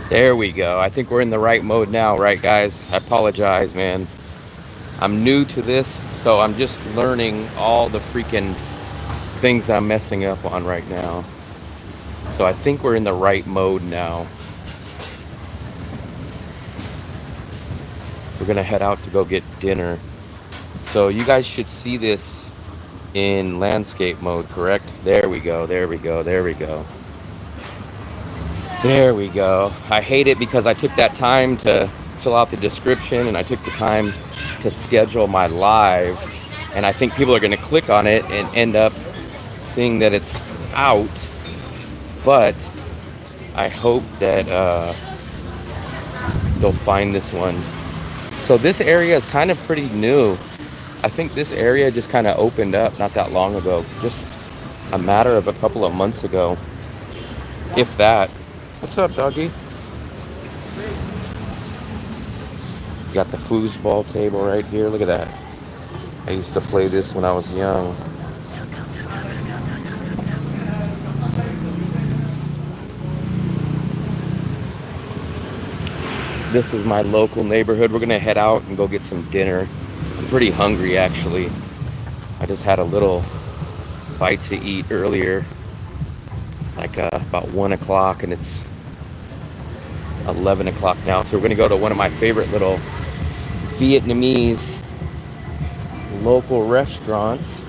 There we go. I think we're in the right mode now, right, guys? I apologize, man. I'm new to this, so I'm just learning all the freaking things I'm messing up on right now. So I think we're in the right mode now. We're gonna head out to go get dinner. So you guys should see this in landscape mode, correct? There we go, there we go, there we go. There we go. I hate it because I took that time to fill out the description and I took the time to schedule my live. And I think people are going to click on it and end up seeing that it's out. But I hope that they'll find this one. So this area is kind of pretty new. I think this area just kind of opened up not that long ago. Just a matter of a couple of months ago, if that. What's up, doggy? Got the foosball table right here. Look at that. I used to play this when I was young. This is my local neighborhood. We're gonna head out and go get some dinner. I'm pretty hungry, actually. I just had a little bite to eat earlier, like about 1 o'clock, and it's 11 o'clock now. So we're gonna go to one of my favorite little Vietnamese local restaurants.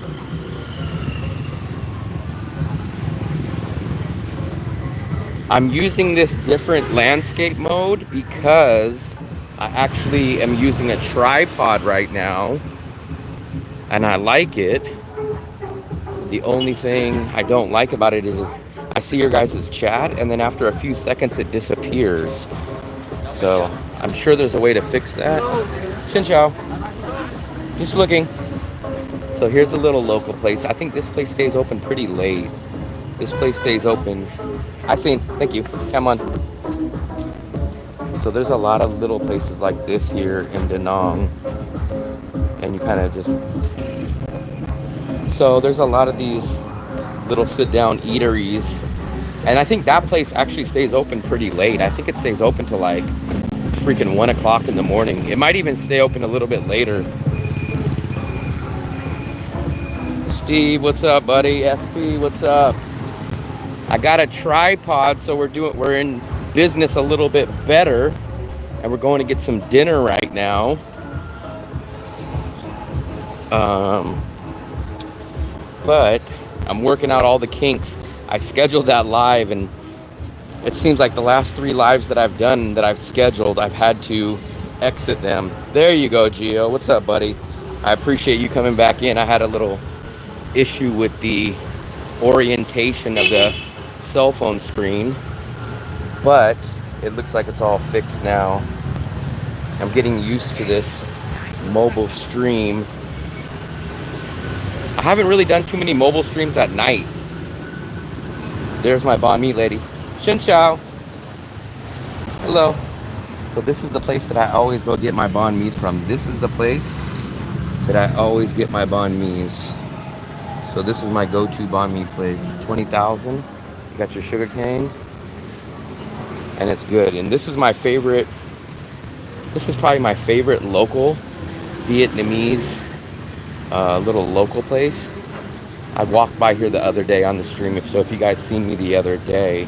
I'm using this different landscape mode because I actually am using a tripod right now and I like it. The only thing I don't like about it is I see your guys' chat and then after a few seconds it disappears. So I'm sure there's a way to fix that. Xin chào. Just looking. So here's a little local place. I think this place stays open pretty late. This place stays open. I seen. Thank you. Come on. So there's a lot of little places like this here in Da Nang. And you kind of just... So there's a lot of these little sit-down eateries. And I think that place actually stays open pretty late. I think it stays open till like freaking 1 o'clock in the morning. It might even stay open a little bit later. Steve, what's up, buddy? SP, what's up? I got a tripod, so we're in business a little bit better, and we're going to get some dinner right now. But I'm working out all the kinks. I scheduled that live, and it seems like the last 3 lives that I've done that I've scheduled, I've had to exit them. There you go, Gio. What's up, buddy? I appreciate you coming back in. I had a little issue with the orientation of the cell phone screen, but it looks like it's all fixed now. I'm getting used to this mobile stream. I haven't really done too many mobile streams at night. There's my banh mi lady. Xin chào. Hello. So this is the place that I always go get my banh mi's from. This is the place that I always get my banh mi's. So this is my go-to banh mi place. 20,000. You got your sugar cane. And it's good. And this is my favorite. This is probably my favorite local Vietnamese little local place. I walked by here the other day on the stream. So if you guys seen me the other day,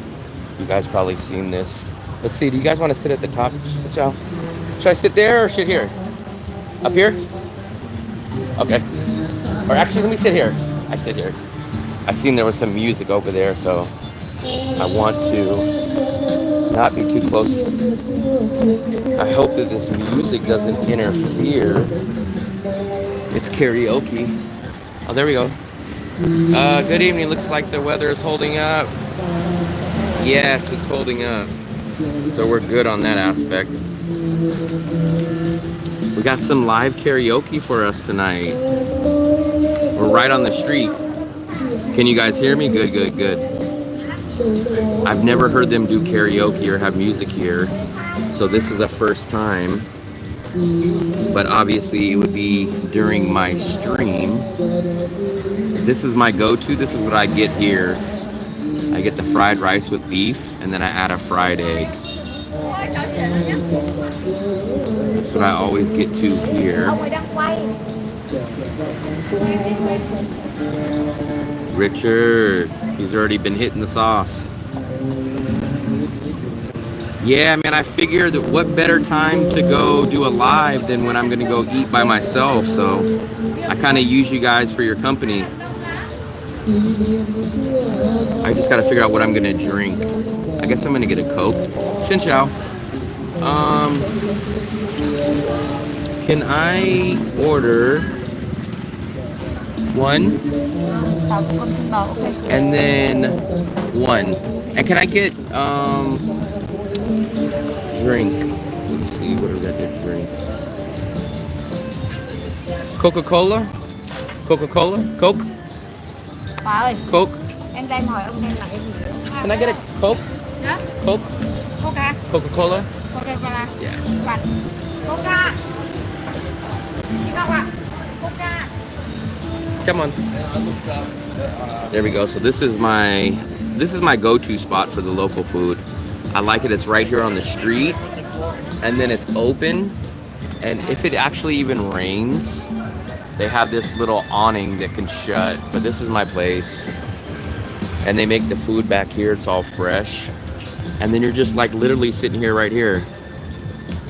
you guys probably seen this. Let's see. Do you guys want to sit at the top? Should I sit there or sit here? Up here? Okay. Or actually, let me sit here. I sit here. I seen there was some music over there, so I want to not be too close. I hope that this music doesn't interfere. It's karaoke. Oh, there we go. Good evening. Looks like the weather is holding up. Yes, it's holding up. So we're good on that aspect. We got some live karaoke for us tonight. We're right on the street. Can you guys hear me? Good, good, good. I've never heard them do karaoke or have music here, so this is a first time. But obviously it would be during my stream. This is my go-to. This is what I get here. I get the fried rice with beef, and then I add a fried egg. That's what I always get to here. Ông ấy đang quay. Richard, he's already been hitting the sauce. Yeah, man, I figured that what better time to go do a live than when I'm going to go eat by myself. So I kind of use you guys for your company. I just got to figure out what I'm going to drink. I guess I'm going to get a Coke. Xin chào. Can I order one? And then one. And can I get drink? Let's see what we got there to drink. Coca-Cola? Coca-Cola? Coke? Bà ơi, Coke? em đang hỏi ông em là cái gì nữa? Can I get a Coke? Đó, Coke? Coca. Coca-Cola? Coca-Cola. Yeah. Bạn. Coca. Chị Ngọc ạ. Coca. Come on. There we go. So this is my go-to spot for the local food. I like it. It's right here on the street, and then it's open. And if it actually even rains, they have this little awning that can shut. But this is my place, and they make the food back here. It's all fresh, and then you're just like literally sitting here right here.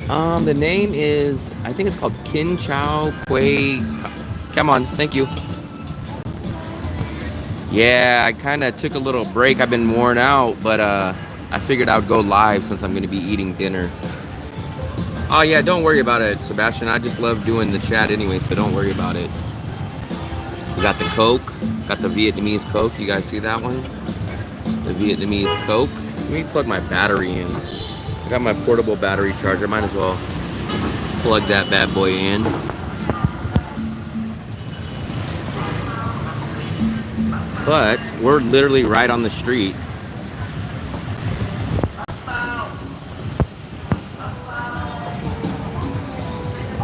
The name is, I think it's called Kin Chow Quay. Come on, thank you. Yeah, I kind of took a little break. I've been worn out, but I figured I would go live since I'm going to be eating dinner. Oh yeah, don't worry about it, Sebastian. I just love doing the chat anyway, so don't worry about it. We got the Coke, got the Vietnamese Coke. You guys see that one? The Vietnamese Coke. Let me plug my battery in. I got my portable battery charger. Might as well plug that bad boy in. But we're literally right on the street.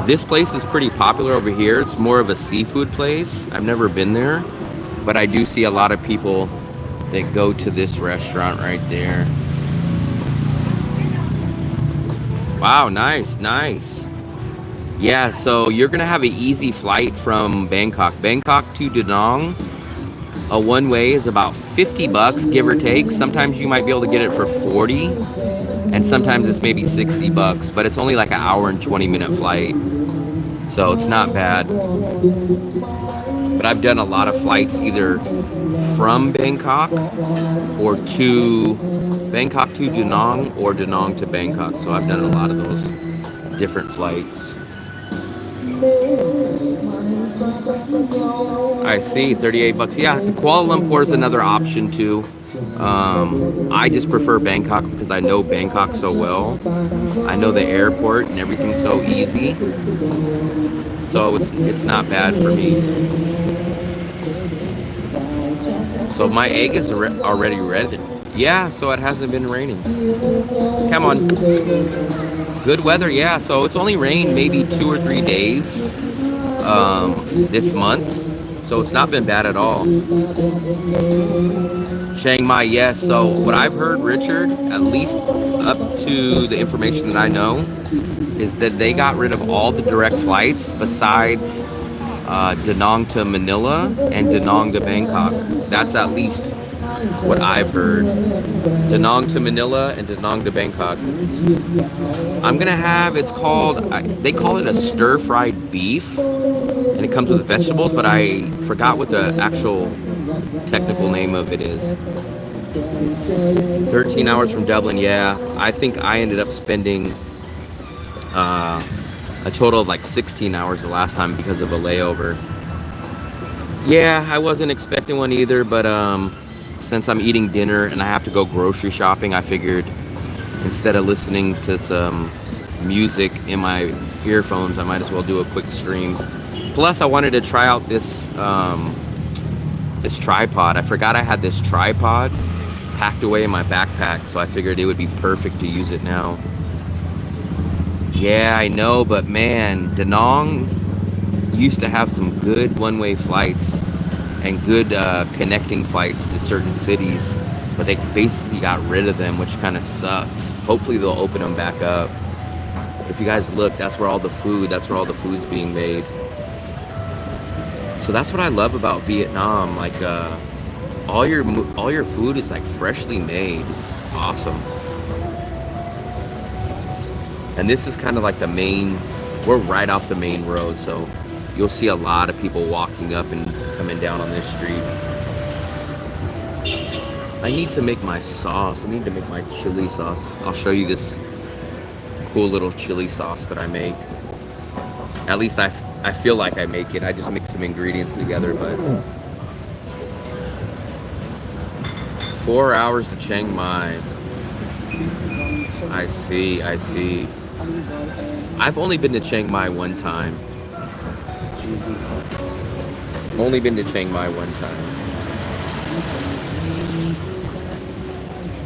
This place is pretty popular over here. It's more of a seafood place. I've never been there, but I do see a lot of people that go to this restaurant right there. Wow, nice, nice. Yeah, so you're gonna have an easy flight from Bangkok. Bangkok to Da Nang, a one-way is about 50 bucks, give or take. Sometimes you might be able to get it for 40, and sometimes it's maybe 60 bucks, but it's only like an hour and 20-minute flight. So it's not bad. But I've done a lot of flights either from Bangkok or to Bangkok to Da Nang or Da Nang to Bangkok. So I've done a lot of those different flights. I see, 38 bucks. Yeah, the Kuala Lumpur is another option too. I just prefer Bangkok because I know Bangkok so well. I know the airport and everything's so easy. So it's not bad for me. So my egg is already ready. Yeah, so it hasn't been raining. Come on. Good weather, yeah. So it's only rained maybe 2 or 3 days this month. So it's not been bad at all. Chiang Mai, yes. So what I've heard, Richard, at least up to the information that I know, is that they got rid of all the direct flights besides Da Nang to Manila and Da Nang to Bangkok. That's at least what I've heard. Da Nang to Manila and Da Nang to Bangkok. I'm gonna have, it's called, they call it a stir-fried beef, and it comes with vegetables, but I forgot what the actual technical name of it is. 13 hours from Dublin, yeah. I think I ended up spending a total of like 16 hours the last time because of a layover. Yeah, I wasn't expecting one either, but since I'm eating dinner and I have to go grocery shopping, I figured instead of listening to some music in my earphones, I might as well do a quick stream. Plus, I wanted to try out this this tripod. I forgot I had this tripod packed away in my backpack, so I figured it would be perfect to use it now. Yeah, I know, but man, Da Nang used to have some good one-way flights and good connecting flights to certain cities. but they basically got rid of them, which kind of sucks. Hopefully they'll open them back up. If you guys look, that's where all the food's being made. So that's what I love about Vietnam. Like all your food is like freshly made. It's awesome. And this is kind of like the main, we're right off the main road, so you'll see a lot of people walking up and coming down on this street. I need to make my sauce. I need to make my chili sauce. I'll show you this cool little chili sauce that I make. At least I feel like I make it. I just mix some ingredients together, but 4 hours to Chiang Mai. I see. I've only been to Chiang Mai one time. Only been to Chiang Mai one time.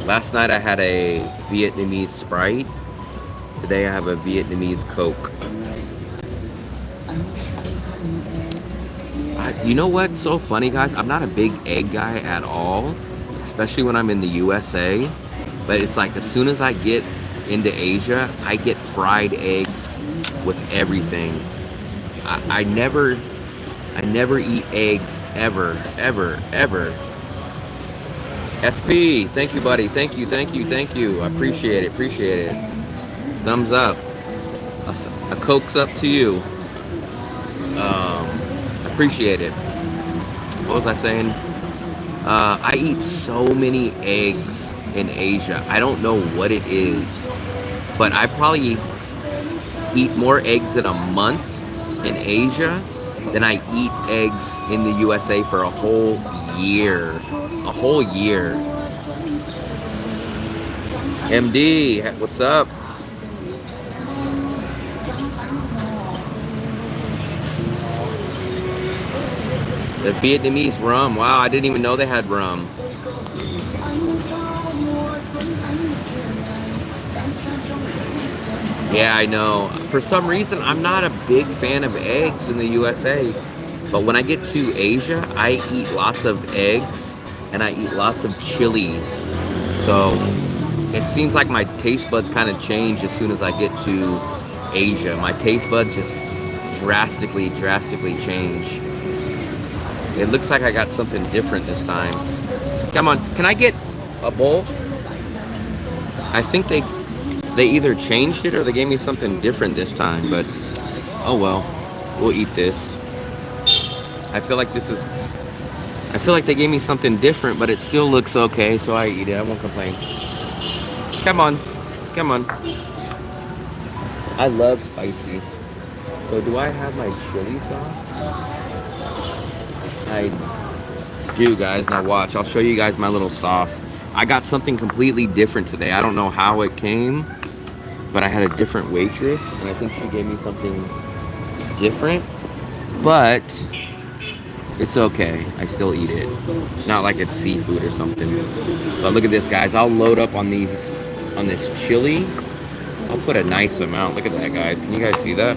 Last night I had a Vietnamese Sprite. Today I have a Vietnamese Coke. You know what's so funny, guys? I'm not a big egg guy at all, especially when I'm in the USA. But it's like as soon as I get into Asia, I get fried eggs with everything. I never eat eggs ever. SP, thank you, buddy. Thank you. I appreciate it. Thumbs up. A Coke's up to you. Appreciate it. What was I saying? I eat so many eggs in Asia. I don't know what it is, but I probably eat more eggs in a month in Asia than I eat eggs in the USA for a whole year. MD, what's up? The Vietnamese rum. Wow, I didn't even know they had rum. Yeah, I know. For some reason, I'm not a big fan of eggs in the USA. But when I get to Asia, I eat lots of eggs and I eat lots of chilies. So it seems like my taste buds kind of change as soon as I get to Asia. My taste buds just drastically change. It looks like I got something different this time. Come on, can I get a bowl? I think they either changed it or they gave me something different this time, but oh well, we'll eat this. I feel like they gave me something different, but it still looks okay, so I eat it. I won't complain. Come on. I love spicy. So do I have my chili sauce? I do, guys. Now watch. I'll show you guys my little sauce. I got something completely different today. I don't know how it came, but I had a different waitress, and I think she gave me something different. But it's okay. I still eat it. It's not like it's seafood or something. But look at this, guys. I'll load up on this chili. I'll put a nice amount. Look at that, guys. Can you guys see that?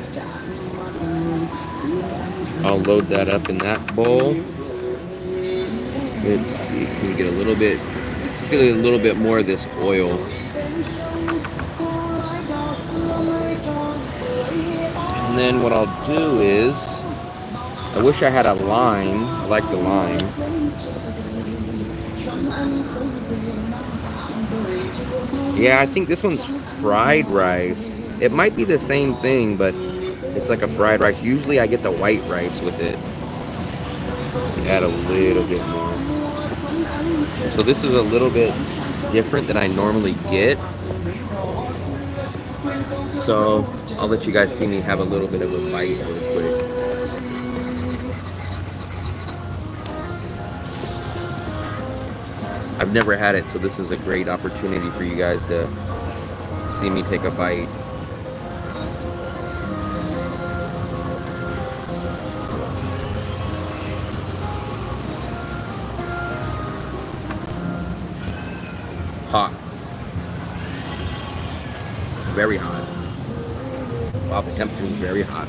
I'll load that up in that bowl. Let's see. Can we get a little bit? Let's get a little bit more of this oil. And then what I'll do is, I wish I had a lime. I like the lime. Yeah, I think this one's fried rice. It might be the same thing, but it's like a fried rice. Usually I get the white rice with it. Add a little bit more. So this is a little bit different than I normally get. So I'll let you guys see me have a little bit of a bite real quick. I've never had it, so this is a great opportunity for you guys to see me take a bite. Hot. Very hot. Wow, the temperature is very hot.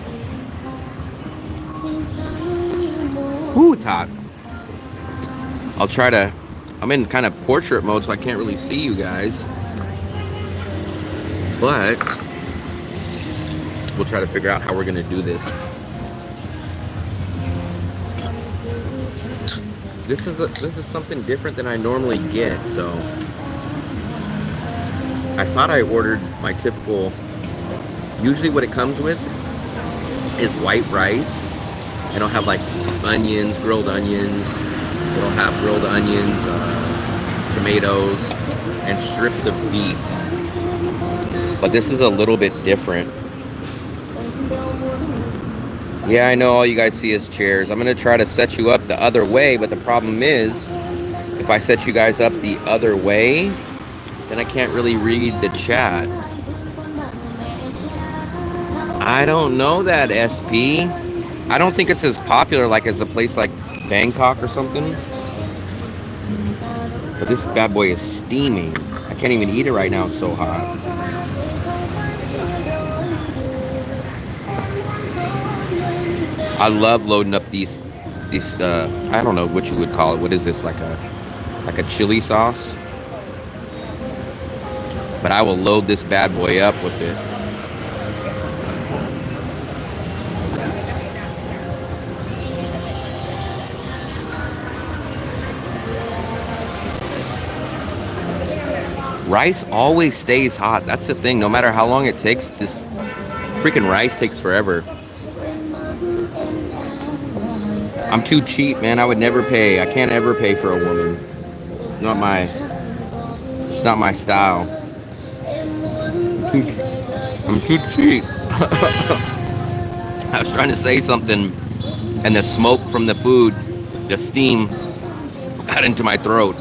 Ooh, it's hot. I'll try to I'm in kind of portrait mode, so I can't really see you guys. But we'll try to figure out how we're gonna do this. This is something different than I normally get, so I thought I ordered my typical. Usually, what it comes with is white rice. It'll have like onions, grilled onions. It'll have grilled onions, tomatoes, and strips of beef. But this is a little bit different. Yeah, I know all you guys see is chairs. I'm gonna try to set you up the other way, but the problem is, if I set you guys up the other way, then I can't really read the chat. I don't know that, SP. I don't think it's as popular like as a place like Bangkok or something. But this bad boy is steaming. I can't even eat it right now, it's so hot. I love loading up these I don't know what you would call it. What is this, like a chili sauce? But I will load this bad boy up with it. Rice always stays hot. That's the thing. No matter how long it takes, this freaking rice takes forever. I'm too cheap, man. I would never pay. I can't ever pay for a woman. It's not my style. I'm too cheap. I was trying to say something, and the smoke from the food, the steam, got into my throat.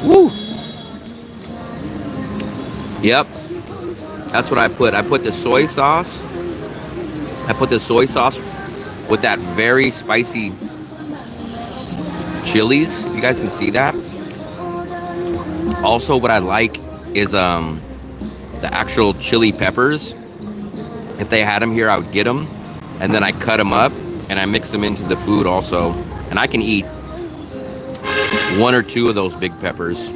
Woo! Yep. That's what I put. I put the soy sauce. With that very spicy chilies, if you guys can see that. Also, what I like is the actual chili peppers. If they had them here, I would get them, and then I cut them up and I mix them into the food also. And I can eat 1 or 2 of those big peppers.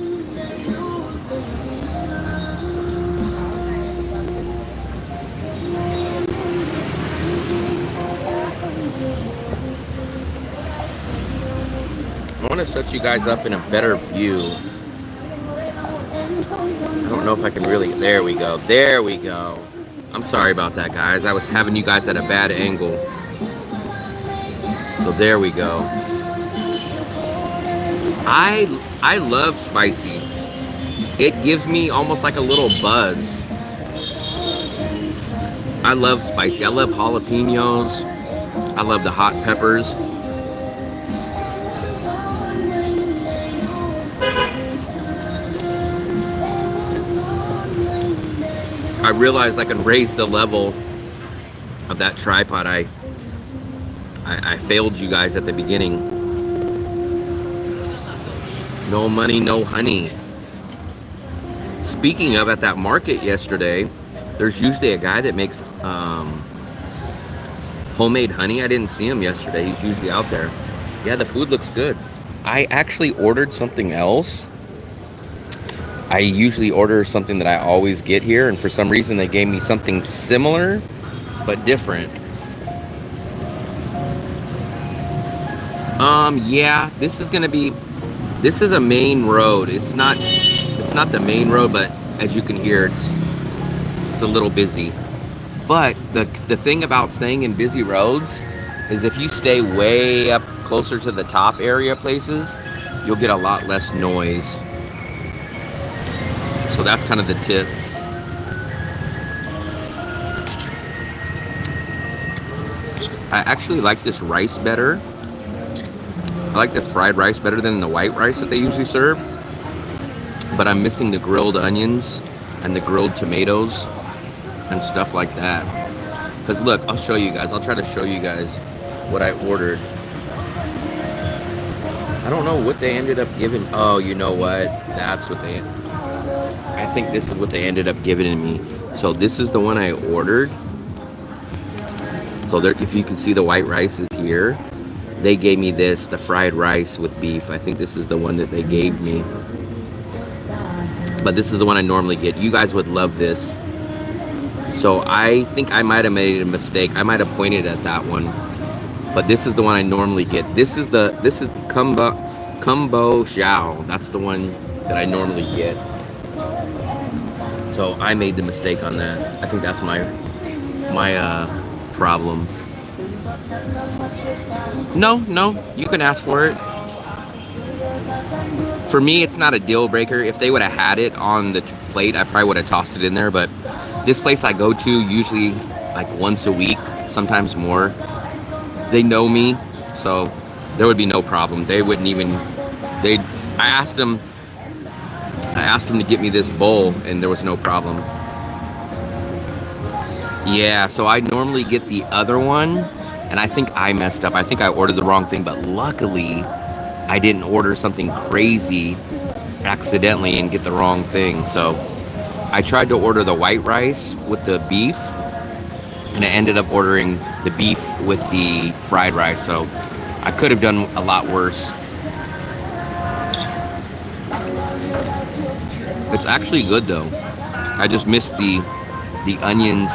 I want to set you guys up in a better view. I don't know if I can really. There we go. There we go. I'm sorry about that, guys. I was having you guys at a bad angle. So there we go. I love spicy. It gives me almost like a little buzz. I love spicy. I love jalapenos. I love the hot peppers. I realized I can raise the level of that tripod. I failed you guys at the beginning. No money, no honey. Speaking of, at that market yesterday, there's usually a guy that makes homemade honey. I didn't see him yesterday. He's usually out there. Yeah, the food looks good. I actually ordered something else. I usually order something that I always get here, and for some reason they gave me something similar but different. Yeah, this is a main road. It's not the main road, but as you can hear, it's a little busy. But the thing about staying in busy roads is if you stay way up closer to the top area places, you'll get a lot less noise. So that's kind of the tip. I actually like this rice better. I like this fried rice better than the white rice that they usually serve. But I'm missing the grilled onions and the grilled tomatoes and stuff like that. Because look, I'll show you guys. I'll try to show you guys what I ordered. I don't know what they ended up giving. Oh, you know what? That's what they... I think this is what they ended up giving me. So this is the one I ordered. So there, if you can see, the white rice is here. they gave me this, the fried rice with beef. I think this is the one that they gave me. But this is the one I normally get. You guys would love this. So I think I might have made a mistake. I might have pointed at that one. But this is the one I normally get. This is Kumbo Xiao. That's the one that I normally get. So I made the mistake on that. I think that's my problem. No, you can ask for it. For me, it's not a deal breaker. If they would have had it on the plate, I probably would have tossed it in there. But this place I go to usually like once a week, sometimes more. They know me, so there would be no problem. They wouldn't even. I asked them to get me this bowl, and there was no problem. Yeah, so I normally get the other one, and I think I messed up. I think I ordered the wrong thing, but luckily I didn't order something crazy accidentally and get the wrong thing. So I tried to order the white rice with the beef, and I ended up ordering the beef with the fried rice. So I could have done a lot worse. It's actually good though. I just missed the onions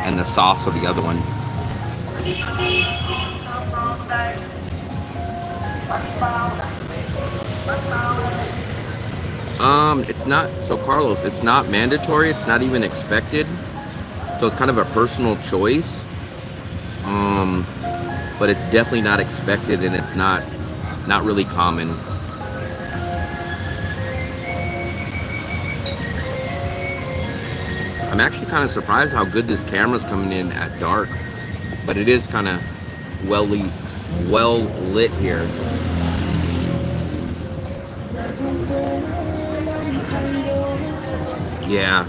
and the sauce of the other one. It's not, so Carlos, it's not mandatory, it's not even expected. So it's kind of a personal choice. But it's definitely not expected, and it's not really common. I'm actually kind of surprised how good this camera's coming in at dark, but it is kind of well lit here. Yeah,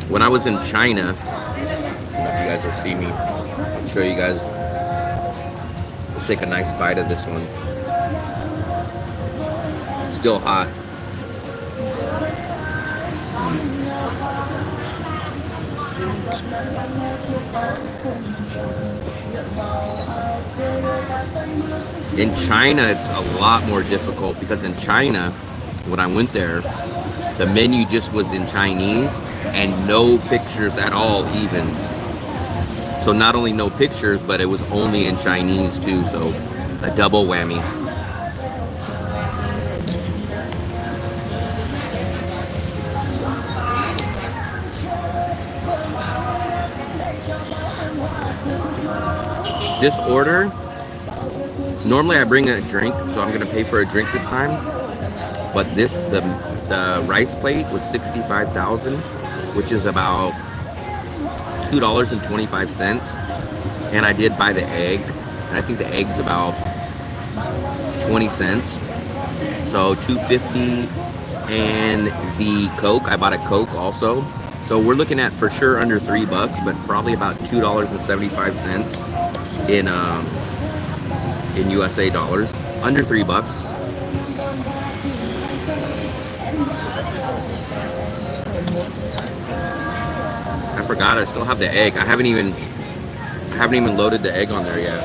when I was in China, I don't know if you guys will see me. I'll show you guys. We'll take a nice bite of this one. It's still hot. In China, it's a lot more difficult because in China, when I went there, the menu just was in Chinese and no pictures at all even. So not only no pictures, but it was only in Chinese too, so a double whammy. This order, normally I bring a drink, so I'm gonna pay for a drink this time. But this, the rice plate was $65,000, which is about $2.25. And I did buy the egg, and I think the egg's about 20 cents. So $2.50, and the Coke, I bought a Coke also. So we're looking at for sure under $3, but probably about $2.75 in USA dollars, under $3. I forgot I still have the egg. I haven't even loaded the egg on there yet.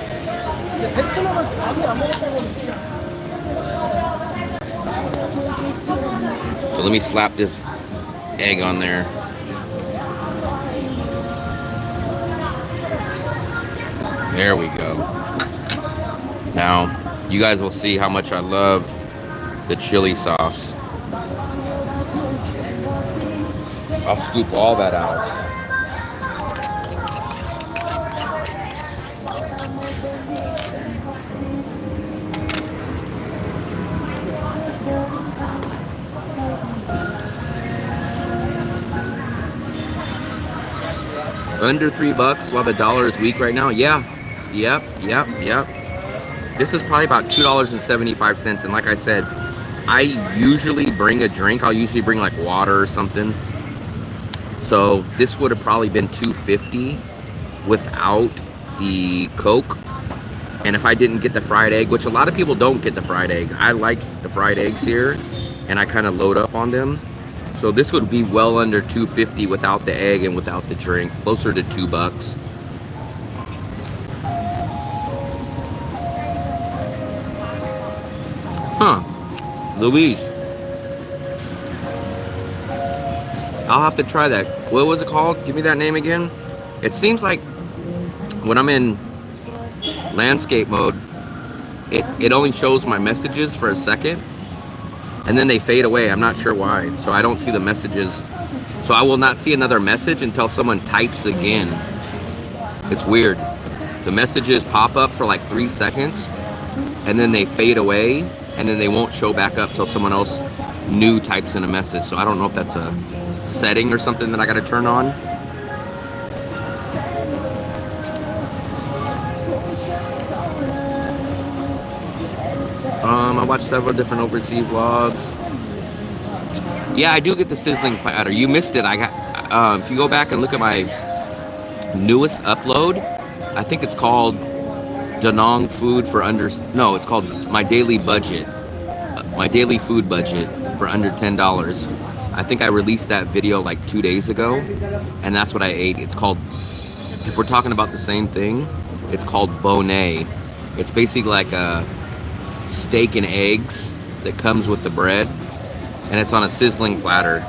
So let me slap this egg on there. There we go. Now, you guys will see how much I love the chili sauce. I'll scoop all that out. Under $3 while the dollar is weak right now. Yeah. Yep. This is probably about $2.75. And like I said, I usually bring a drink. I'll usually bring like water or something. So this would have probably been $2.50 without the Coke. And if I didn't get the fried egg, which a lot of people don't get the fried egg. I like the fried eggs here, and I kind of load up on them. So this would be well under $2.50 without the egg and without the drink, closer to $2. Huh. Louise. I'll have to try that. What was it called? Give me that name again. It seems like when I'm in landscape mode, it only shows my messages for a second and then they fade away. I'm not sure why. So I don't see the messages. So I will not see another message until someone types again. It's weird. The messages pop up for like 3 seconds and then they fade away and then they won't show back up till someone else new types in a message. So I don't know if that's a setting or something that I got to turn on. I watched several different overseas vlogs. Yeah, I do get the sizzling platter. You missed it. I got. If you go back and look at my newest upload, I think it's called Danong Food for under. No, it's called My Daily Budget. My daily food budget for under $10. I think I released that video like 2 days ago, and that's what I ate. It's called. If we're talking about the same thing, it's called bonnet. It's basically like a steak and eggs that comes with the bread, and it's on a sizzling platter.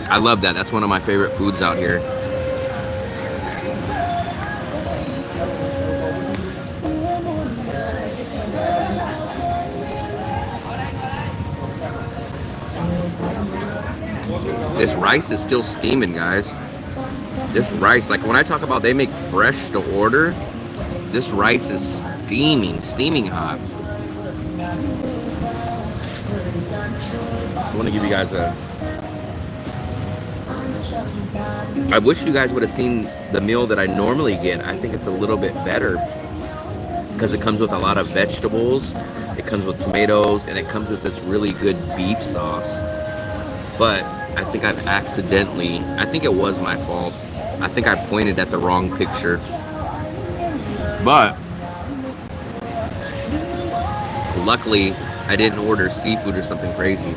I love that. That's one of my favorite foods out here. This rice is still steaming, guys. This rice, like when I talk about they make fresh to order, this rice is steaming hot. I want to give you guys a... I wish you guys would have seen the meal that I normally get. I think it's a little bit better because it comes with a lot of vegetables, it comes with tomatoes, and it comes with this really good beef sauce. But I think I've accidentally, I think it was my fault. I think I pointed at the wrong picture. But luckily, I didn't order seafood or something crazy.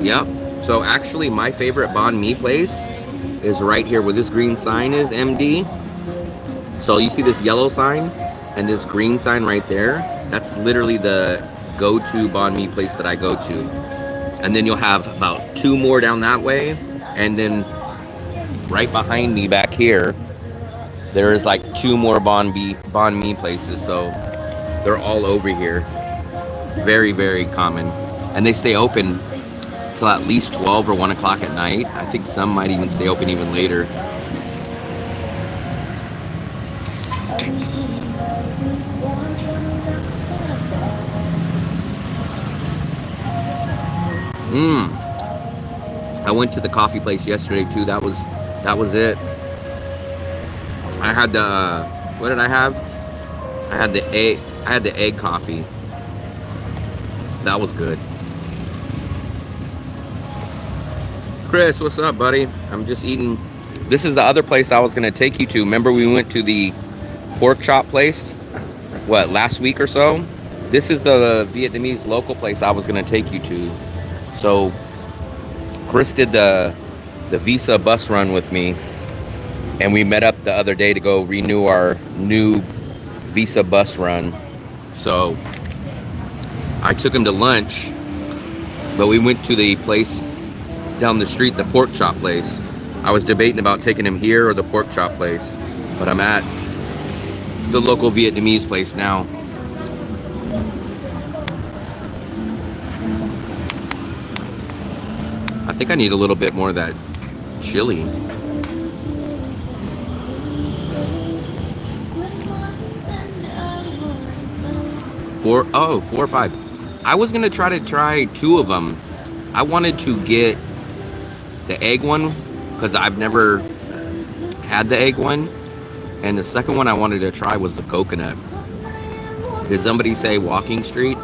Yep. So actually, my favorite banh mi place is right here where this green sign is, MD. So you see this yellow sign and this green sign right there? That's literally the go-to banh mi place that I go to. And then you'll have about 2 more down that way. And then right behind me back here, there is like 2 more banh mi places. So they're all over here. Very, very common. And they stay open till at least 12 or 1 o'clock at night. I think some might even stay open even later. I went to the coffee place yesterday too. That was it. I had the what did I have? I had the egg coffee. That was good. Chris, what's up, buddy? I'm just eating. This is the other place I was gonna take you to. Remember we went to the pork chop place, what, last week or so? This is the Vietnamese local place I was gonna take you to. So Chris did the Visa bus run with me, and we met up the other day to go renew our new Visa bus run. So I took him to lunch, but we went to the place down the street, the pork chop place. I was debating about taking him here or the pork chop place, but I'm at the local Vietnamese place now. I think I need a little bit more of that chili. Four or five. I was gonna try 2 of them. I wanted to get the egg one because I've never had the egg one, and the second one I wanted to try was the coconut. Did somebody say walking street?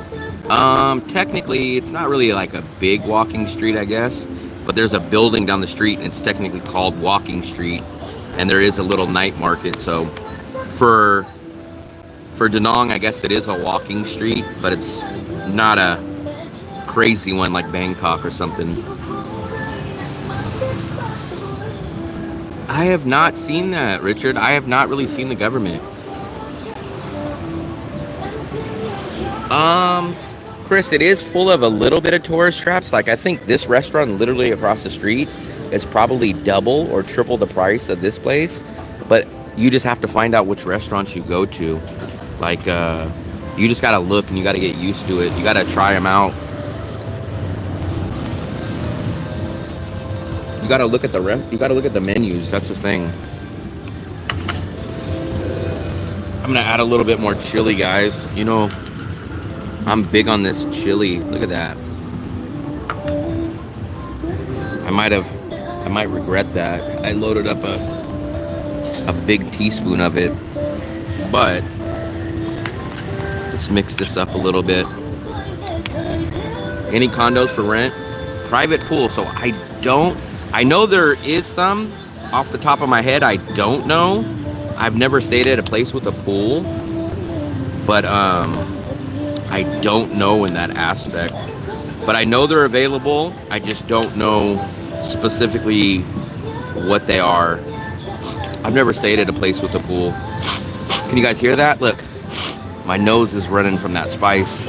Technically it's not really like a big walking street, I guess, but there's a building down the street and it's technically called Walking Street, and there is a little night market. So for Da Nang, I guess it is a walking street, but it's not a crazy one like Bangkok or something. I have not seen that, Richard. I have not really seen the government. Chris, it is full of a little bit of tourist traps. Like, I think this restaurant literally across the street is probably double or triple the price of this place. But you just have to find out which restaurants you go to. Like, you just gotta look and you gotta get used to it. You gotta try them out. You gotta look at the menus. That's the thing. I'm gonna add a little bit more chili, guys. You know, I'm big on this chili. Look at that. I might regret that. I loaded up a big teaspoon of it. But let's mix this up a little bit. Any condos for rent? Private pool. So I know there is some. Off the top of my head, I don't know. I've never stayed at a place with a pool. But I don't know in that aspect. But I know they're available. I just don't know specifically what they are. I've never stayed at a place with a pool. Can you guys hear that? Look, my nose is running from that spice.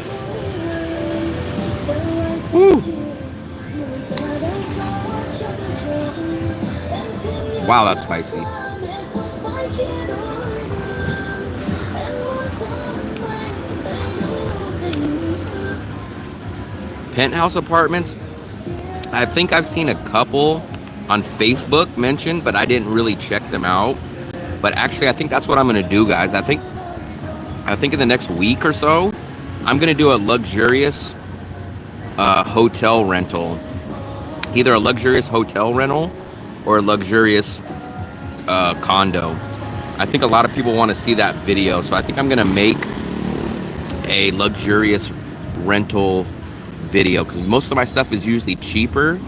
Woo. Wow, that's spicy. Penthouse apartments. I think I've seen a couple on Facebook mentioned, but I didn't really check them out. But actually, I think that's what I'm gonna do, guys. I think in the next week or so, I'm gonna do a luxurious hotel rental. Either a luxurious hotel rental or a luxurious condo. I think a lot of people want to see that video, so I think I'm gonna make a luxurious rental video because most of my stuff is usually cheaper.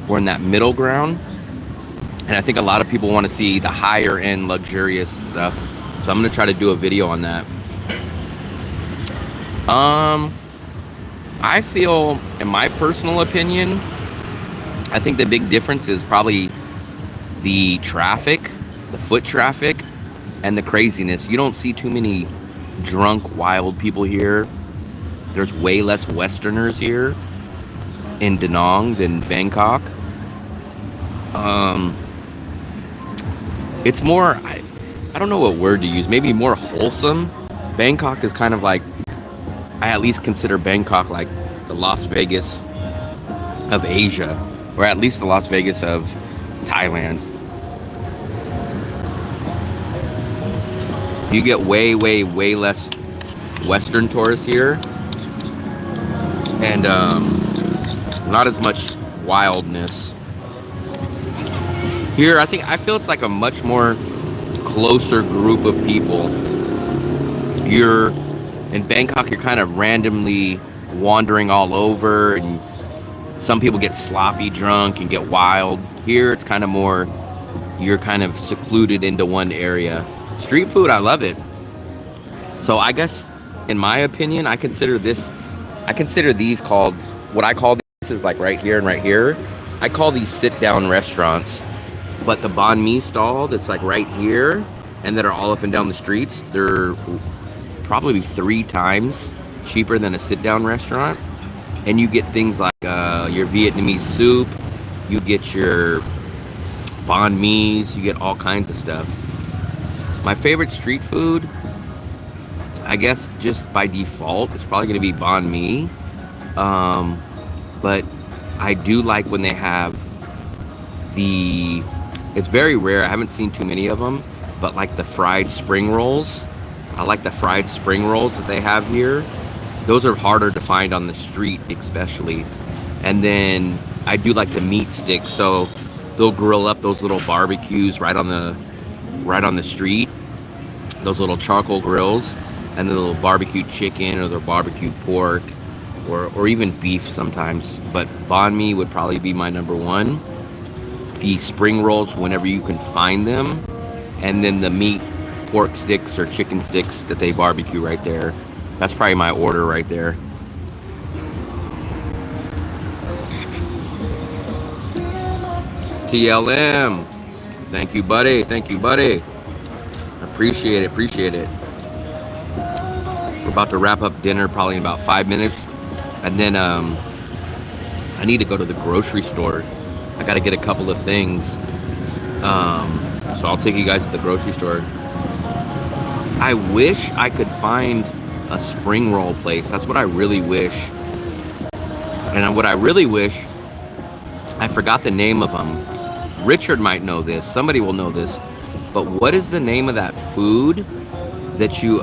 We're in that middle ground, and I think a lot of people want to see the higher end luxurious stuff, so I'm gonna try to do a video on that. I feel, in my personal opinion, I think the big difference is probably the traffic, the foot traffic, and the craziness. You don't see too many drunk, wild people here. There's way less Westerners here in Da Nang than Bangkok. It's more, I don't know what word to use, maybe more wholesome. Bangkok is kind of like, I at least consider Bangkok like the Las Vegas of Asia, or at least the Las Vegas of Thailand. You get way, way, way less Western tourists here, and not as much wildness. Here, I feel it's like a much more closer group of people. You're in Bangkok, you're kind of randomly wandering all over, and some people get sloppy drunk and get wild. Here, it's kind of more, you're kind of secluded into one area. Street food, I love it. So I guess, in my opinion, I consider these called, what I call this is like right here and right here. I call these sit-down restaurants. But the banh mi stall that's like right here and that are all up and down the streets, they're probably 3 times cheaper than a sit-down restaurant. And you get things like your Vietnamese soup, you get your banh mi's, you get all kinds of stuff. My favorite street food, I guess just by default, is probably going to be banh mi. But I do like when they have it's very rare, I haven't seen too many of them, but like the fried spring rolls. I like the fried spring rolls that they have here. Those are harder to find on the street especially. And then I do like the meat sticks, so they'll grill up those little barbecues right on the street, those little charcoal grills, and the little barbecued chicken or the barbecued pork or even beef sometimes. But banh mi would probably be my number one. The spring rolls whenever you can find them, and then the meat pork sticks or chicken sticks that they barbecue right there. That's probably my order right there. TLM, thank you buddy, appreciate it. We're about to wrap up dinner probably in about 5 minutes. And then I need to go to the grocery store. I got to get a couple of things. So I'll take you guys to the grocery store. I wish I could find a spring roll place. That's what I really wish. And what I really wish, I forgot the name of them. Richard might know this. Somebody will know this. But what is the name of that food that you,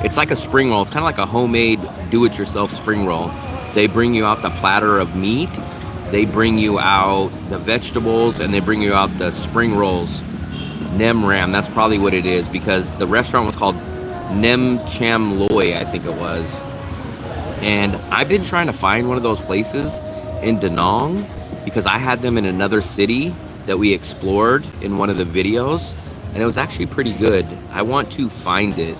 it's like a spring roll. It's kind of like a homemade do-it-yourself spring roll. They bring you out the platter of meat. They bring you out the vegetables, and they bring you out the spring rolls. Nem Ram, that's probably what it is, because the restaurant was called Nem Cham Loy, I think it was. And I've been trying to find one of those places in Da Nang because I had them in another city that we explored in one of the videos, and it was actually pretty good. I want to find it.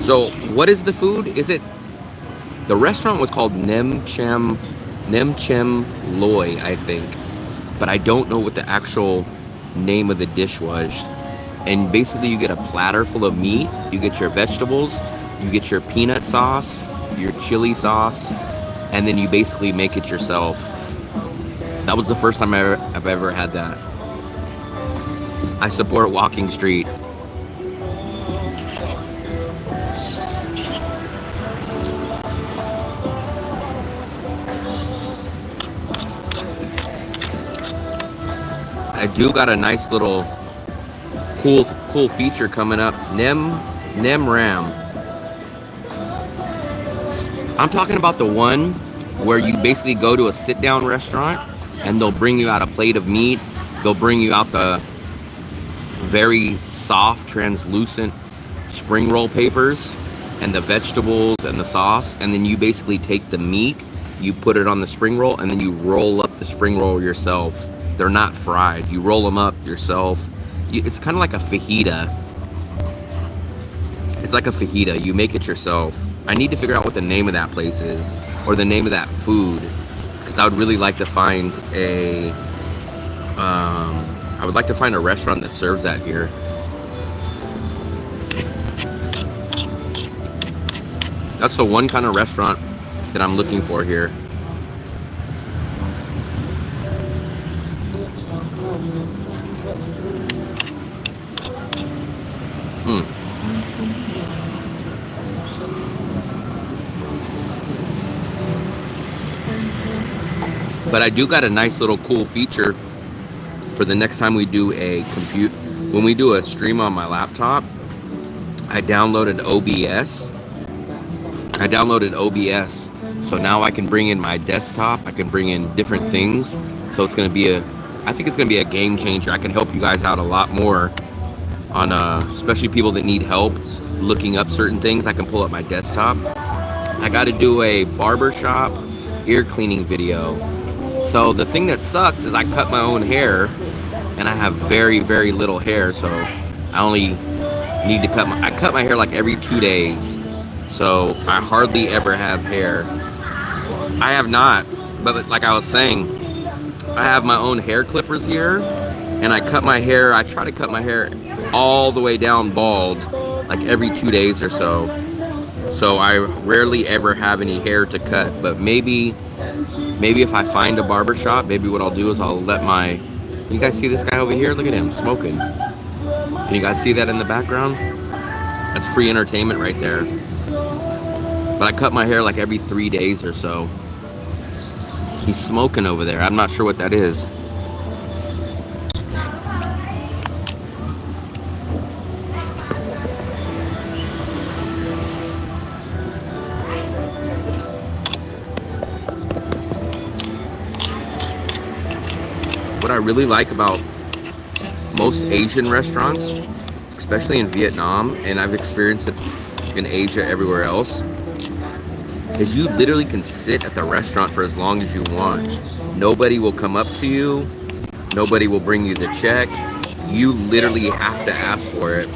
So what is the food? Is it, the restaurant was called Nem Cham Loy, I think, but I don't know what the actual name of the dish was. And basically you get a platter full of meat, you get your vegetables, you get your peanut sauce, your chili sauce, and then you basically make it yourself. That was the first time I've ever had that. I support Walking Street. I do got a nice little cool feature coming up. Nem Ram. I'm talking about the one where you basically go to a sit-down restaurant and they'll bring you out a plate of meat. They'll bring you out the very soft, translucent spring roll papers and the vegetables and the sauce, and then you basically take the meat, you put it on the spring roll, and then you roll up the spring roll yourself. They're not fried. You roll them up yourself. It's kind of like a fajita. It's like a fajita. You make it yourself. I need to figure out what the name of that place is, or the name of that food, because I would really like to find a I would like to find a restaurant that serves that here. That's the one kind of restaurant that I'm looking for here. But I do got a nice little cool feature for the next time we do a when we do a stream on my laptop. I downloaded OBS. So now I can bring in my desktop. I can bring in different things. So it's going to be I think it's going to be a game changer. I can help you guys out a lot more on, especially people that need help looking up certain things. I can pull up my desktop. I got to do a barbershop ear cleaning video. So the thing that sucks is I cut my own hair, and I have very, very little hair. So I only need to I cut my hair like every 2 days. So I hardly ever have hair. I have not, but like I was saying, I have my own hair clippers here, and I cut my hair. I try to cut my hair all the way down bald, like every 2 days or so. So I rarely ever have any hair to cut, but maybe if I find a barbershop, maybe what I'll do is I'll let you guys see this guy over here? Look at him smoking. Can you guys see that in the background? That's free entertainment right there. But I cut my hair like every 3 days or so. He's smoking over there. I'm not sure what that is. What I really like about most Asian restaurants, especially in Vietnam, and I've experienced it in Asia everywhere else, is you literally can sit at the restaurant for as long as you want. Nobody will come up to you. Nobody will bring you the check. You literally have to ask for it.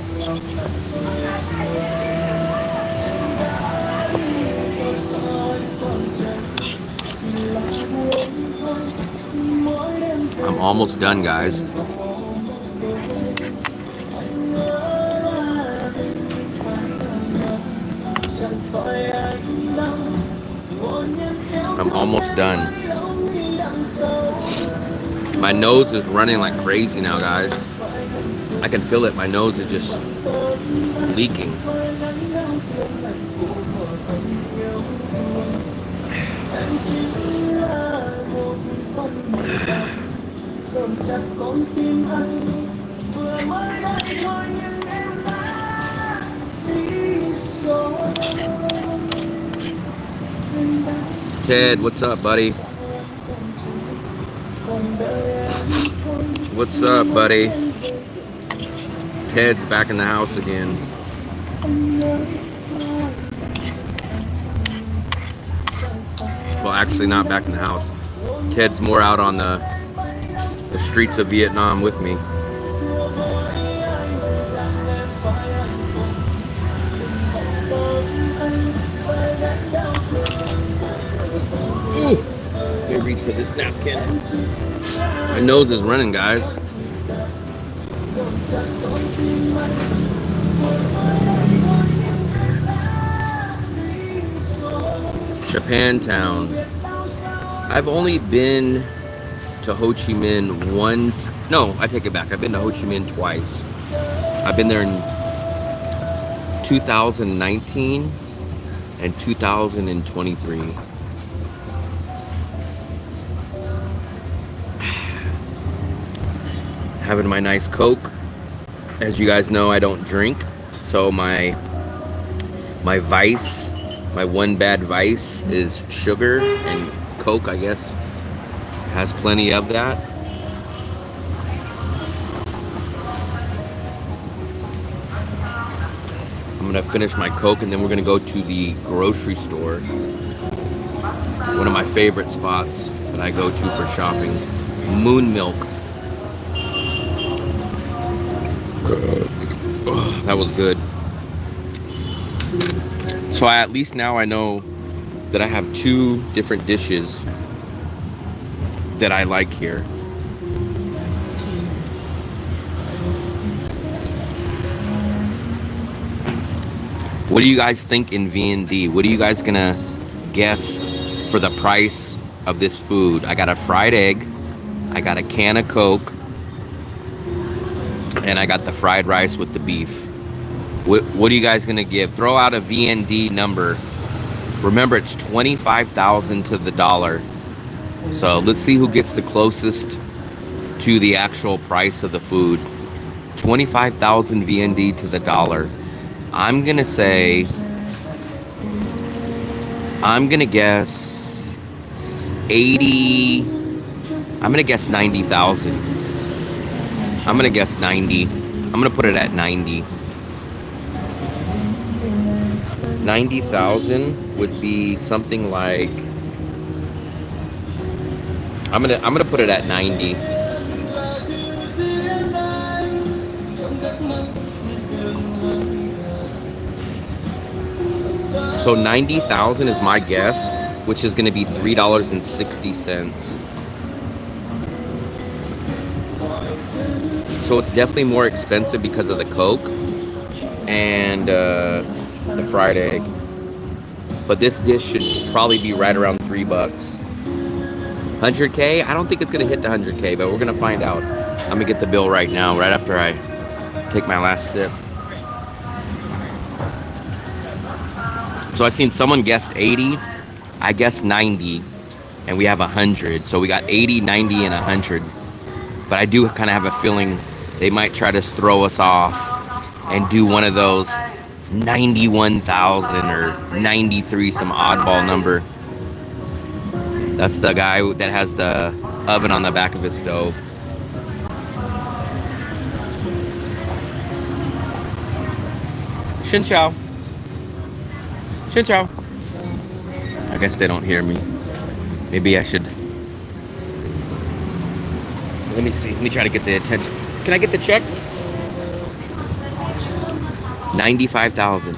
I'm almost done, guys. almost done. My nose is running like crazy now, guys. I can feel it. My nose is just leaking. Ted, what's up, buddy? What's up, buddy? Ted's back in the house again. Well, actually not back in the house. Ted's more out on the streets of Vietnam with me. Ooh, let me reach for this napkin. My nose is running, guys. Japantown. I've only been to Ho Chi Minh no, I take it back. I've been to Ho Chi Minh twice. I've been there in 2019 and 2023. Having my nice Coke. As you guys know, I don't drink, so my vice, my one bad vice is sugar, and Coke, I guess, has plenty of that. I'm gonna finish my Coke and then we're gonna go to the grocery store. One of my favorite spots that I go to for shopping. Moon Milk. Oh, that was good. So at least now I know that I have 2 different dishes that I like here. What do you guys think in V&D? What are you guys gonna guess for the price of this food? I got a fried egg, I got a can of Coke, and I got the fried rice with the beef. What are you guys gonna give? Throw out a V&D number. Remember, it's 25,000 to the dollar. So let's see who gets the closest to the actual price of the food. 25,000 V&D to the dollar. I'm gonna guess 80. I'm gonna guess 90,000. I'm gonna guess 90. I'm gonna put it at 90. 90,000 would be something like. I'm gonna put it at 90. So 90,000 is my guess, which is gonna be $3.60. So it's definitely more expensive because of the Coke and the fried egg. But this dish should probably be right around $3. 100K? I don't think it's gonna hit the 100K, but we're gonna find out. I'm gonna get the bill right now, right after I take my last sip. So I seen someone guessed 80, I guessed 90, and we have 100. So we got 80, 90, and 100. But I do kind of have a feeling they might try to throw us off and do one of those 91,000 or 93, some oddball number. That's the guy that has the oven on the back of his stove. Xin chào. Xin chào. I guess they don't hear me. Maybe I should. Let me see. Let me try to get the attention. Can I get the check? 95,000.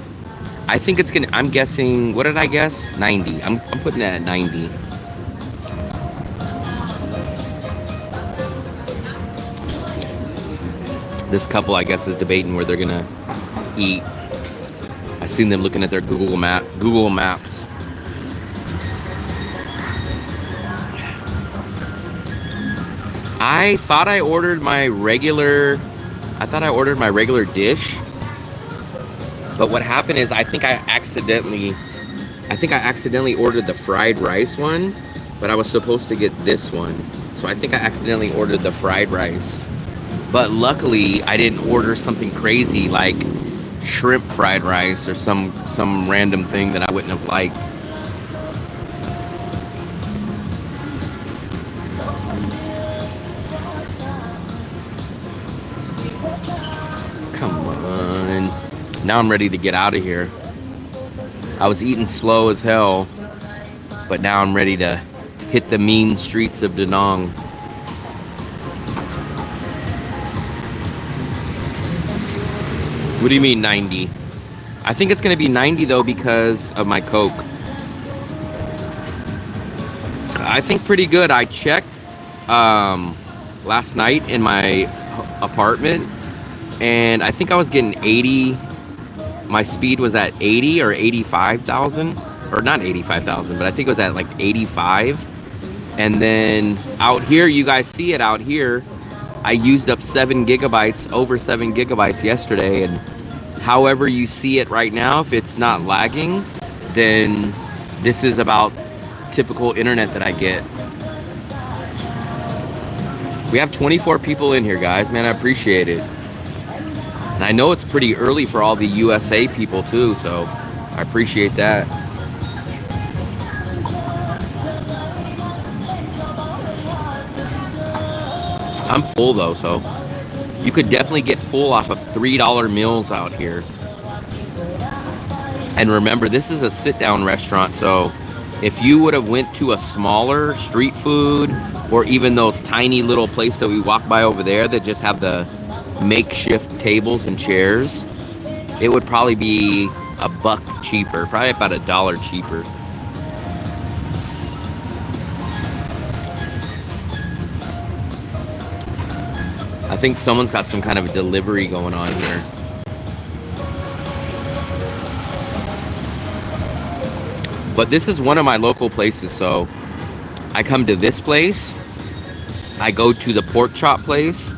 I think it's gonna. I'm guessing. What did I guess? 90. I'm putting it at 90. This couple, I guess, is debating where they're gonna eat. I seen them looking at their Google Maps. I thought I ordered my regular. I thought I ordered my regular dish, but what happened is I think I accidentally ordered the fried rice one, but I was supposed to get this one. So I think I accidentally ordered the fried rice. But luckily, I didn't order something crazy like shrimp fried rice or some random thing that I wouldn't have liked. Come on. Now I'm ready to get out of here. I was eating slow as hell, but now I'm ready to hit the mean streets of Da Nang. What do you mean 90? I think it's gonna be 90 though because of my Coke. I think pretty good. I checked last night in my apartment, and I think I was getting 80. My speed was at 80 or 85,000, or not 85,000, but I think it was at like 85. And then out here, you guys see it out here. I used up 7 gigabytes, over 7 gigabytes yesterday, and however you see it right now, if it's not lagging, then this is about typical internet that I get. We have 24 people in here, guys. Man, I appreciate it. And I know it's pretty early for all the USA people too, so I appreciate that. I'm full though, so you could definitely get full off of $3 meals out here. And remember, this is a sit-down restaurant, so if you would have went to a smaller street food or even those tiny little places that we walk by over there that just have the makeshift tables and chairs, it would probably be $1 cheaper, probably about $1 cheaper. I think someone's got some kind of a delivery going on here. But this is one of my local places, so I come to this place. I go to the pork chop place.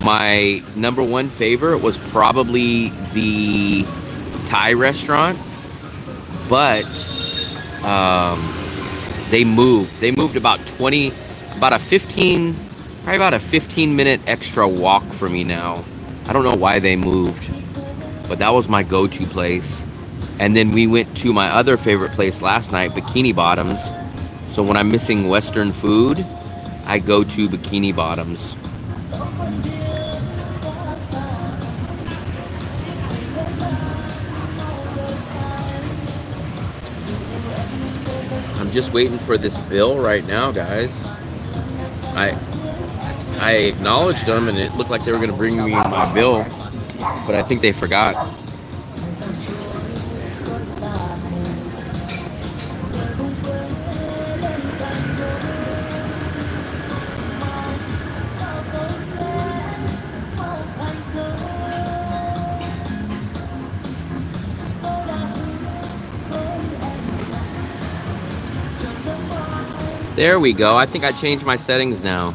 My number one favorite was probably the Thai restaurant, but they moved. They moved about 15-minute extra walk for me now. I don't know why they moved, but that was my go-to place. And then we went to my other favorite place last night, Bikini Bottoms. So when I'm missing Western food, I go to Bikini Bottoms. I'm just waiting for this bill right now, guys. I acknowledged them and it looked like they were going to bring me my bill, but I think they forgot. There we go. I think I changed my settings now.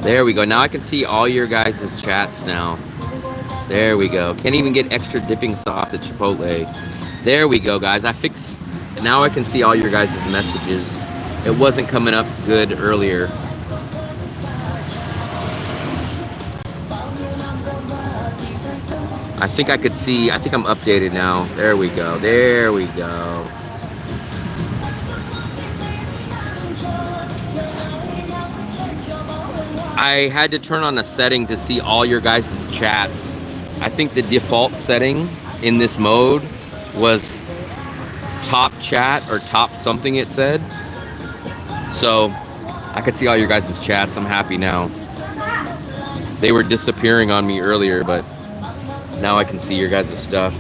There we go. Now I can see all your guys' chats now. There we go. Can't even get extra dipping sauce at Chipotle. There we go, guys. I fixed. Now I can see all your guys' messages. It wasn't coming up good earlier. I think I could see. I think I'm updated now. There we go. There we go. I had to turn on a setting to see all your guys' chats. I think the default setting in this mode was top chat or top something it said. So I could see all your guys' chats. I'm happy now. They were disappearing on me earlier, but now I can see your guys' stuff.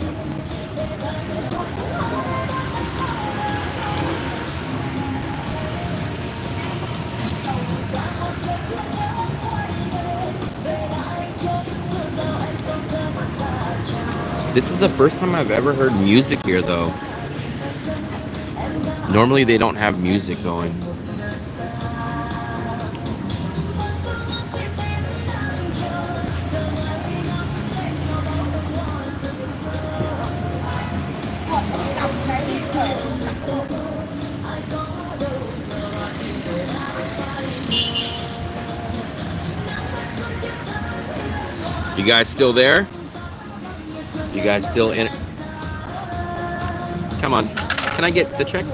This is the first time I've ever heard music here, though. Normally they don't have music going. You guys still there? You guys still in it? Come on. Can I get the check?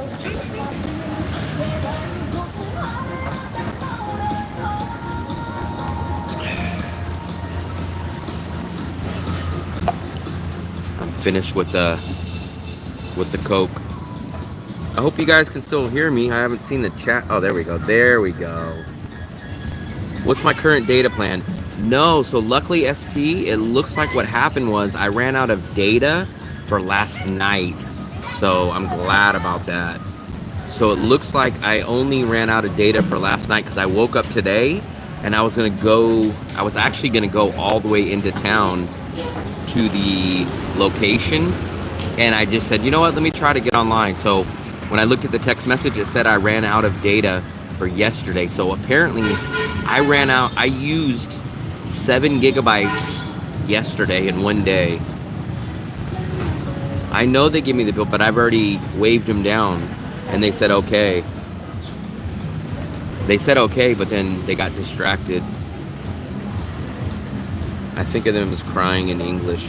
I'm finished with the Coke. I hope you guys can still hear me. I haven't seen the chat. Oh, there we go. There we go. What's my current data plan? No, so luckily SP, it looks like what happened was I ran out of data for last night. So I'm glad about that. So it looks like I only ran out of data for last night because I woke up today and I was actually gonna go all the way into town to the location. And I just said, you know what, let me try to get online. So when I looked at the text message, it said I ran out of data for yesterday. So apparently I used 7 gigabytes yesterday in one day. I know they give me the bill, but I've already waved them down and they said okay. They said okay, but then they got distracted. I think of them as crying in English.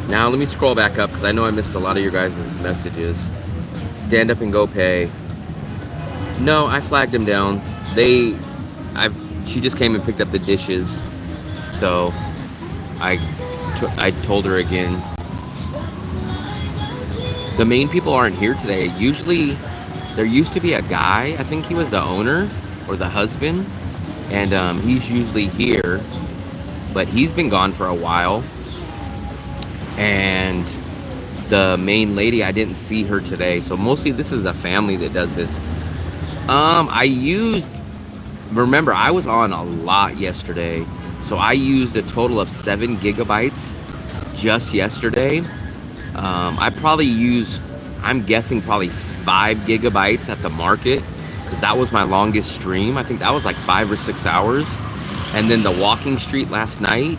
Now let me scroll back up because I know I missed a lot of your guys' messages. Stand up and go pay. No, I flagged them down. She just came and picked up the dishes, so I told her again. The main people aren't here today. Usually, there used to be a guy. I think he was the owner or the husband, and he's usually here, but he's been gone for a while. And the main lady, I didn't see her today. So mostly this is a family that does this. Remember, I was on a lot yesterday. So I used a total of 7 gigabytes just yesterday. I probably used, I'm guessing probably 5 gigabytes at the market because that was my longest stream. I think that was like 5 or 6 hours. And then the walking street last night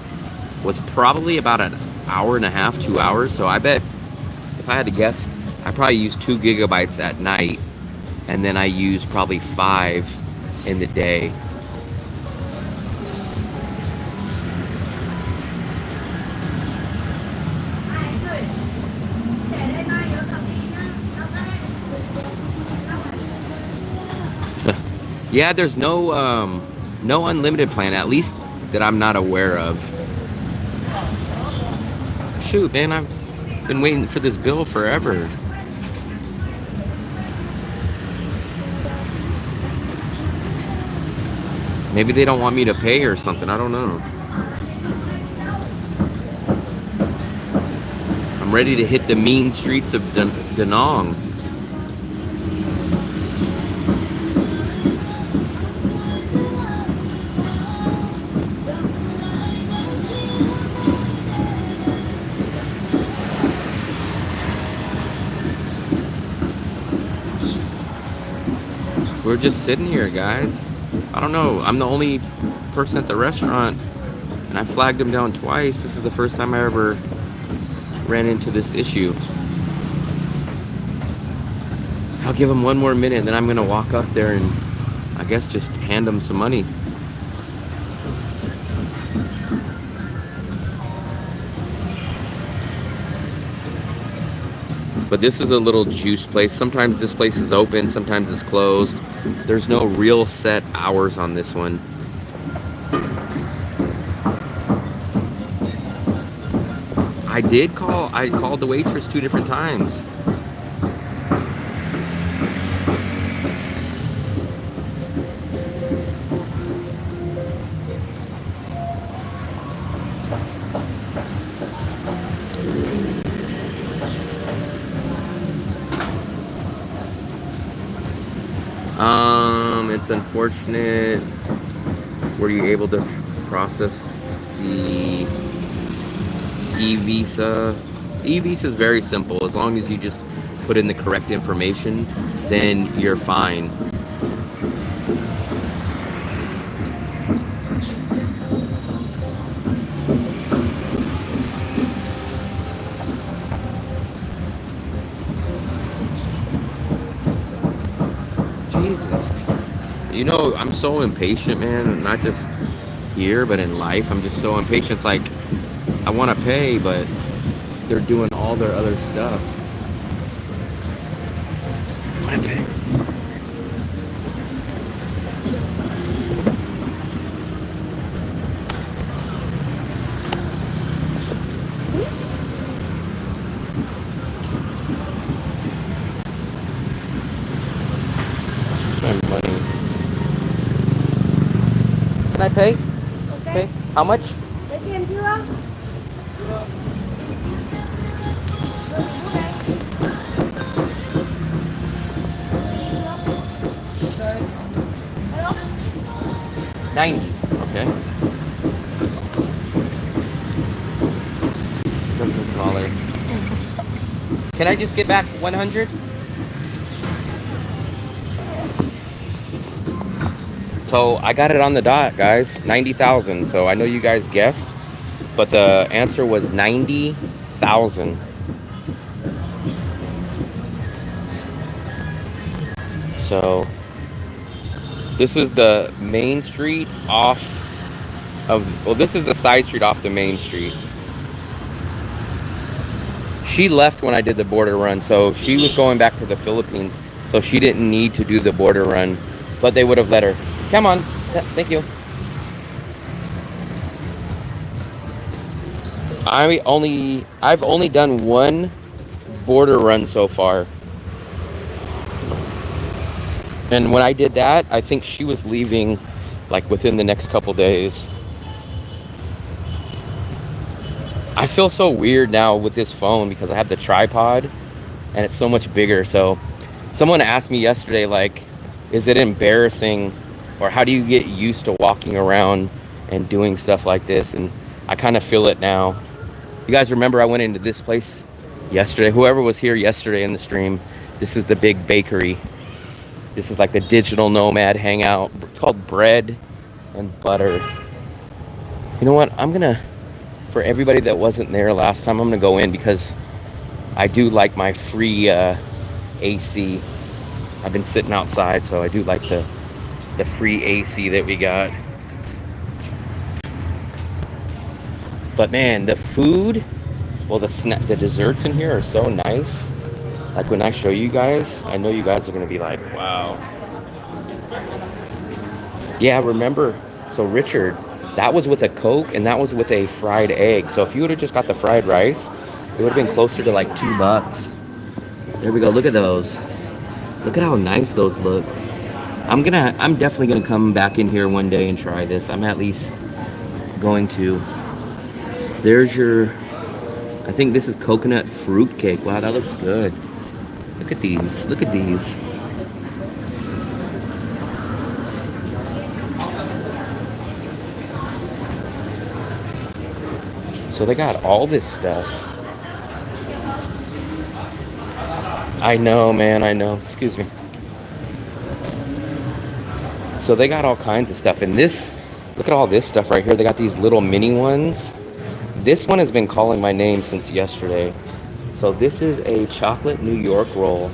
was probably about an hour and a half, 2 hours. So I bet if I had to guess, I probably used 2 gigabytes at night, and then I used probably 5 in the day. Yeah, there's no unlimited plan, at least that I'm not aware of. Shoot, man, I've been waiting for this bill forever. Maybe they don't want me to pay or something, I don't know. I'm ready to hit the mean streets of Da Nang. We're just sitting here, guys. I don't know. I'm the only person at the restaurant, and I flagged them down twice. This is the first time I ever ran into this issue. I'll give them one more minute, and then I'm gonna walk up there and I guess just hand them some money. But this is a little juice place. Sometimes this place is open, sometimes it's closed. There's no real set hours on this one. I called the waitress 2 different times. It's unfortunate. Were you able to process the e-visa? E-visa is very simple. As long as you just put in the correct information, then you're fine. Jesus. You know, I'm so impatient, man. Not just here, but in life. I'm just so impatient. It's like, I want to pay, but they're doing all their other stuff. I want to pay. Spend money. Can I pay? Ok. Pay? How much? Lấy tiền chưa? Alo. 90. Okay. Something smaller. Can I just get back 100? So I got it on the dot, guys. 90,000. So I know you guys guessed, but the answer was 90,000. So this is the main street off of, well, this is the side street off the main street. She left when I did the border run, so she was going back to the Philippines, so she didn't need to do the border run, but they would have let her. Come on. Thank you. I've only done one border run so far. And when I did that, I think she was leaving like within the next couple days. I feel so weird now with this phone because I have the tripod and it's so much bigger. So someone asked me yesterday, like, is it embarrassing, or how do you get used to walking around and doing stuff like this? And I kind of feel it now. You guys remember I went into this place yesterday? Whoever was here yesterday in the stream, this is the big bakery. This is like the digital nomad hangout. It's called Bread and Butter. You know what? For everybody that wasn't there last time, I'm gonna go in because I do like my free AC. I've been sitting outside, so I do like the free AC that we got. But man, the food, well, the desserts in here are so nice. Like when I show you guys, I know you guys are gonna be like, wow. Yeah, remember, so Richard, that was with a Coke and that was with a fried egg. So if you would have just got the fried rice, it would have been closer to like $2. There we go, look at those. Look at how nice those look. I'm definitely gonna come back in here one day and try this. I'm at least going to. There's your, I think this is coconut fruit cake. Wow, that looks good. Look at these, look at these. So they got all this stuff. I know, man, I know, excuse me. So they got all kinds of stuff. And this, look at all this stuff right here. They got these little mini ones. This one has been calling my name since yesterday. So this is a chocolate New York roll.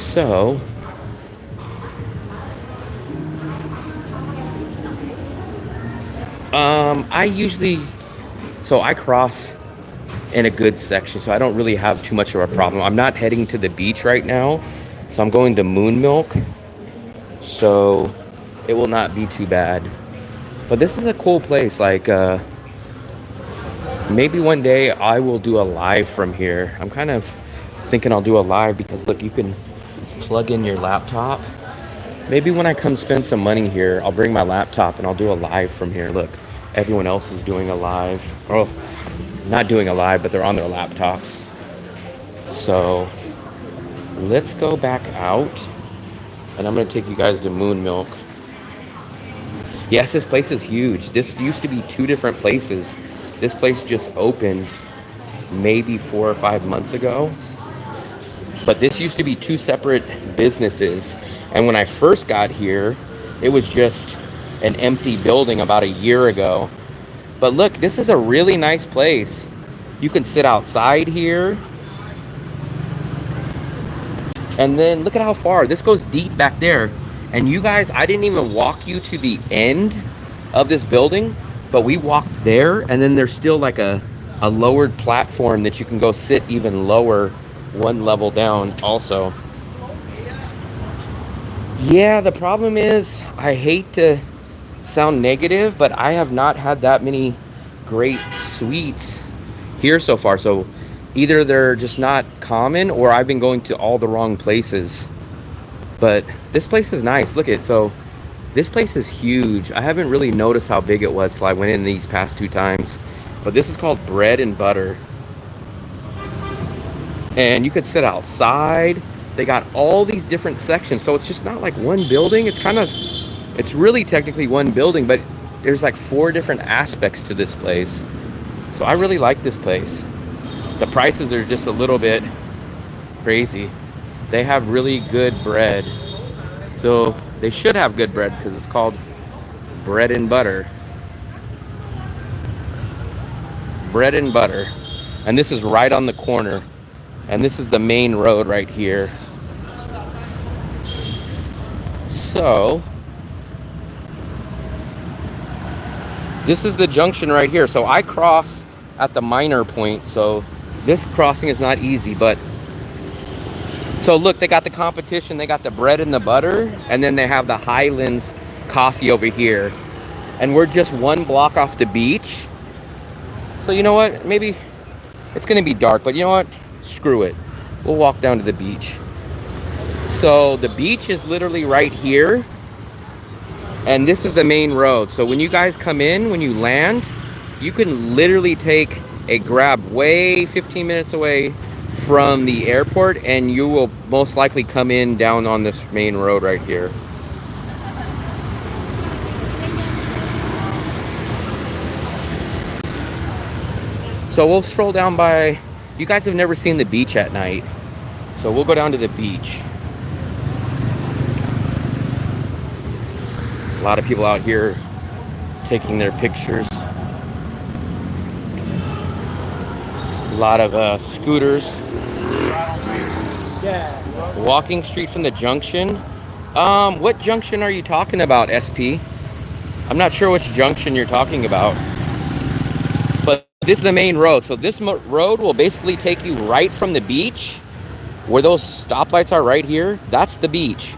So I cross in a good section, so I don't really have too much of a problem. I'm not heading to the beach right now, so I'm going to Moon Milk, so it will not be too bad. But this is a cool place. Like maybe one day I will do a live from here. I'm kind of thinking I'll do a live because look, you can plug in your laptop. Maybe when I come spend some money here, I'll bring my laptop and I'll do a live from here. Look, everyone else is doing a live. Oh, not doing a live, but they're on their laptops. So let's go back out and I'm gonna take you guys to Moon Milk. Yes, this place is huge. This used to be two different places. This place just opened maybe 4 or 5 months ago. But this used to be two separate businesses. And when I first got here, it was just an empty building about a year ago. But look, this is a really nice place. You can sit outside here. And then look at how far. This goes deep back there. And you guys, I didn't even walk you to the end of this building, but we walked there, and then there's still like a lowered platform that you can go sit even lower, one level down also. Yeah, the problem is, I hate to sound negative, but I have not had that many great suites here so far. So either they're just not common, or I've been going to all the wrong places. But this place is nice. Look at, so this place is huge. I haven't really noticed how big it was till I went in these past 2 times. But this is called Bread and Butter. And you could sit outside. They got all these different sections. So it's just not like one building. It's really technically one building, but there's like 4 different aspects to this place. So I really like this place. The prices are just a little bit crazy. They have really good bread. So they should have good bread because it's called Bread and Butter. Bread and Butter. And this is right on the corner. And this is the main road right here. So this is the junction right here. So I cross at the minor point. So this crossing is not easy, but so look, they got the competition. They got the bread and the butter, and then they have the Highlands coffee over here. And we're just 1 block off the beach. So you know what? Maybe it's gonna be dark, but you know what? Screw it. We'll walk down to the beach. So the beach is literally right here. And this is the main road. So when you guys come in, when you land, you can literally take a grab way 15 minutes away from the airport, and you will most likely come in down on this main road right here. So we'll stroll down by, you guys have never seen the beach at night. So we'll go down to the beach. A lot of people out here taking their pictures. A lot of scooters. Walking street from the junction. What junction are you talking about, SP? I'm not sure which junction you're talking about. But this is the main road. So this road will basically take you right from the beach, where those stoplights are right here. That's the beach.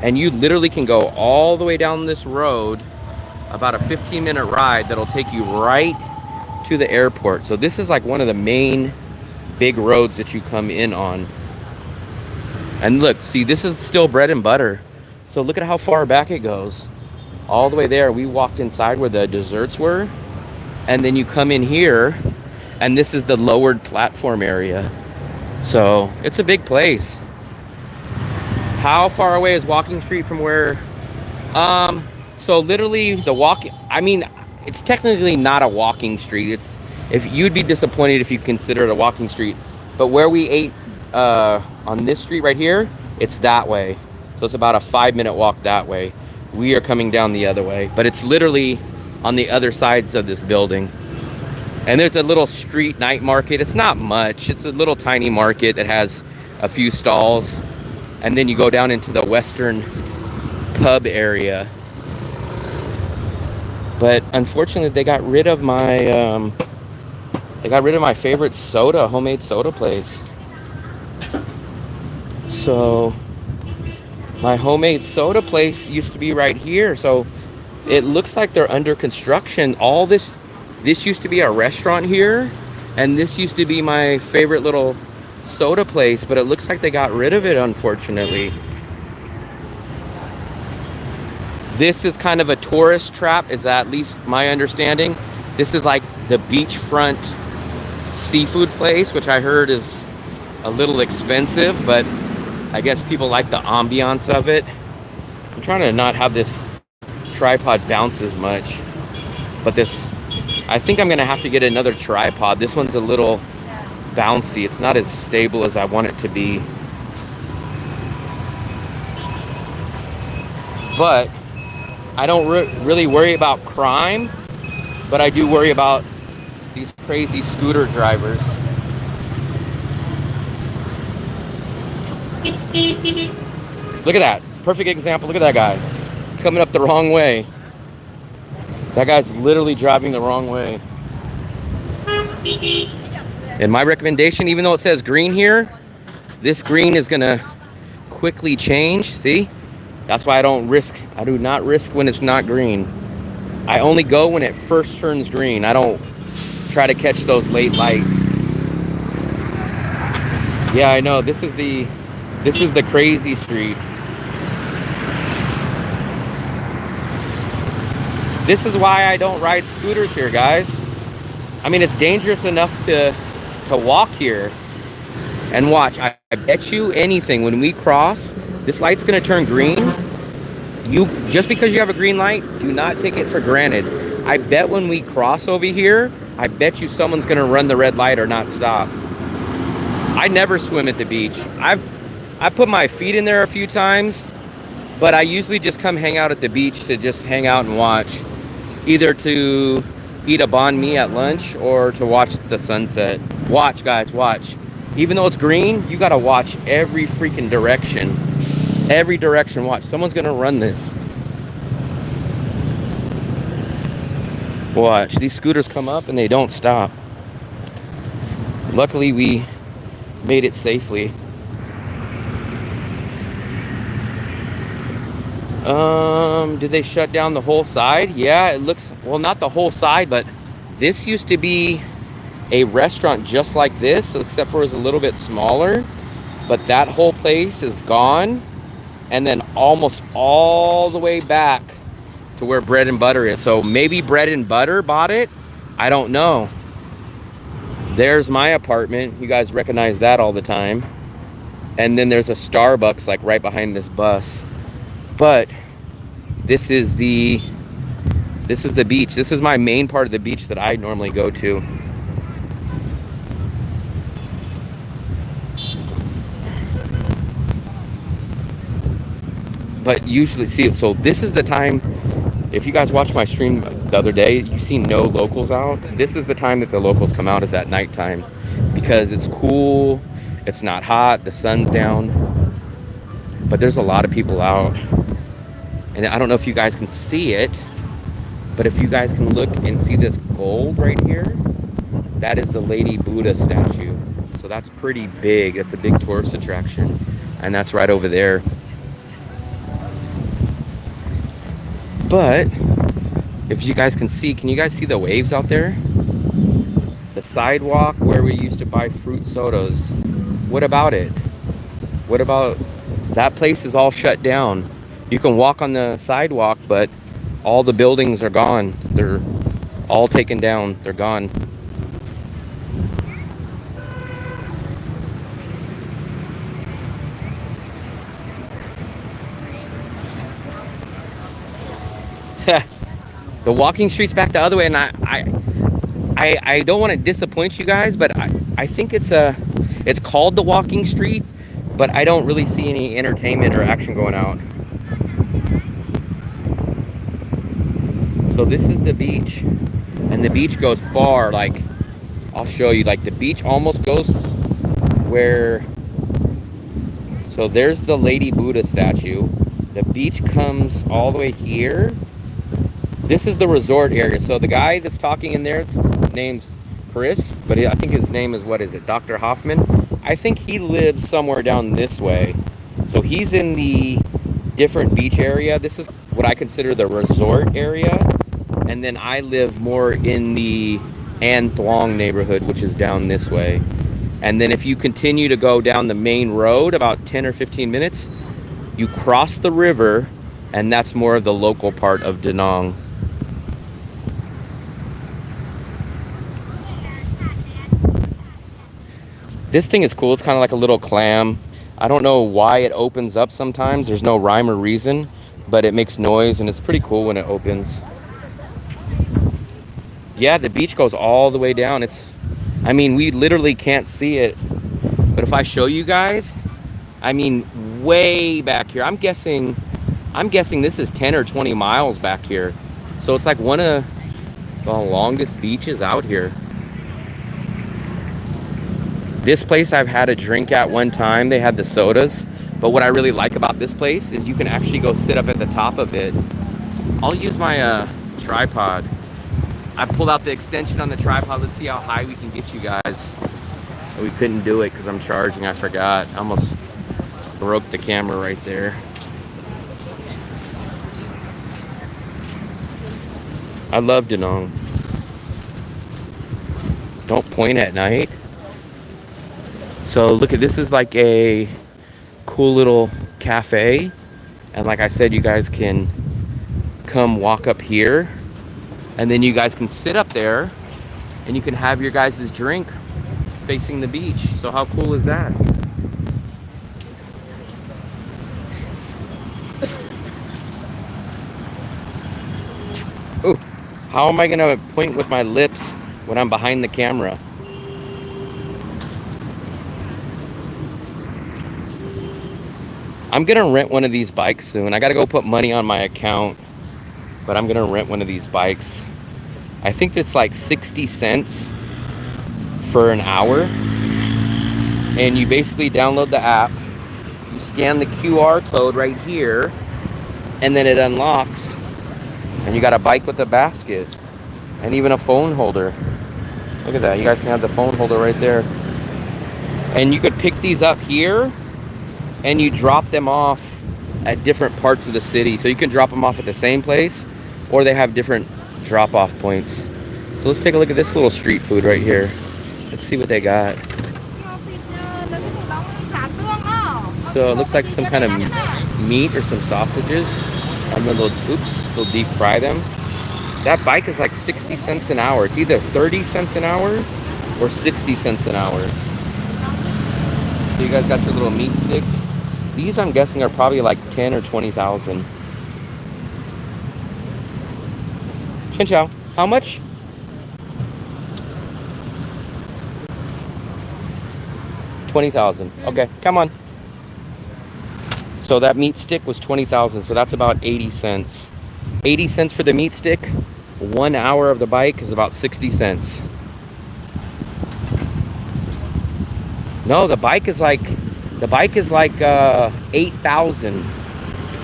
And you literally can go all the way down this road, about a 15-minute ride that'll take you right to the airport. So this is like one of the main big roads that you come in on. And look, see, this is still Bread and Butter. So look at how far back it goes. All the way there. We walked inside where the desserts were. And then you come in here, and this is the lowered platform area. So it's a big place. How far away is Walking Street from where? So literally it's technically not a walking street. If you'd be disappointed if you consider it a walking street. But where we ate on this street right here, it's that way. So it's about a 5-minute walk that way. We are coming down the other way, but it's literally on the other sides of this building. And there's a little street night market. It's not much. It's a little tiny market that has a few stalls. And then you go down into the western pub area. But unfortunately, they got rid of my favorite soda, homemade soda place. So my homemade soda place used to be right here. So it looks like they're under construction. All this used to be a restaurant here, and this used to be my favorite little soda place, but it looks like they got rid of it, unfortunately. This is kind of a tourist trap, is at least my understanding. This is like the beachfront seafood place, which I heard is a little expensive, but I guess people like the ambiance of it. I'm trying to not have this tripod bounce as much, but I think I'm gonna have to get another tripod. This one's a little bouncy. It's not as stable as I want it to be. But I don't really worry about crime, but I do worry about these crazy scooter drivers. Look at that. Perfect example. Look at that guy. Coming up the wrong way. That guy's literally driving the wrong way. And my recommendation, even though it says green here, this green is going to quickly change. See? That's why I do not risk when it's not green. I only go when it first turns green. I don't try to catch those late lights. Yeah, I know. This is the crazy street. This is why I don't ride scooters here, guys. I mean, it's dangerous enough to walk here. And watch, I bet you anything, when we cross, this light's gonna turn green. Just because you have a green light, do not take it for granted. I bet when we cross over here, I bet you someone's gonna run the red light or not stop. I never swim at the beach. I put my feet in there a few times, but I usually just come hang out at the beach to just hang out and watch. Either to eat a banh mi at lunch or to watch the sunset. Watch, guys, watch. Even though it's green, you gotta watch every freaking direction. Every direction, watch. Someone's gonna run this. Watch, these scooters come up and they don't stop. Luckily, we made it safely. Did they shut down the whole side? Yeah, it looks, well, not the whole side, but this used to be a restaurant just like this, except for it was a little bit smaller. But that whole place is gone. And then almost all the way back to where Bread and Butter is. So maybe Bread and Butter bought it. I don't know. There's my apartment. You guys recognize that all the time. And then there's a Starbucks like right behind this bus. But this is the beach. This is my main part of the beach that I normally go to. But usually, see, so this is the time, if you guys watched my stream the other day, you see no locals out. This is the time that the locals come out, is at nighttime, because it's cool, it's not hot, the sun's down, but there's a lot of people out. And I don't know if you guys can see it, but if you guys can look and see this gold right here, that is the Lady Buddha statue. So that's pretty big. That's a big tourist attraction. And that's right over there. But if you guys can you guys see the waves out there? The sidewalk where we used to buy fruit sodas. What about it? What about that place is all shut down. You can walk on the sidewalk, but all the buildings are gone. They're all taken down. They're gone. The walking street's back the other way, and I don't want to disappoint you guys, but I think it's called the walking street, but I don't really see any entertainment or action going out. So this is the beach, and the beach goes far. Like, I'll show you, like the beach almost goes where, so there's the Lady Buddha statue. The beach comes all the way here. This is the resort area. So the guy that's talking in there, his name's Chris, but I think his name is, what is it, Dr. Hoffman? I think he lives somewhere down this way. So he's in the different beach area. This is what I consider the resort area. And then I live more in the An Thuong neighborhood, which is down this way. And then if you continue to go down the main road about 10 or 15 minutes, you cross the river, and that's more of the local part of Da Nang. This thing is cool. It's kind of like a little clam. I don't know why it opens up sometimes. There's no rhyme or reason, but it makes noise, and it's pretty cool when it opens. Yeah, the beach goes all the way down. I mean, we literally can't see it. But if I show you guys, I mean, way back here. I'm guessing this is 10 or 20 miles back here. So it's like one of the longest beaches out here. This place I've had a drink at one time. They had the sodas. But what I really like about this place is you can actually go sit up at the top of it. I'll use my tripod. I pulled out the extension on the tripod. Let's see how high we can get you guys. We couldn't do it because I'm charging. I forgot. I almost broke the camera right there. I love Danong. Don't point at night. So look at this, is like a cool little cafe, and like I said, you guys can come walk up here, and then you guys can sit up there and you can have your guys' drink facing the beach. So how cool is that? Ooh, how am I gonna point with my lips when I'm behind the camera? I'm gonna rent one of these bikes soon. I gotta go put money on my account, but I'm gonna rent one of these bikes. I think it's like 60 cents for an hour. And you basically download the app, you scan the QR code right here, and then it unlocks. And you got a bike with a basket and even a phone holder. Look at that, you guys can have the phone holder right there. And you could pick these up here and you drop them off at different parts of the city. So you can drop them off at the same place, or they have different drop-off points. So let's take a look at this little street food right here. Let's see what they got. So it looks like some kind of meat or some sausages. I'm gonna they'll deep fry them. That bike is like 60 cents an hour. It's either 30 cents an hour or 60 cents an hour. So you guys got your little meat sticks. These, I'm guessing, are probably like 10 or 20,000. Chen Chow, how much? $20,000. Okay, come on. So that meat stick was 20,000. So that's about 80 cents. 80 cents for the meat stick. 1 hour of the bike is about 60 cents. No, the bike is like 8,000.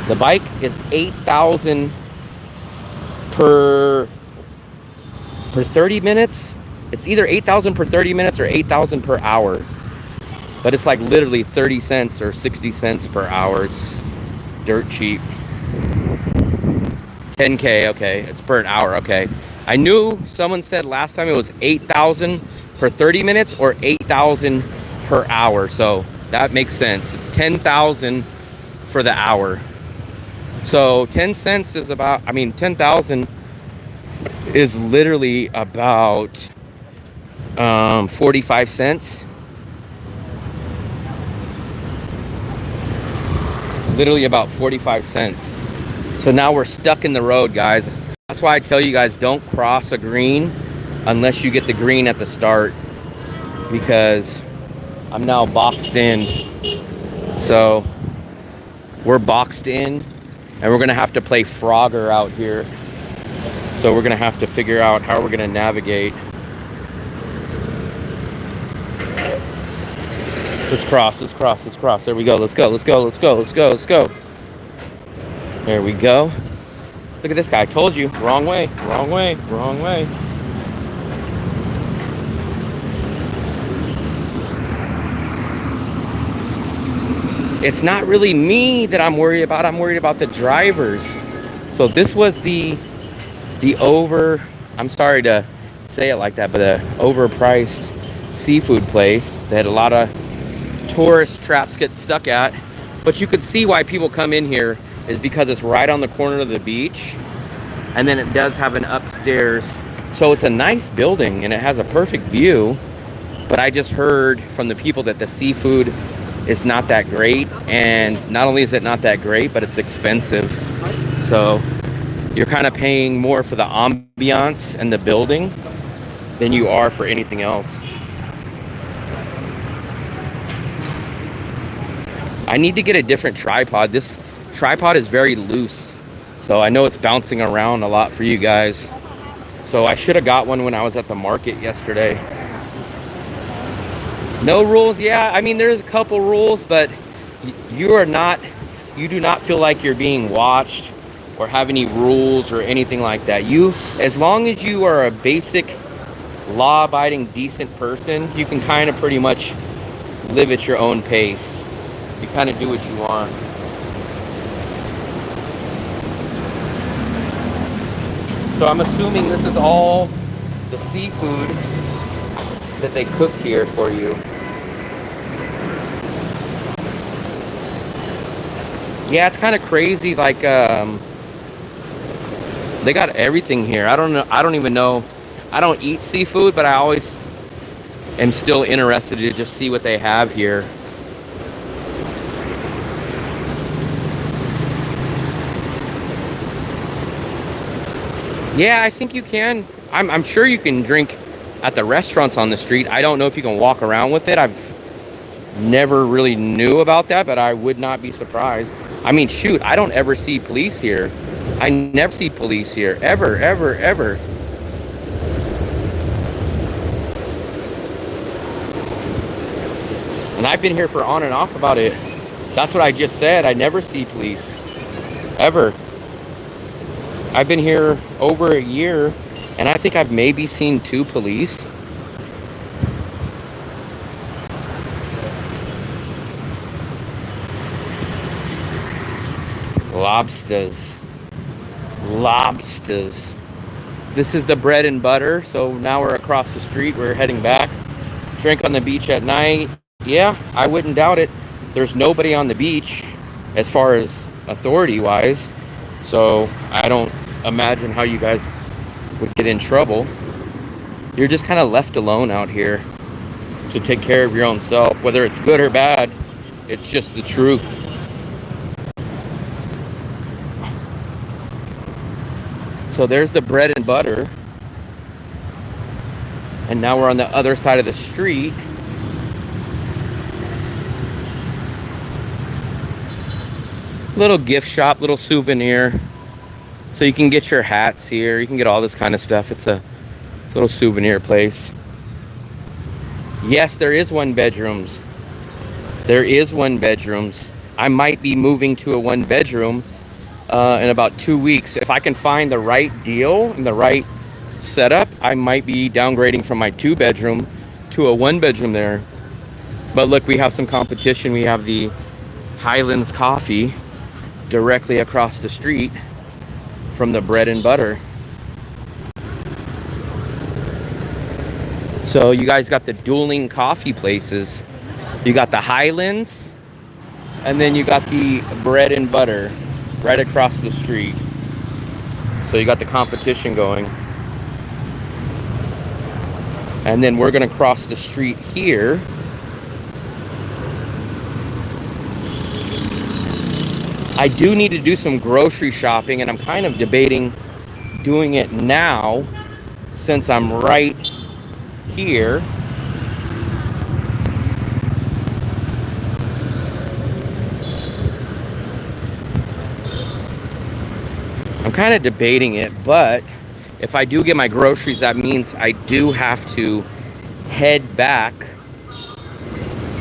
The bike is 8,000 per 30 minutes. It's either 8,000 per 30 minutes or 8,000 per hour. But it's like literally 30 cents or 60 cents per hour. It's dirt cheap. 10K, okay. It's per an hour, okay. I knew someone said last time it was 8,000 per 30 minutes or 8,000 per hour. So that makes sense. It's 10,000 for the hour. So 10 cents is about, 10,000 is literally about 45 cents. It's literally about 45 cents. So now we're stuck in the road, guys. That's why I tell you guys, don't cross a green unless you get the green at the start, because I'm now boxed in. So we're boxed in and we're gonna have to play Frogger out here. So we're gonna have to figure out how we're gonna navigate. Let's cross, let's cross, let's cross. There we go, let's go, let's go, let's go, let's go, let's go. There we go. Look at this guy, I told you, wrong way, wrong way, wrong way. It's not really me that I'm worried about. I'm worried about the drivers. So this was the I'm sorry to say it like that, but the overpriced seafood place that a lot of tourist traps get stuck at. But you could see why people come in here is because it's right on the corner of the beach. And then it does have an upstairs. So it's a nice building and it has a perfect view. But I just heard from the people that the seafood is not that great, and not only is it not that great, but it's expensive. So you're kind of paying more for the ambiance and the building than you are for anything else. I need to get a different tripod. This tripod is very loose, so I know it's bouncing around a lot for you guys. So I should have got one when I was at the market yesterday. No rules? Yeah, I mean, there's a couple rules, but you are not, you do not feel like you're being watched or have any rules or anything like that. You, as long as you are a basic, law-abiding, decent person, you can kind of pretty much live at your own pace. You kind of do what you want. So I'm assuming this is all the seafood that they cook here for you. Yeah, it's kind of crazy. Like, they got everything here. I don't know. I don't even know. I don't eat seafood, but I always am still interested to just see what they have here. Yeah, I think you can. I'm sure you can drink at the restaurants on the street. I don't know if you can walk around with it. I've never really knew about that, but I would not be surprised. I mean, shoot, I don't ever see police here. I never see police here, ever, ever, ever. And I've been here for on and off about it. That's what I just said. I never see police, ever. I've been here over a year, and I think I've maybe seen 2 police. Lobsters. Lobsters. This is the bread and butter. So now we're across the street. We're heading back. Drink on the beach at night. Yeah, I wouldn't doubt it. There's nobody on the beach as far as authority wise. So I don't imagine how you guys would get in trouble. You're just kind of left alone out here to take care of your own self. Whether it's good or bad, it's just the truth. So there's the bread and butter. And now we're on the other side of the street. Little gift shop, little souvenir. So you can get your hats here. You can get all this kind of stuff. It's a little souvenir place. Yes, there is 1 bedrooms. There is 1 bedrooms. I might be moving to a 1 bedroom in about 2 weeks. If I can find the right deal and the right setup, I might be downgrading from my 2 bedroom to a 1 bedroom there. But look, we have some competition. We have the Highlands Coffee directly across the street from the bread and butter. So you guys got the dueling coffee places. You got the Highlands, and then you got the bread and butter right across the street. So you got the competition going. And then we're gonna cross the street here. I do need to do some grocery shopping, and I'm kind of debating doing it now since I'm right here. I'm kind of debating it, but if I do get my groceries, that means I do have to head back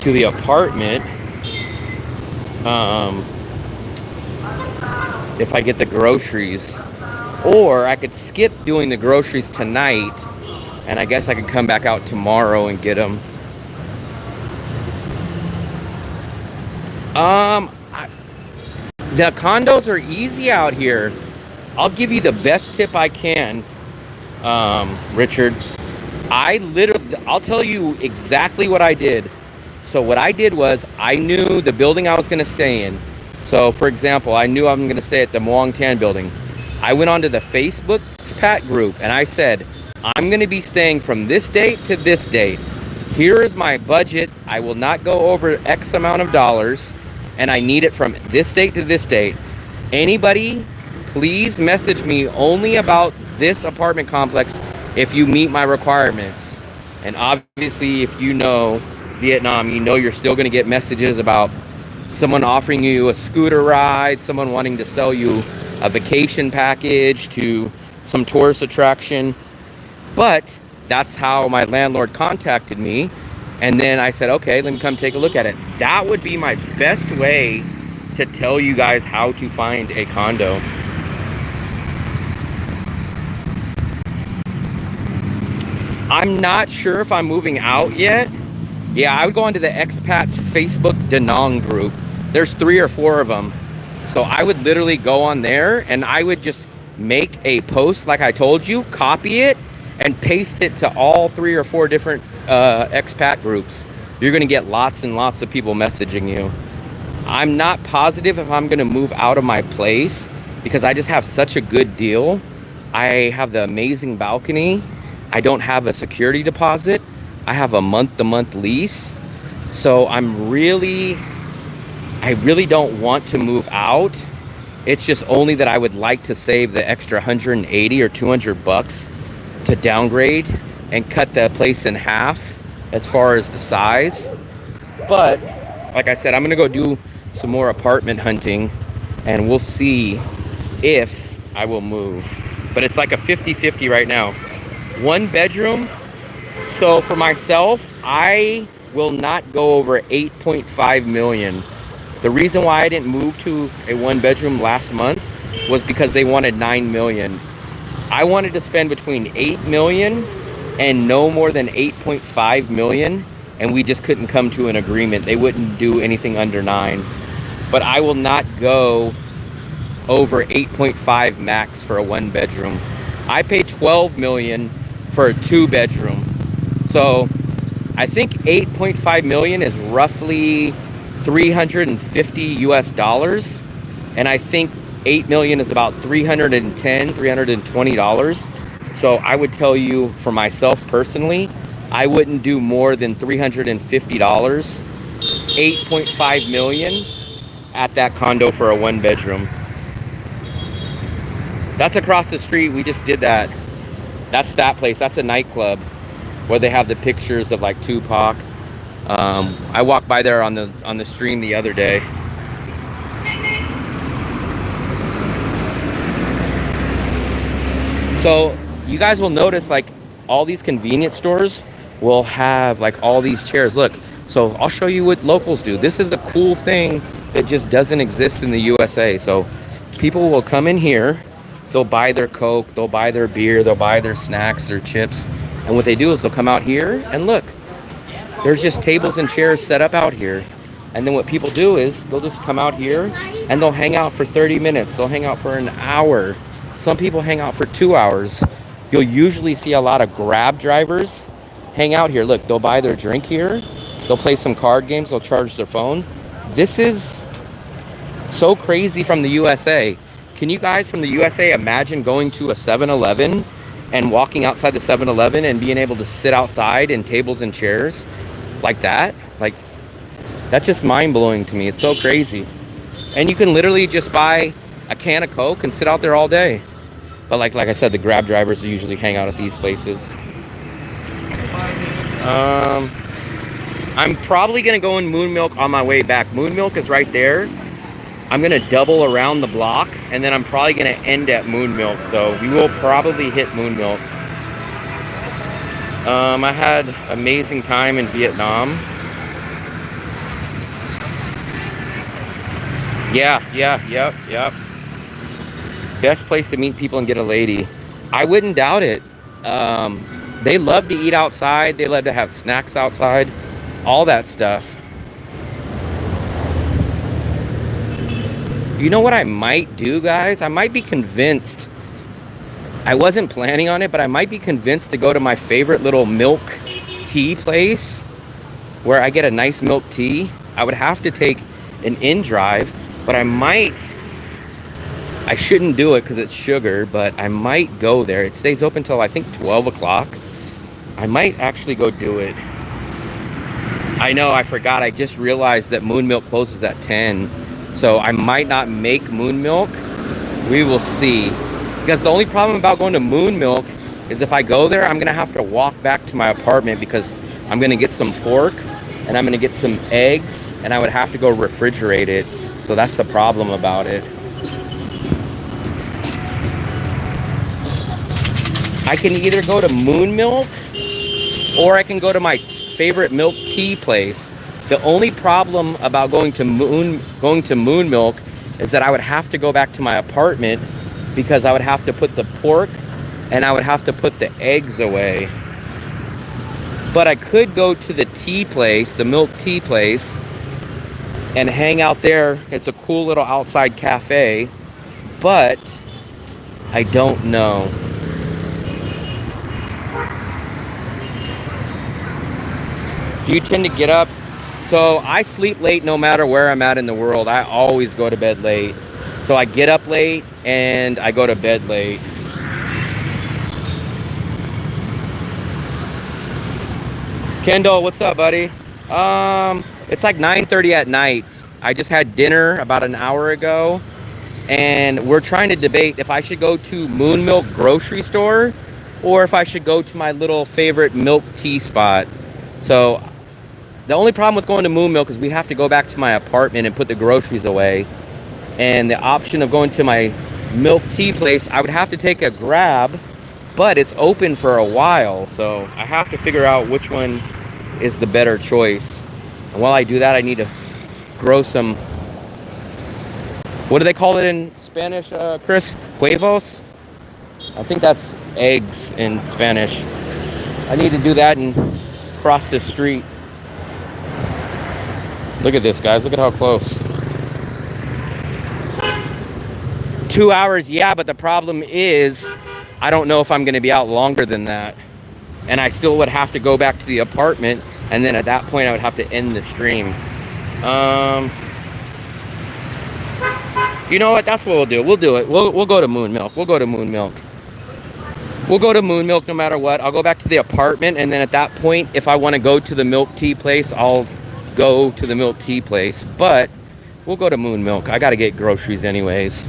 to the apartment. If I get the groceries, or I could skip doing the groceries tonight, and I guess I could come back out tomorrow and get them. The condos are easy out here. I'll give you the best tip I can, Richard. I'll tell you exactly what I did. So what I did was, I knew the building I was going to stay in. So, for example, I knew I'm going to stay at the Muang Tan building. I went onto the Facebook expat group and I said, I'm going to be staying from this date to this date. Here is my budget. I will not go over X amount of dollars, and I need it from this date to this date. Anybody, please message me only about this apartment complex if you meet my requirements. And obviously, if you know Vietnam, you know you're still going to get messages about someone offering you a scooter ride, someone wanting to sell you a vacation package to some tourist attraction. But that's how my landlord contacted me. And then I said, okay, let me come take a look at it. That would be my best way to tell you guys how to find a condo. I'm not sure if I'm moving out yet. Yeah, I would go onto the expats Facebook Danong group. There's 3 or 4 of them. So I would literally go on there and I would just make a post like I told you, copy it, and paste it to all 3 or 4 different expat groups. You're gonna get lots and lots of people messaging you. I'm not positive if I'm gonna move out of my place because I just have such a good deal. I have the amazing balcony. I don't have a security deposit. I have a month-to-month lease. So I really don't want to move out. It's just only that I would like to save the extra 180 or 200 bucks to downgrade and cut the place in half as far as the size. But like I said, I'm gonna go do some more apartment hunting and we'll see if I will move. But it's like a 50-50 right now. 1 bedroom. So for myself, I will not go over 8.5 million. The reason why I didn't move to a 1 bedroom last month was because they wanted 9 million. I wanted to spend between 8 million and no more than 8.5 million, and we just couldn't come to an agreement. They wouldn't do anything under 9. But I will not go over 8.5 max for a 1 bedroom. I pay 12 million for a 2 bedroom. So I think 8.5 million is roughly 350 US dollars. And I think 8 million is about $310, $320. So I would tell you for myself personally, I wouldn't do more than $350. 8.5 million at that condo for a 1 bedroom. That's across the street. We just did that. That's that place. That's a nightclub where they have the pictures of like Tupac. I walked by there on the stream the other day. So you guys will notice like all these convenience stores will have like all these chairs. Look, so I'll show you what locals do. This is a cool thing that just doesn't exist in the USA. So people will come in here, they'll buy their Coke, they'll buy their beer, they'll buy their snacks, their chips. And what they do is they'll come out here and look, there's just tables and chairs set up out here. And then what people do is they'll just come out here and they'll hang out for 30 minutes. They'll hang out for an hour. Some people hang out for 2 hours. You'll usually see a lot of Grab drivers hang out here. Look, they'll buy their drink here. They'll play some card games. They'll charge their phone. This is so crazy from the USA. Can you guys from the USA imagine going to a 7-Eleven and walking outside the 7-Eleven and being able to sit outside in tables and chairs like that? Like, that's just mind-blowing to me. It's so crazy. And you can literally just buy a can of Coke and sit out there all day. But like I said, the Grab drivers usually hang out at these places. I'm probably gonna go in Moon Milk on my way back. Moon Milk is right there. I'm gonna double around the block and then I'm probably gonna end at Moon Milk. So we will probably hit Moon Milk. I had amazing time in Vietnam. Yep. Best place to meet people and get a lady. I wouldn't doubt it. They love to eat outside. They love to have snacks outside. All that stuff. You know what I might do, guys? I might be convinced. I wasn't planning on it, but I might be convinced to go to my favorite little milk tea place where I get a nice milk tea. I would have to take an in drive, but I shouldn't do it because it's sugar, but I might go there. It stays open till I think 12 o'clock. I might actually go do it. I know, I forgot. I just realized that Moon Milk closes at 10. So I might not make Moon Milk. We will see. Because the only problem about going to Moon Milk is if I go there, I'm going to have to walk back to my apartment because I'm going to get some pork and I'm going to get some eggs and I would have to go refrigerate it. So that's the problem about it. I can either go to Moon Milk or I can go to my favorite milk tea place. The only problem about going to Moon Milk is that I would have to go back to my apartment because I would have to put the pork and I would have to put the eggs away. But I could go to the tea place, the milk tea place, and hang out there. It's a cool little outside cafe, but I don't know. Do you tend to get up? So I sleep late no matter where I'm at in the world. I always go to bed late. So I get up late and I go to bed late. Kendall, what's up, buddy? It's like 9:30 at night. I just had dinner about an hour ago, and we're trying to debate if I should go to Moon Milk grocery store or if I should go to my little favorite milk tea spot. So the only problem with going to Moon Milk is we have to go back to my apartment and put the groceries away. And the option of going to my milk tea place, I would have to take a Grab, but it's open for a while. So I have to figure out which one is the better choice. And while I do that, I need to grow some, what do they call it in Spanish, Chris? Huevos? I think that's eggs in Spanish. I need to do that and cross this street. Look at this, guys. Look at how close. 2 hours, yeah, but the problem is I don't know if I'm going to be out longer than that. And I still would have to go back to the apartment, and then at that point I would have to end the stream. You know what? That's what we'll do. We'll do it. We'll go to Moon Milk. We'll go to Moon Milk. We'll go to Moon Milk no matter what. I'll go back to the apartment, and then at that point, if I want to go to the milk tea place, I'll go to the milk tea place. But we'll go to Moon Milk. I got to get groceries anyways.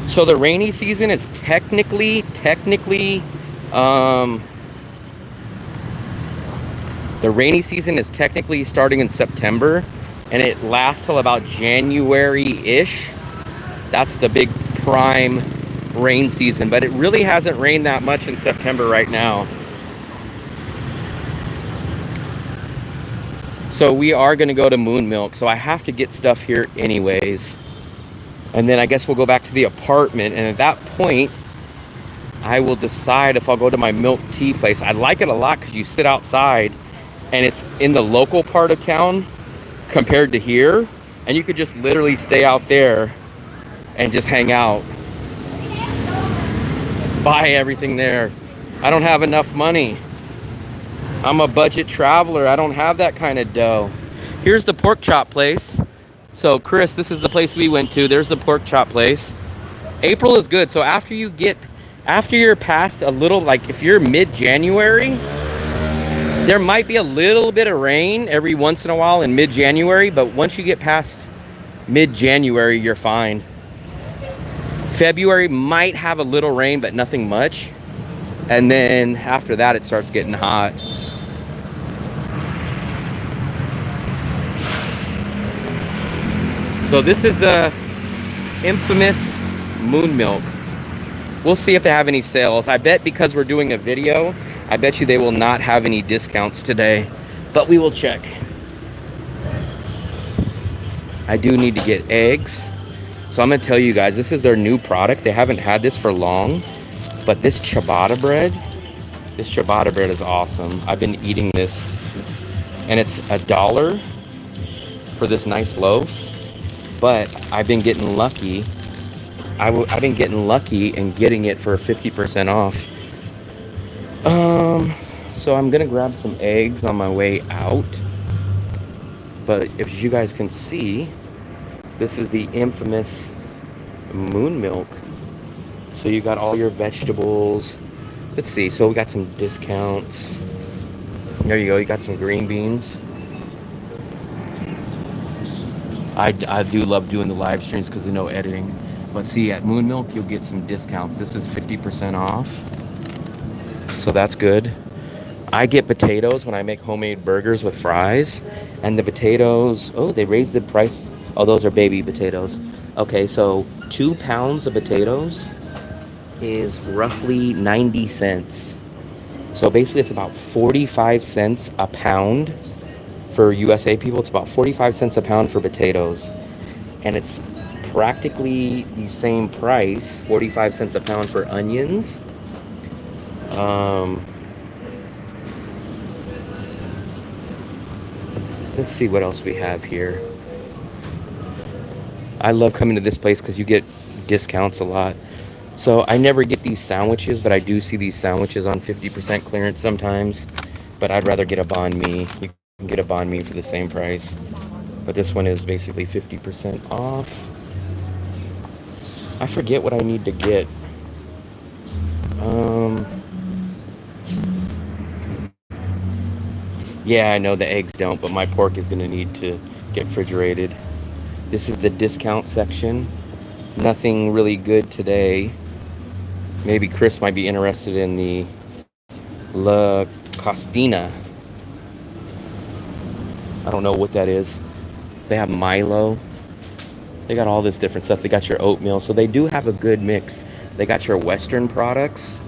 So the rainy season is technically, the rainy season is technically starting in September, and it lasts till about January-ish. That's the big prime rain season, but it really hasn't rained that much in September right now. So we are going to go to Moon Milk, so I have to get stuff here anyways. And then I guess we'll go back to the apartment, and at that point, I will decide if I'll go to my milk tea place. I like it a lot because you sit outside, and it's in the local part of town compared to here, and you could just literally stay out there and just hang out. Buy everything there. I don't have enough money. I'm a budget traveler. I don't have that kind of dough. Here's the pork chop place. So Chris, this is the place we went to. There's the pork chop place. April is good. So after you're past a little, like if you're mid-January, there might be a little bit of rain every once in a while in mid-January, but once you get past mid-January, you're fine. February might have a little rain, but nothing much. And then after that, it starts getting hot. So this is the infamous Moon Milk. We'll see if they have any sales. I bet because we're doing a video, I bet you they will not have any discounts today, but we will check. I do need to get eggs. So I'm gonna tell you guys, this is their new product. They haven't had this for long, but this ciabatta bread is awesome. I've been eating this, and it's $1 for this nice loaf. But I've been getting lucky. I've been getting lucky and getting it for 50% off. So I'm gonna grab some eggs on my way out. But if you guys can see, this is the infamous Moon Milk. So you got all your vegetables. Let's see. So we got some discounts. There you go. You got some green beans. I do love doing the live streams because there's no editing. But see, at Moon Milk, you'll get some discounts. This is 50% off. So that's good. I get potatoes when I make homemade burgers with fries. And the potatoes, oh, they raised the price Oh, those are baby potatoes. Okay, so 2 pounds of potatoes is roughly 90 cents. So basically, it's about 45 cents a pound for USA people. It's about 45 cents a pound for potatoes. And it's practically the same price, 45 cents a pound for onions. Um, let's see what else we have here. I love coming to this place because you get discounts a lot. So I never get these sandwiches, but I do see these sandwiches on 50% clearance sometimes. But I'd rather get a banh mi. You can get a banh mi for the same price. But this one is basically 50% off. I forget what I need to get. Um, yeah, I know the eggs don't, but my pork is going to need to get refrigerated. This is the discount section. Nothing really good today. Maybe Chris might be interested in the La Costina. I don't know what that is. They have Milo. They got all this different stuff. They got your oatmeal. So they do have a good mix. They got your Western products,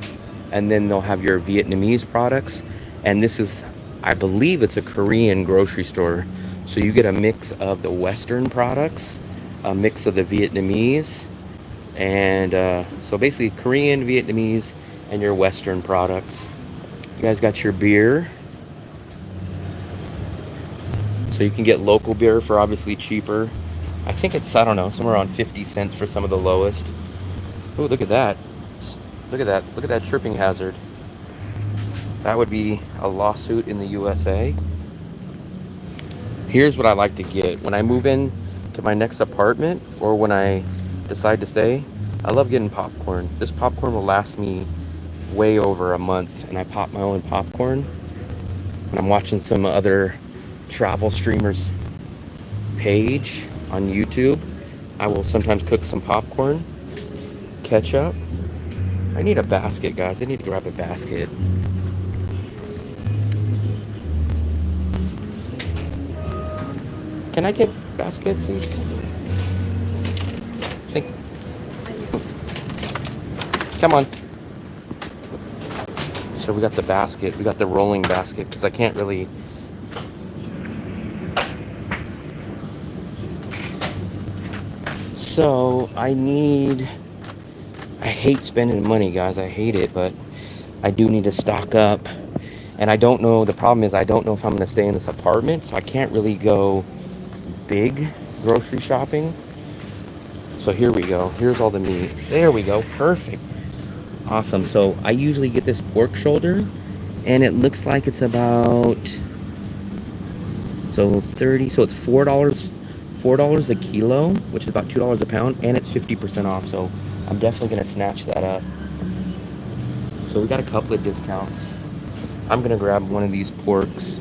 and then they'll have your Vietnamese products. And this is, I believe it's a Korean grocery store. So you get a mix of the Western products, a mix of the Vietnamese, and so basically Korean, Vietnamese, and your Western products. You guys got your beer. So you can get local beer for obviously cheaper. I think it's, I don't know, somewhere around 50 cents for some of the lowest. Oh, look at that. Look at that. Look at that tripping hazard. That would be a lawsuit in the USA. Here's what I like to get. When I move in to my next apartment or when I decide to stay, I love getting popcorn. This popcorn will last me way over a month, and I pop my own popcorn. When I'm watching some other travel streamers page on YouTube, I will sometimes cook some popcorn, ketchup. I need a basket, guys. I need to grab a basket. Can I get a basket, please? Thank. Come on. So we got the basket. We got the rolling basket because I can't really. So I hate spending money, guys. I hate it, but I do need to stock up. And I don't know, the problem is I don't know if I'm going to stay in this apartment, so I can't really go big grocery shopping. So here we go. Here's all the meat. There we go. Perfect. Awesome. So I usually get this pork shoulder, and it looks like it's about, so 30, so it's $4 a kilo, which is about $2 a pound, and it's 50% off. So I'm definitely going to snatch that up. So we got a couple of discounts. I'm going to grab one of these porks.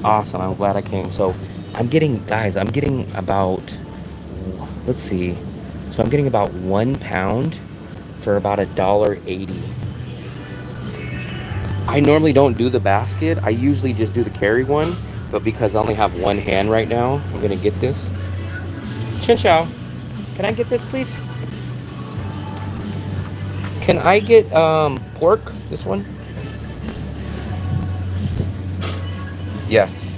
Awesome. I'm glad I came. So I'm getting about, let's see. So I'm getting about 1 pound for about $1.80. I normally don't do the basket. I usually just do the carry one. But because I only have one hand right now, I'm going to get this. Chen Xiao, can I get this, please? Can I get pork? This one? Yes.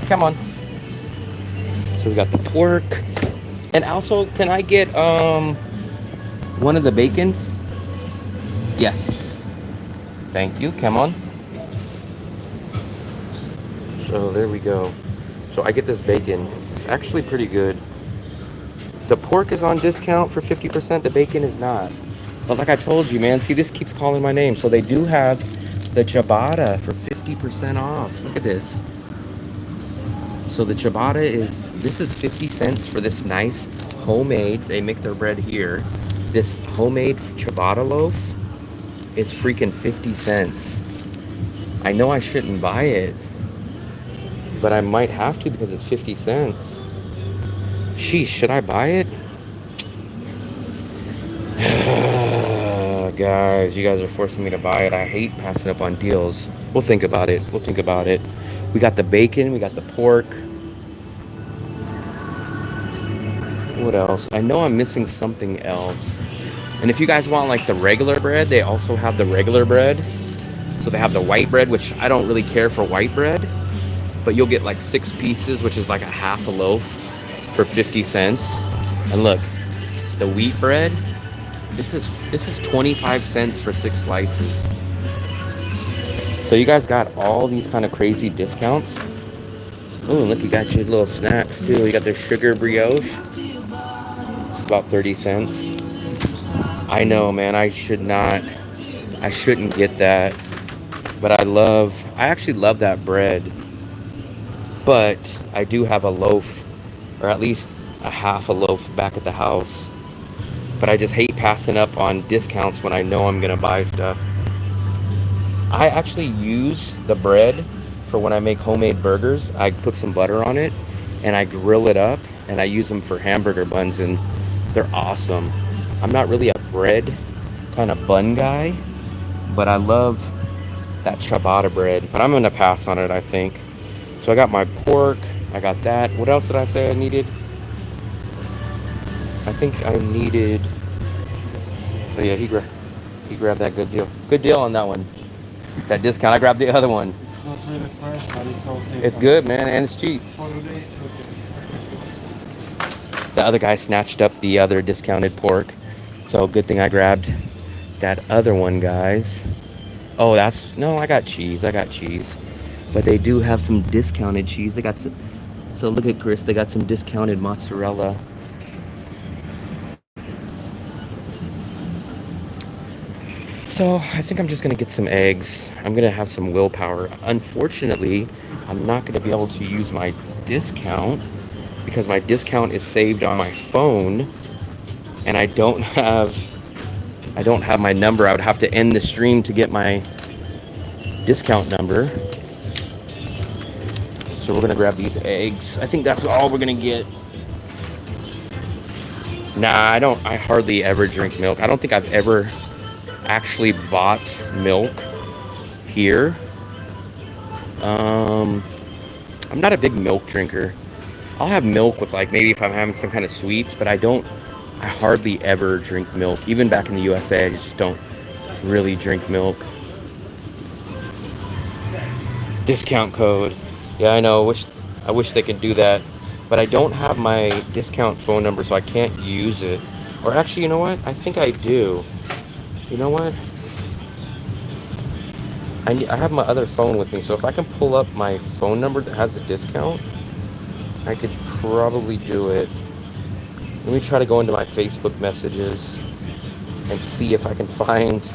Come on. So we got the pork. And also, can I get one of the bacons? Yes. Thank you. Come on. So there we go. So I get this bacon. It's actually pretty good. The pork is on discount for 50%. The bacon is not. But like I told you, man, see, this keeps calling my name. So they do have the ciabatta for 50% off. Look at this. So the ciabatta this is 50 cents for this nice homemade, they make their bread here. This homemade ciabatta loaf is freaking 50 cents. I know I shouldn't buy it, but I might have to because it's 50 cents. Sheesh, should I buy it? Guys, you guys are forcing me to buy it. I hate passing up on deals. We'll think about it. We got the bacon, we got the pork. What else? I know I'm missing something else. And if you guys want like the regular bread, they also have the regular bread. So they have the white bread, which I don't really care for white bread, but you'll get like 6 pieces, which is like a half a loaf for 50 cents. And look, the wheat bread, this is 25 cents for 6 slices. So you guys got all these kind of crazy discounts. Oh, look, you got your little snacks too. You got the sugar brioche. It's about 30 cents. I know, man, I shouldn't get that. But I actually love that bread. But I do have a loaf, or at least a half a loaf back at the house. But I just hate passing up on discounts when I know I'm gonna buy stuff. I actually use the bread for when I make homemade burgers. I put some butter on it and I grill it up and I use them for hamburger buns and they're awesome. I'm not really a bread kind of bun guy, but I love that ciabatta bread. But I'm gonna pass on it, I think. So I got my pork, I got that. What else did I say I needed? I think I needed, oh yeah, he grabbed that good deal. Good deal on that one. That discount, I grabbed the other one. It's not really fresh, but it's okay. It's good, man, and it's cheap. For the day, it's okay. The other guy snatched up the other discounted pork. So good thing I grabbed that other one, guys. Oh, no, I got cheese. But they do have some discounted cheese. They got some, so look at Chris, they got some discounted mozzarella. So I think I'm just gonna get some eggs. I'm gonna have some willpower. Unfortunately, I'm not gonna be able to use my discount because my discount is saved on my phone and I don't have my number. I would have to end the stream to get my discount number. So we're gonna grab these eggs. I think that's all we're gonna get. Nah, I hardly ever drink milk. I don't think I've ever actually bought milk here. I'm not a big milk drinker. I'll have milk with like maybe if I'm having some kind of sweets, but I hardly ever drink milk. Even back in the USA, I just don't really drink milk. Discount code. Yeah, I know. I wish they could do that, but I don't have my discount phone number, so I can't use it. Or actually, you know what? I think I do. You know what? I have my other phone with me, so if I can pull up my phone number that has a discount, I could probably do it. Let me try to go into my Facebook messages and see if I can find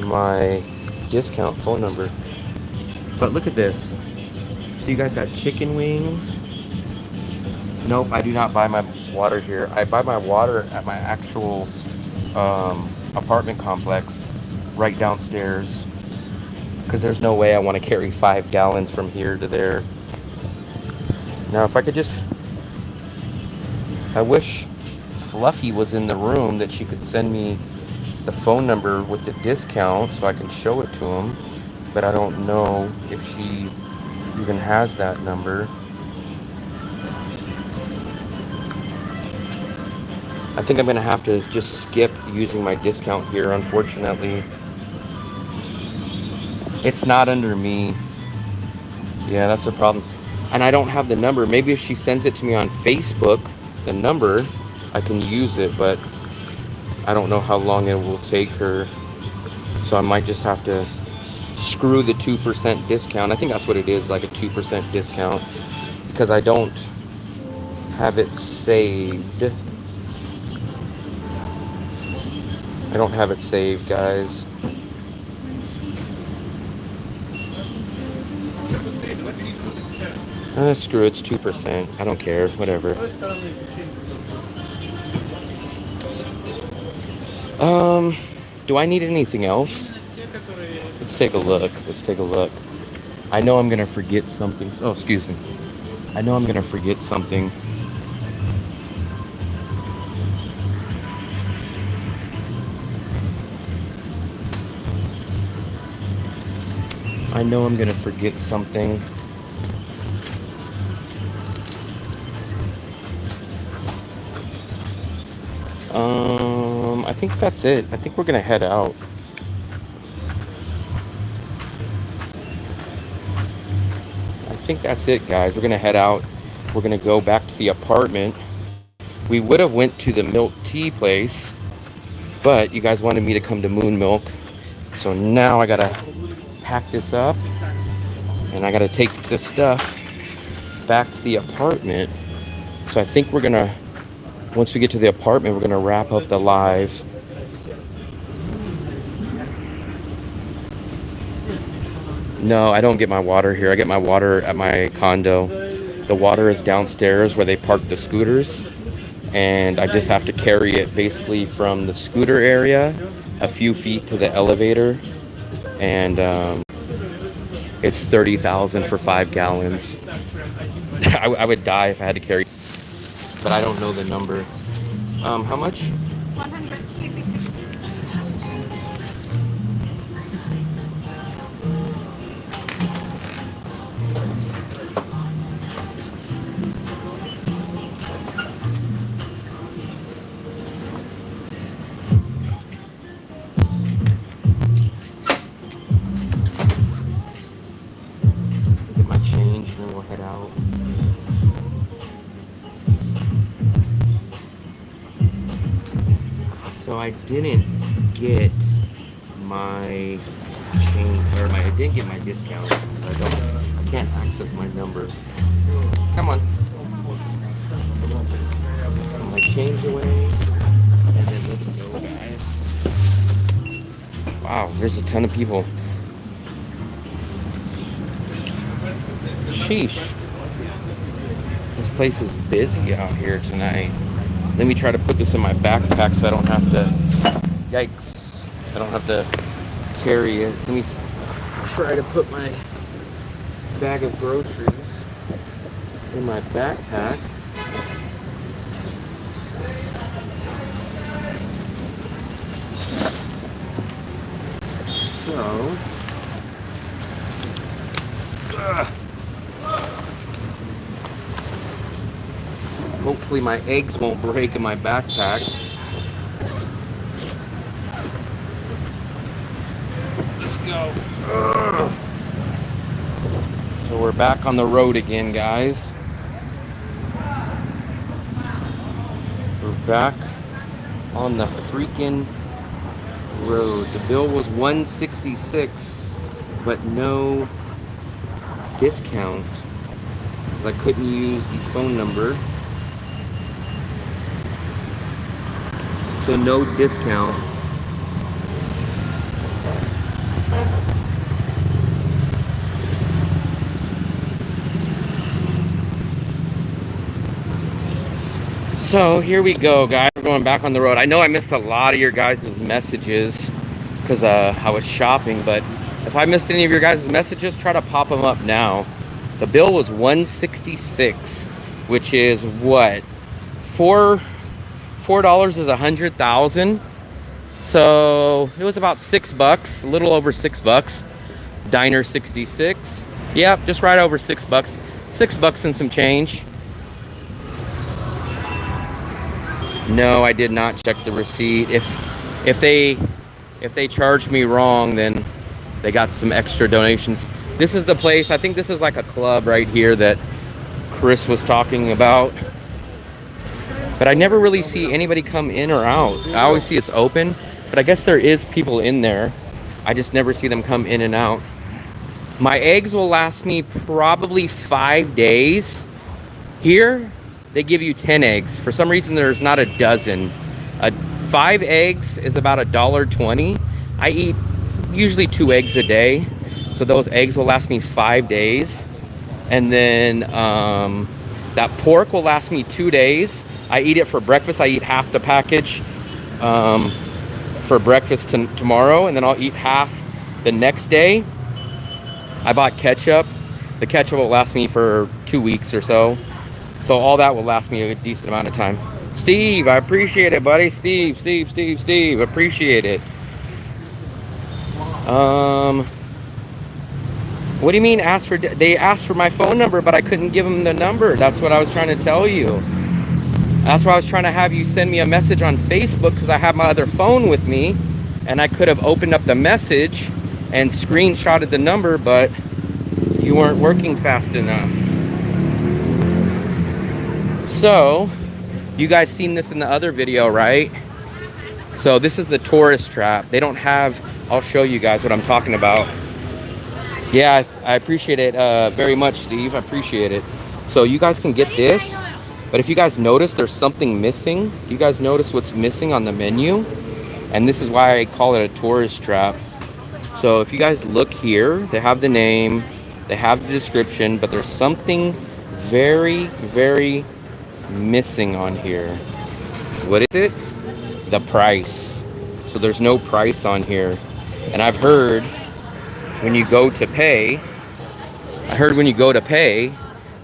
my discount phone number. But look at this. So you guys got chicken wings. Nope, I do not buy my water here. I buy my water at my actual apartment complex right downstairs because there's no way I want to carry 5 gallons from here to there. Now if I could just, I wish Fluffy was in the room that she could send me the phone number with the discount so I can show it to him, but I don't know if she even has that number. I think I'm gonna have to just skip using my discount here, unfortunately. It's not under me. Yeah, that's a problem. And I don't have the number. Maybe if she sends it to me on Facebook, the number, I can use it, but I don't know how long it will take her. So I might just have to screw the 2% discount. I think that's what it is, like a 2% discount, because I don't have it saved. I don't have it saved, guys. Screw it, it's 2%. I don't care, whatever. Do I need anything else? Let's take a look. I know I'm gonna forget something. Oh, excuse me. I know I'm gonna forget something. I think that's it. I think we're gonna head out. I think that's it, guys. We're gonna head out. We're gonna go back to the apartment. We would have went to the milk tea place, but you guys wanted me to come to Moon Milk. So now I gotta pack this up and I gotta take the stuff back to the apartment. So I think we're gonna, once we get to the apartment, we're gonna wrap up the live. No, I don't get my water here. I get my water at my condo. The water is downstairs where they park the scooters. And I just have to carry it basically from the scooter area a few feet to the elevator. And it's $30,000 for 5 gallons. I would die if I had to carry, but I don't know the number. How much? 166. Get my change and then we'll head out. So I didn't get my change, or I didn't get my discount. I can't access my number. Come on. Put my change away. And then let's go, guys. Wow, there's a ton of people. Sheesh. This place is busy out here tonight. Let me try to put this in my backpack so I don't have to, yikes, I don't have to carry it. Let me try to put my bag of groceries in my backpack. So, hopefully my eggs won't break in my backpack. Let's go. So we're back on the road again, guys. We're back on the freaking road. The bill was $166, but no discount. I couldn't use the phone number. So no discount. So here we go, guys. We're going back on the road. I know I missed a lot of your guys' messages because I was shopping, but if I missed any of your guys' messages, try to pop them up now. The bill was $166, which is what? $4 is 100,000. So it was about $6, a little over $6. Diner 66. Yep, just right over $6. $6 and some change. No, I did not check the receipt. If they charged me wrong, then they got some extra donations. This is the place. I think this is like a club right here that Chris was talking about. But I never really see anybody come in or out. I always see it's open, but I guess there is people in there. I just never see them come in and out. My eggs will last me probably 5 days. Here, they give you 10 eggs. For some reason, there's not a dozen. 5 eggs is about $1.20. I eat usually 2 eggs a day. So those eggs will last me 5 days. And then that pork will last me 2 days. I eat it for breakfast. I eat half the package for breakfast tomorrow, and then I'll eat half the next day. I bought ketchup. The ketchup will last me for 2 weeks or so. So all that will last me a decent amount of time. Steve, I appreciate it, buddy. Steve, appreciate it. What do you mean ask for? They asked for my phone number, but I couldn't give them the number. That's what I was trying to tell you. That's why I was trying to have you send me a message on Facebook, because I have my other phone with me and I could have opened up the message and screenshotted the number, but you weren't working fast enough. So, you guys seen this in the other video, right? So this is the tourist trap. They don't have, I'll show you guys what I'm talking about. Yeah, I appreciate it very much, Steve. I appreciate it. So you guys can get this, but if you guys notice, there's something missing. You guys notice what's missing on the menu? And this is why I call it a tourist trap. So if you guys look here, they have the name, they have the description, but there's something very, very missing on here. What is it? The price. So there's no price on here. And I've heard when you go to pay,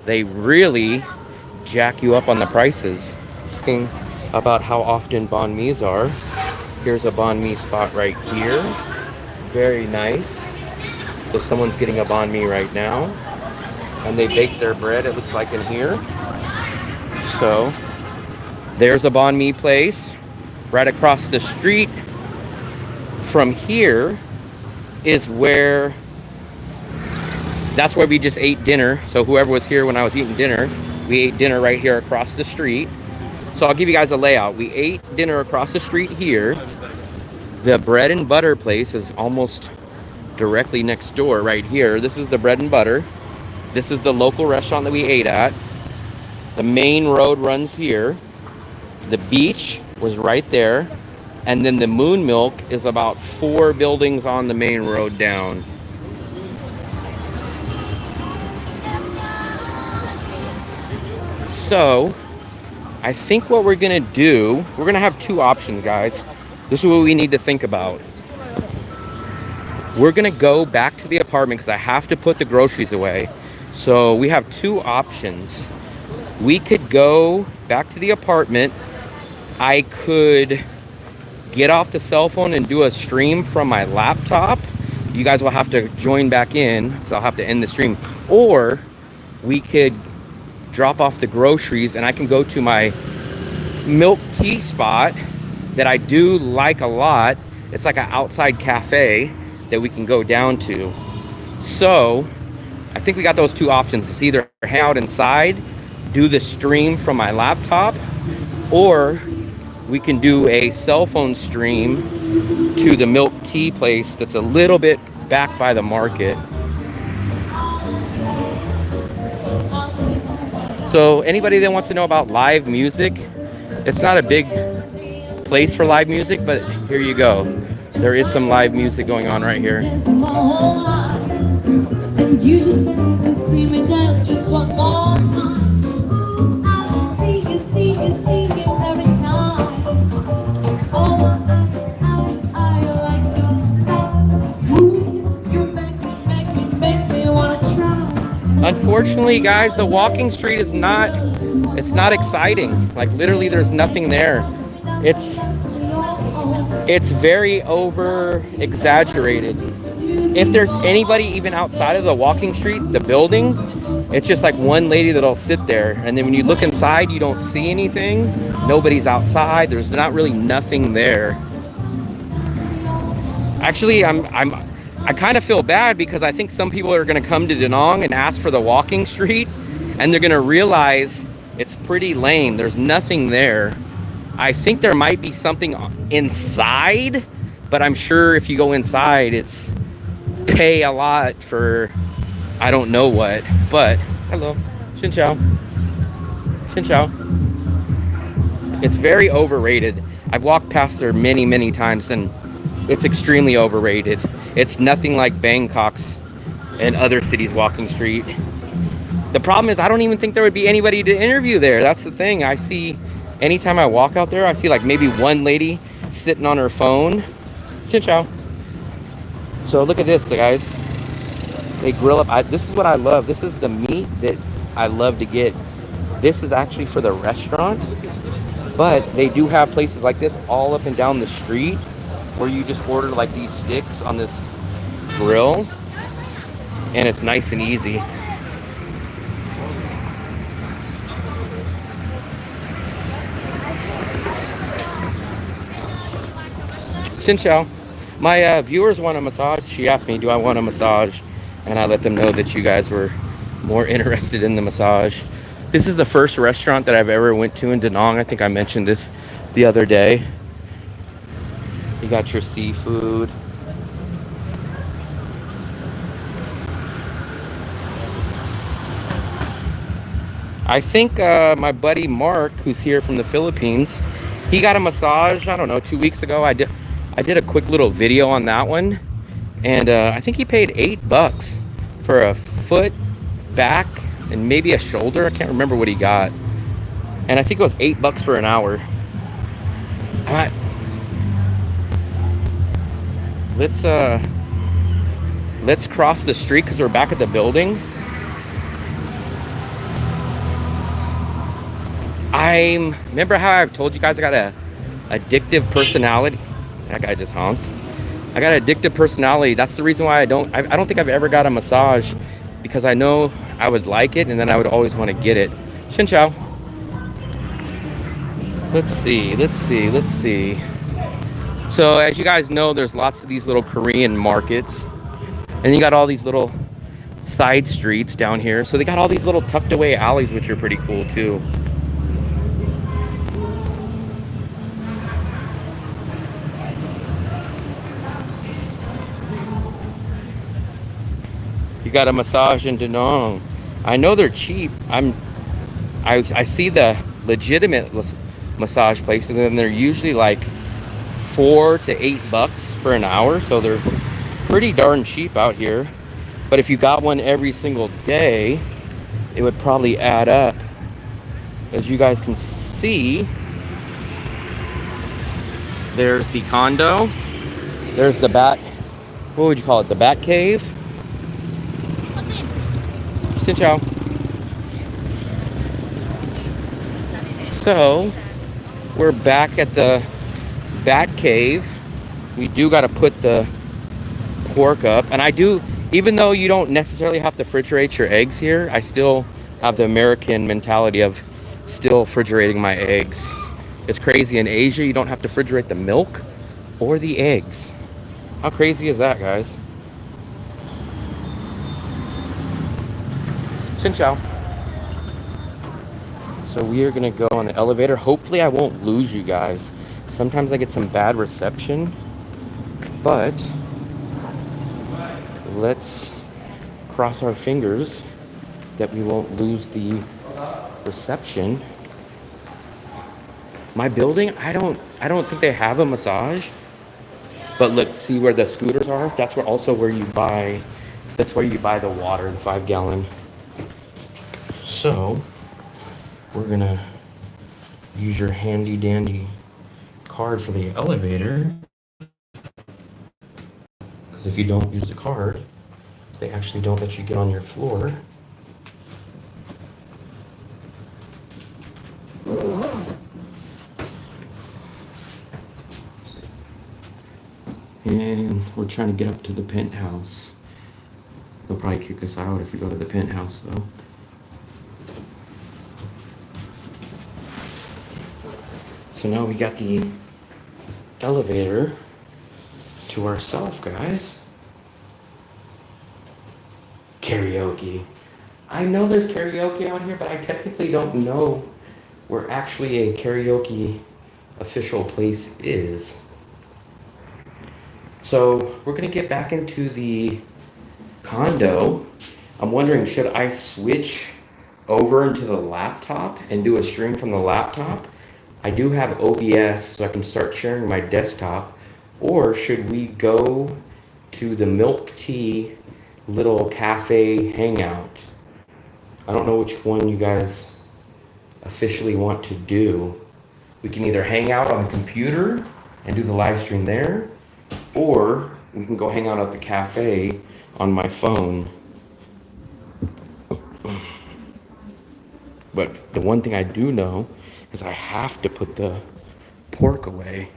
they really jack you up on the prices. Talking about how often banh mi's are. Here's a banh mi spot right here. Very nice. So someone's getting a banh mi right now. And they bake their bread, it looks like, in here. So there's a banh mi place right across the street. From here is where, that's where we just ate dinner. So whoever was here when I was eating dinner, we ate dinner right here across the street. So I'll give you guys a layout. We ate dinner across the street here. The bread and butter place is almost directly next door right here. This is the bread and butter. This is the local restaurant that we ate at. The main road runs here. The beach was right there. And then the Moon Milk is about 4 buildings on the main road down. So, I think what we're gonna do, we're gonna have 2 options, guys. This is what we need to think about. We're gonna go back to the apartment because I have to put the groceries away. So we have 2 options. We could go back to the apartment. I could get off the cell phone and do a stream from my laptop. You guys will have to join back in because I'll have to end the stream. Or we could drop off the groceries and I can go to my milk tea spot that I do like a lot. It's like an outside cafe that we can go down to. So I think we got those 2 options. It's either hang out inside, do the stream from my laptop, or we can do a cell phone stream to the milk tea place that's a little bit back by the market. So anybody that wants to know about live music, it's not a big place for live music, but here you go. There is some live music going on right here. Unfortunately, guys, the walking street is not, it's not exciting. Like literally there's nothing there. It's very over exaggerated. If there's anybody even outside of the walking street, the building, it's just like one lady that'll sit there. And then when you look inside, you don't see anything. Nobody's outside. There's not really nothing there. Actually, I kind of feel bad because I think some people are going to come to Danong and ask for the walking street, and they're going to realize it's pretty lame. There's nothing there. I think there might be something inside, but I'm sure if you go inside, it's pay a lot for I don't know what. But hello, Xin Chao. Xin Chao. It's very overrated. I've walked past there many, many times, and it's extremely overrated. It's nothing like Bangkok's and other cities' walking street. The problem is I don't even think there would be anybody to interview there. That's the thing. I see, anytime I walk out there, I see like maybe one lady sitting on her phone. Chin chow. So look at this, guys. They grill up. This is what I love. This is the meat that I love to get. This is actually for the restaurant, but they do have places like this all up and down the street where you just order like these sticks on this grill, and it's nice and easy. Xin chào. My viewers want a massage. She asked me, do I want a massage? And I let them know that you guys were more interested in the massage. This is the first restaurant that I've ever went to in Da Nang. I think I mentioned this the other day. You got your seafood. I think my buddy Mark, who's here from the Philippines, he got a massage, I don't know, 2 weeks ago. I did a quick little video on that one. And I think he paid $8 for a foot, back, and maybe a shoulder. I can't remember what he got. And I think it was $8 for an hour. Alright. Let's cross the street because we're back at the building. Remember how I've told you guys I got a addictive personality? That guy just honked. I got an addictive personality. That's the reason why I don't think I've ever got a massage, because I know I would like it and then I would always want to get it. Xin chào. Let's see. So as you guys know, there's lots of these little Korean markets, and you got all these little side streets down here. So they got all these little tucked away alleys, which are pretty cool too. You got a massage in Da Nang. I know they're cheap. I see the legitimate massage places, and they're usually like $4 to $8 for an hour, so they're pretty darn cheap out here. But if you got one every single day, it would probably add up. As you guys can see, there's the condo. There's the what would you call it? The bat cave. Xin chào. So, we're back at the bat cave. We do got to put the pork up. And I do, even though you don't necessarily have to refrigerate your eggs here, I still have the American mentality of still refrigerating my eggs. It's crazy. In Asia, you don't have to refrigerate the milk or the eggs. How crazy is that, guys? Xin chào. So we are gonna go on the elevator. Hopefully I won't lose you guys. Sometimes I get some bad reception, but let's cross our fingers that we won't lose the reception. My building, I don't think they have a massage. But look, see where the scooters are? That's where you buy the water, the 5-gallon. So, we're gonna use your handy dandy card for the elevator. Because if you don't use the card, they actually don't let you get on your floor. And we're trying to get up to the penthouse. They'll probably kick us out if we go to the penthouse though. So now we got the elevator to ourselves, guys. Karaoke. I know there's karaoke out here, but I technically don't know where actually a karaoke official place is. So we're gonna get back into the condo. I'm wondering, should I switch over into the laptop and do a stream from the laptop? I do have OBS, so I can start sharing my desktop. Or should we go to the milk tea little cafe hangout? I don't know which one you guys officially want to do. We can either hang out on the computer and do the live stream there, or we can go hang out at the cafe on my phone. But the one thing I do know is I have to put the pork away.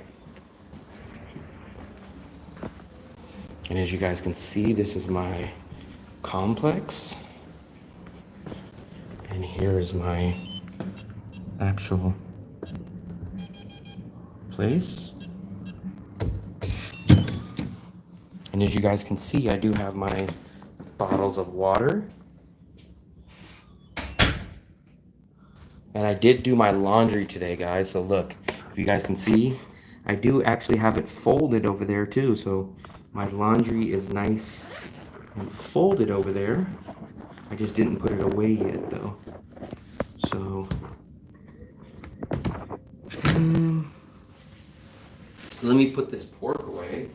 And as you guys can see, this is my complex. And here is my actual place. And as you guys can see, I do have my bottles of water. And I did do my laundry today, guys. So look, if you guys can see, I do actually have it folded over there too. So my laundry is nice and folded over there. I just didn't put it away yet though. So let me put this pork away.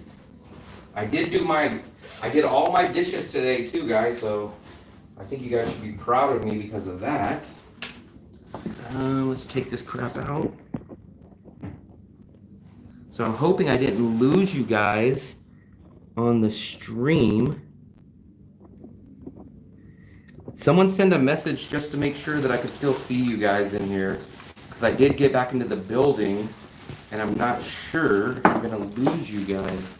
I did all my dishes today too, guys. So I think you guys should be proud of me because of that. Let's take this crap out. So I'm hoping I didn't lose you guys on the stream. Someone send a message just to make sure that I could still see you guys in here. Because I did get back into the building and I'm not sure if I'm going to lose you guys.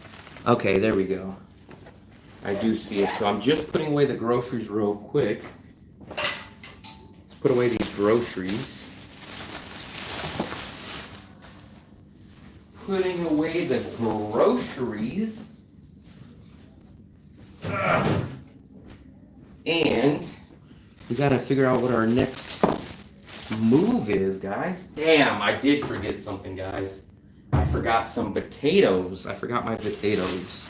Okay, there we go. I do see it. So I'm just putting away the groceries real quick. Let's put away these groceries. Putting away the groceries. And we gotta figure out what our next move is, guys. Damn, I did forget something, guys. I forgot some potatoes. I forgot my potatoes.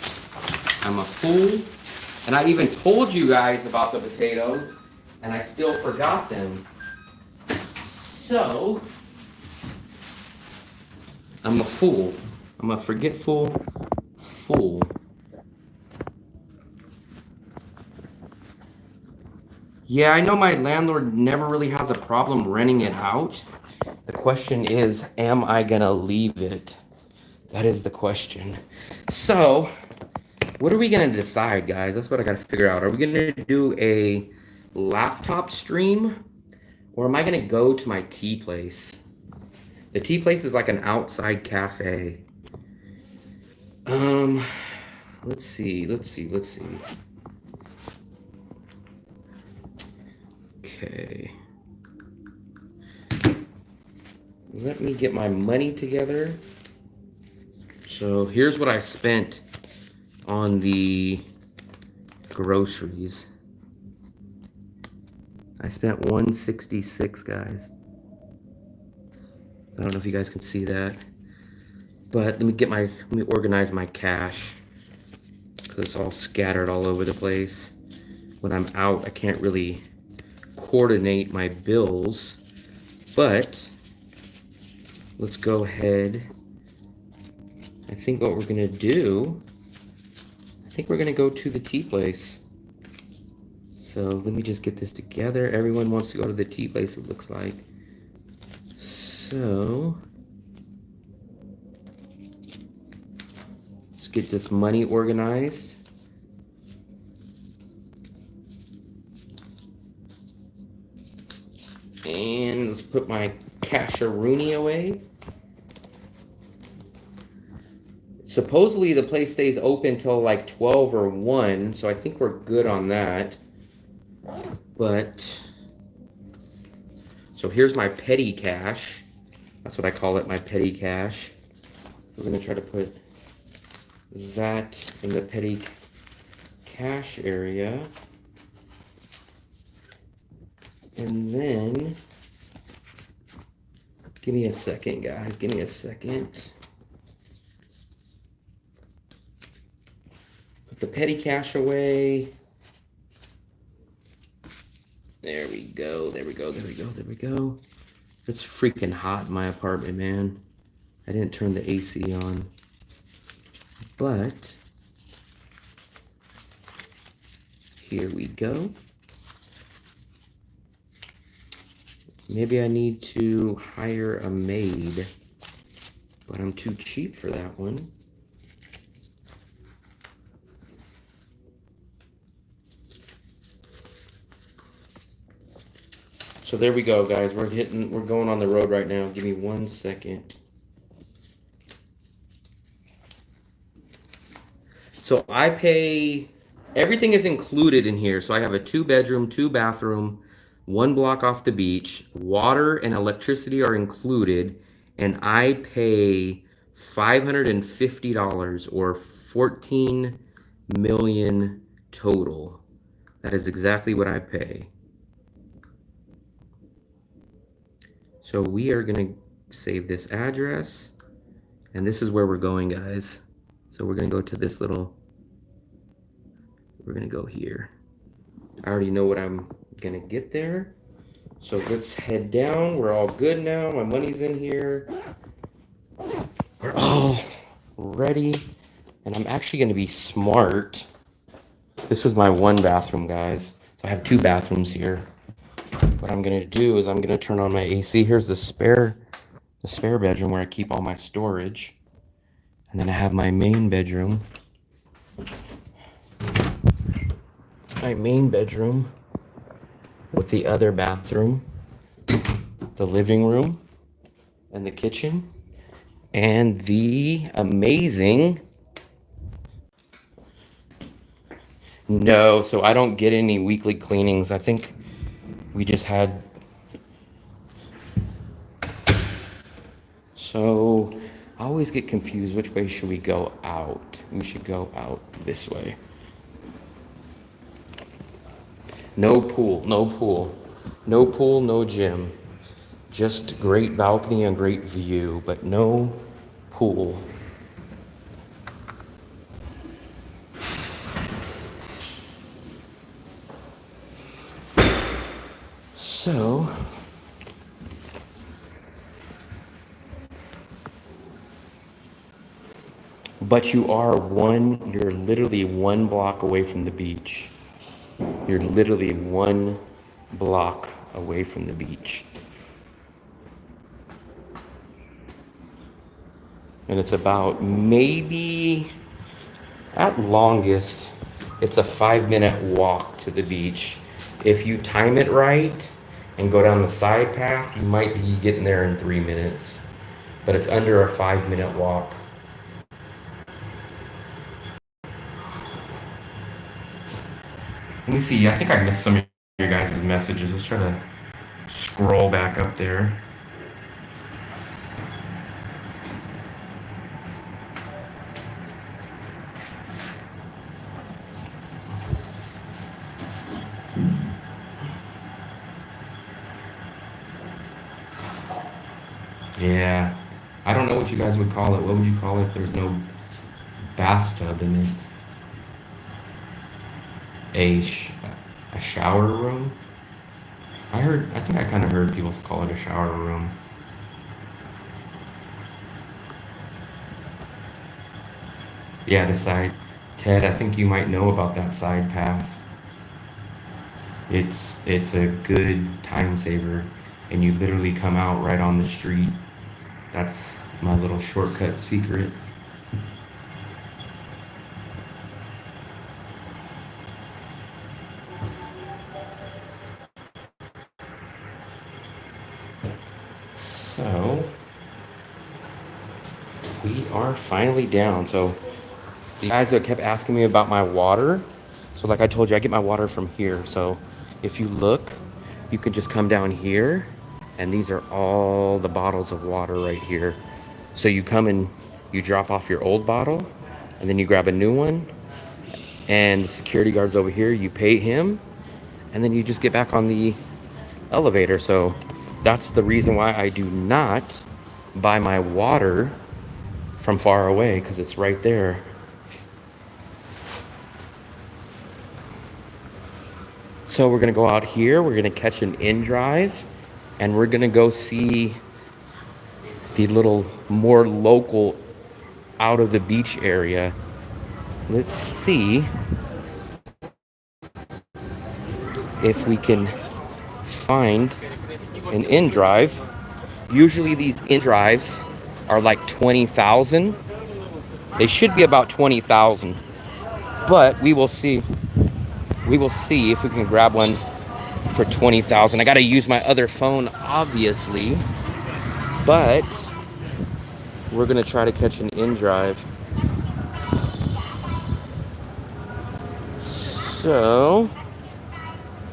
I'm a fool. And I even told you guys about the potatoes, and I still forgot them. So, I'm a fool. I'm a forgetful fool. Yeah, I know my landlord never really has a problem renting it out. The question is, am I gonna leave it? That is the question. So, what are we gonna decide, guys? That's what I gotta figure out. Are we gonna do a laptop stream? Or am I gonna go to my tea place? The tea place is like an outside cafe. Let's see. Okay. Let me get my money together. So here's what I spent on the groceries. I spent $166, guys. I don't know if you guys can see that. But let me organize my cash. Because it's all scattered all over the place. When I'm out, I can't really coordinate my bills. But let's go ahead. I think what we're gonna do, I think we're gonna go to the tea place. So let me just get this together. Everyone wants to go to the tea place, it looks like. So let's get this money organized. And let's put my casharoonie away. Supposedly the place stays open till like 12 or 1, so I think we're good on that. But, so here's my petty cash. That's what I call it, my petty cash. We're gonna try to put that in the petty cash area. And then, give me a second, guys, give me a second. Put the petty cash away. There we go, there we go, there we go, there we go. It's freaking hot in my apartment, man. I didn't turn the AC on. But, here we go. Maybe I need to hire a maid, but I'm too cheap for that one. So there we go, guys. We're going on the road right now. Give me 1 second. So I pay, everything is included in here. So I have a 2-bedroom, 2-bathroom, 1 block off the beach. Water and electricity are included. And I pay $550 or million total. That is exactly what I pay. So we are gonna save this address, and this is where we're going, guys. So we're gonna go to this little, we're gonna go here. I already know what I'm gonna get there. So let's head down. We're all good now. My money's in here. We're all ready. And I'm actually gonna be smart. This is my one bathroom, guys. So I have two bathrooms here. What I'm gonna do is I'm gonna turn on my AC. Here's the spare bedroom where I keep all my storage. And then I have my main bedroom. My main bedroom with the other bathroom, the living room, and the kitchen, and the amazing... No, so I don't get any weekly cleanings. I think we just had... So I always get confused. Which way should we go out? We should go out this way. No pool, no pool. No pool, no gym. Just great balcony and great view, but no pool. So, but you're literally 1 block away from the beach. You're literally 1 block away from the beach. And it's about maybe, at longest, it's a 5-minute walk to the beach. If you time it right and go down the side path, you might be getting there in 3 minutes. But it's under a 5-minute walk. Let me see, I think I missed some of your guys' messages. Let's try to scroll back up there. Yeah, I don't know what you guys would call it. What would you call it if there's no bathtub in it? A, sh- a shower room? I think I kind of heard people call it a shower room. Yeah, the side. Ted, I think you might know about that side path. It's a good time saver, and you literally come out right on the street. That's my little shortcut secret. So we are finally down. So the guys that kept asking me about my water, so like I told you, I get my water from here. So if you look, you can just come down here, and these are all the bottles of water right here. So you come and you drop off your old bottle, and then you grab a new one, and the security guard's over here, you pay him, and then you just get back on the elevator. So that's the reason why I do not buy my water from far away, because it's right there. So we're gonna go out here, we're gonna catch an in-drive, and we're gonna go see the little more local out of the beach area. Let's see if we can find an in-drive. Usually these in-drives are like 20,000. They should be about 20,000, but we will see. We will see if we can grab one for 20,000. I gotta use my other phone, obviously, but we're gonna try to catch an in-drive. So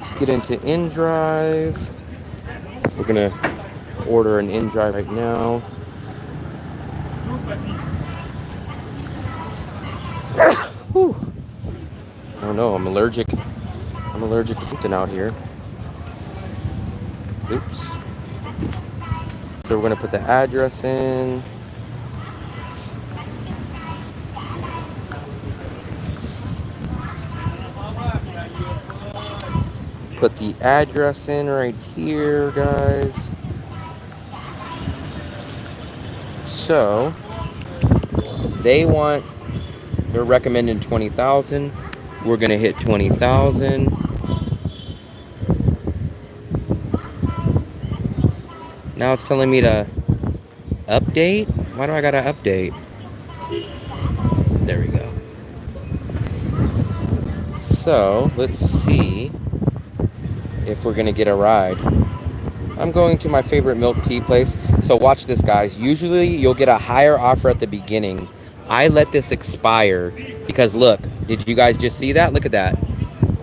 let's get into in-drive. We're gonna order an in-drive right now. Whew. don't know. I'm allergic. I'm allergic to something out here. Oops. So we're gonna put the address in. Put the address in right here, guys. So they're recommending 20,000. We're gonna hit 20,000. Now it's telling me to update. Why do I gotta update? There we go. So let's see if we're gonna get a ride. I'm going to my favorite milk tea place. So watch this, guys. Usually you'll get a higher offer at the beginning. I let this expire because look, did you guys just see that? Look at that.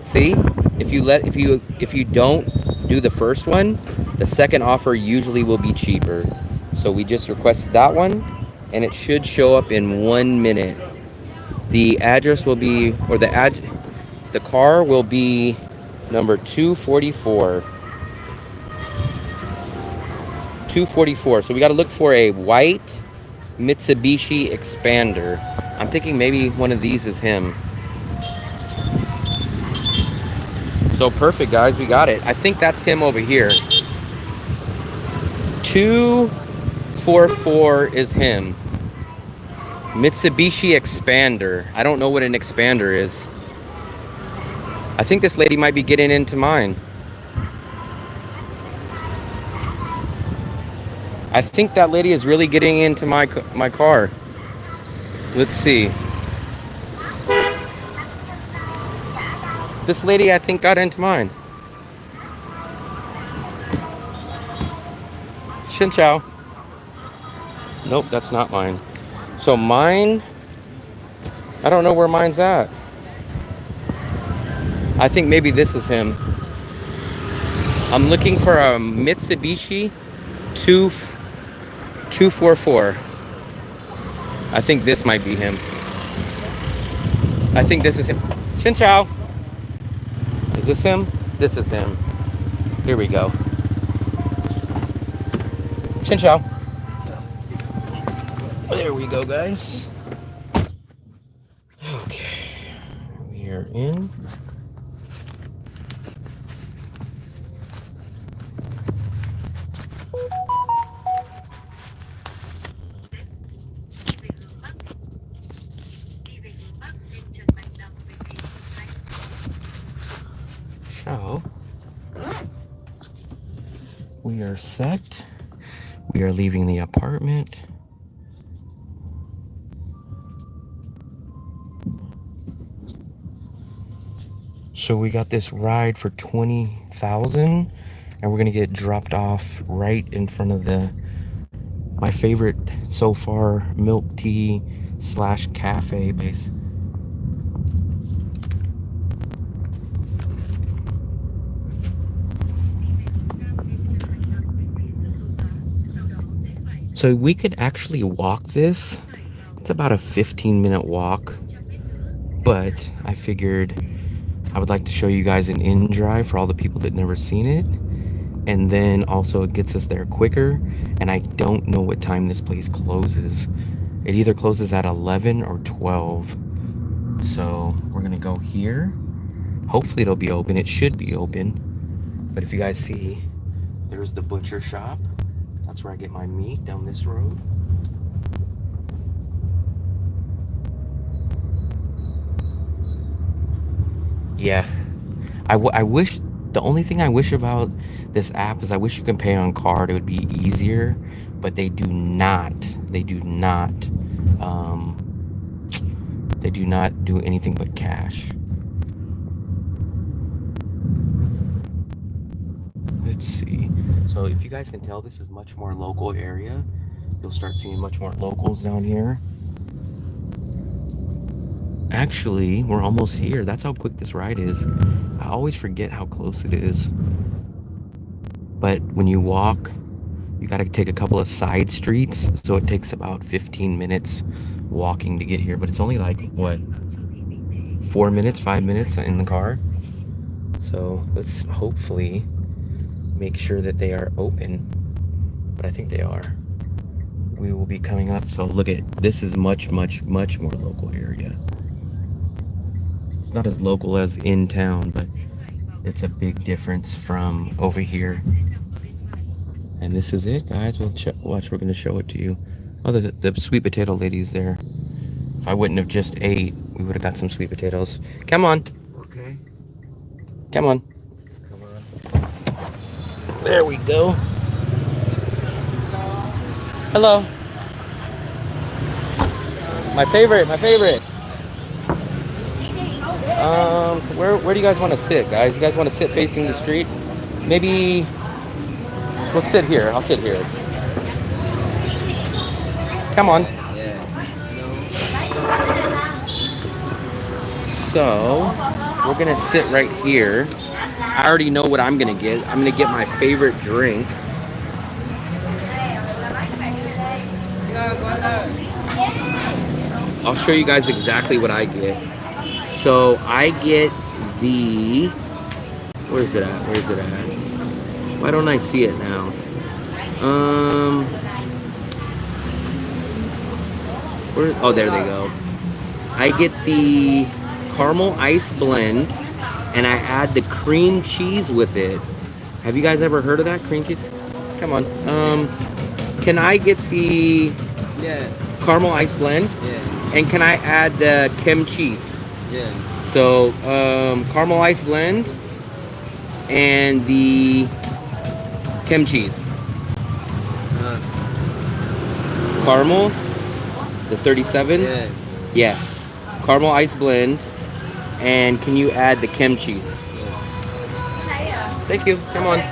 See? If you don't do the first one, the second offer usually will be cheaper. So we just requested that one and it should show up in 1 minute. The address will be, or the car will be number 244. 244. So we got to look for a white Mitsubishi Expander. I'm thinking maybe one of these is him. So perfect, guys. We got it. I think that's him over here. 244 is him. Mitsubishi Expander. I don't know what an Expander is. I think this lady might be getting into mine. I think that lady is really getting into my car. Let's see. This lady, I think, got into mine. Xin chào. Nope, that's not mine. So mine, I don't know where mine's at. I think maybe this is him. I'm looking for a Mitsubishi 244. I think this might be him. I think this is him. Xin chào. Is this him? This is him. Here we go. Xin chào. There we go, guys. Okay. We are in. So, we are set. We are leaving the apartment. So we got this ride for 20,000 and we're gonna get dropped off right in front of my favorite so far milk tea / cafe base. So we could actually walk this. It's about a 15-minute walk, but I figured I would like to show you guys an in drive for all the people that never seen it. And then also it gets us there quicker. And I don't know what time this place closes. It either closes at 11 or 12. So we're gonna go here. Hopefully it'll be open. It should be open. But if you guys see, there's the butcher shop. That's where I get my meat, down this road. Yeah, I wish, the only thing I wish about this app is I wish you can pay on card. It would be easier, but they do not do anything but cash. Let's see. So if you guys can tell, this is much more local area. You'll start seeing much more locals down here. Actually, we're almost here. That's how quick this ride is. I always forget how close it is. But when you walk, you got to take a couple of side streets. So it takes about 15 minutes walking to get here. But it's only like, what, 4 minutes, 5 minutes in the car. So let's hopefully make sure that they are open. But I think they are. We will be coming up. So look at this is much more local area. It's not as local as in town, but it's a big difference from over here. And this is it, guys. Watch, we're gonna show it to you. Oh, the sweet potato lady's there. If I wouldn't have just ate, we would have got some sweet potatoes. Come on. Okay. Come on. Come on. There we go. Hello. My favorite. Where do you guys want to sit, guys? You guys want to sit facing the street? Maybe we'll sit here. I'll sit here. Come on. So we're gonna sit right here. I already know what I'm gonna get. I'm gonna get my favorite drink. I'll show you guys exactly what I get. So I get the, where is it at? Why don't I see it now? Oh, there they go. I get the caramel ice blend, and I add the cream cheese with it. Have you guys ever heard of that, cream cheese? Come on. Can I get the caramel ice blend? Yeah. And can I add the Kim cheese? Yeah. So, caramel ice blend and the Kim cheese. Caramel, the 37? Yeah. Yes. Caramel ice blend, and can you add the Kim cheese? Thank you. Come on.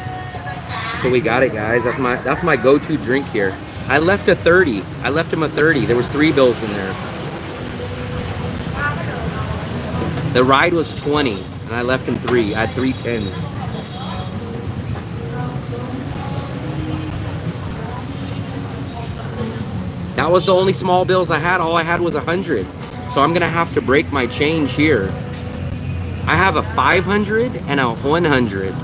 So we got it, guys. That's my go-to drink here. I left a 30. I left him a 30. There was 3 bills in there. The ride was 20, and I left him 3. I had 3 10s. That was the only small bills I had. All I had was 100. So I'm gonna have to break my change here. I have a 500 and a 100.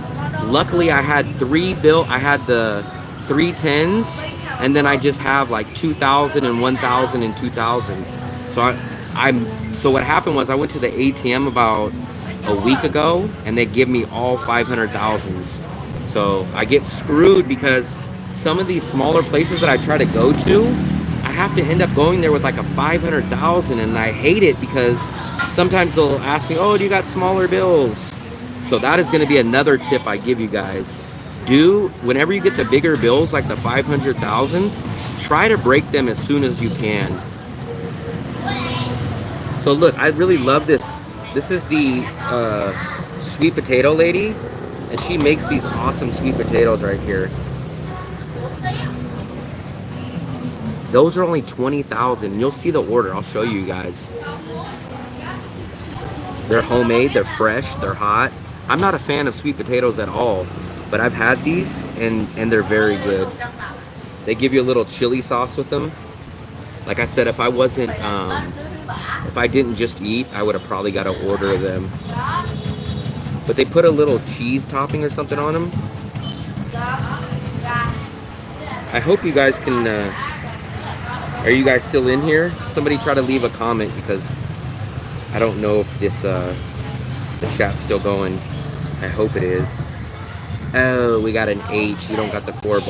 Luckily, I had 3 bill. I had the 3 10s, and then I just have like 2,000 and 1,000 and 2,000. So what happened was I went to the ATM about a week ago, and they give me all 500,000s. So I get screwed because some of these smaller places that I try to go to, I have to end up going there with like a 500,000, and I hate it because sometimes they'll ask me, "Oh, do you got smaller bills?" So that is going to be another tip I give you guys. Whenever you get the bigger bills, like the 500,000s, try to break them as soon as you can. So look, I really love this. This is the sweet potato lady, and she makes these awesome sweet potatoes right here. Those are only 20,000. You'll see the order. I'll show you guys. They're homemade, they're fresh, they're hot. I'm not a fan of sweet potatoes at all, but I've had these and they're very good. They give you a little chili sauce with them. Like I said, if I wasn't, if I didn't just eat, I would have probably got to order them. But they put a little cheese topping or something on them. I hope you guys can, are you guys still in here? Somebody try to leave a comment because I don't know if this, the chat's still going. I hope it is. Oh, we got an H. You don't got the 4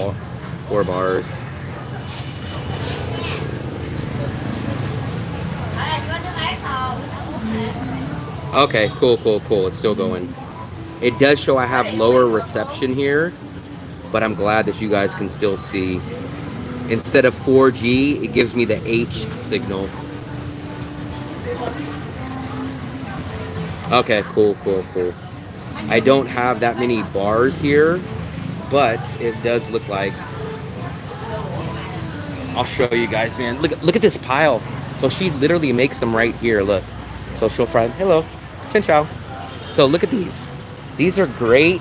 bars. Okay, cool. It's still going. It does show I have lower reception here, but I'm glad that you guys can still see. Instead of 4G, it gives me the H signal. Okay, cool. I don't have that many bars here, but it does look like. I'll show you guys, man. Look at this pile. So she literally makes them right here, look. So she'll fry them. Hello, Xin Chao. So look at these. These are great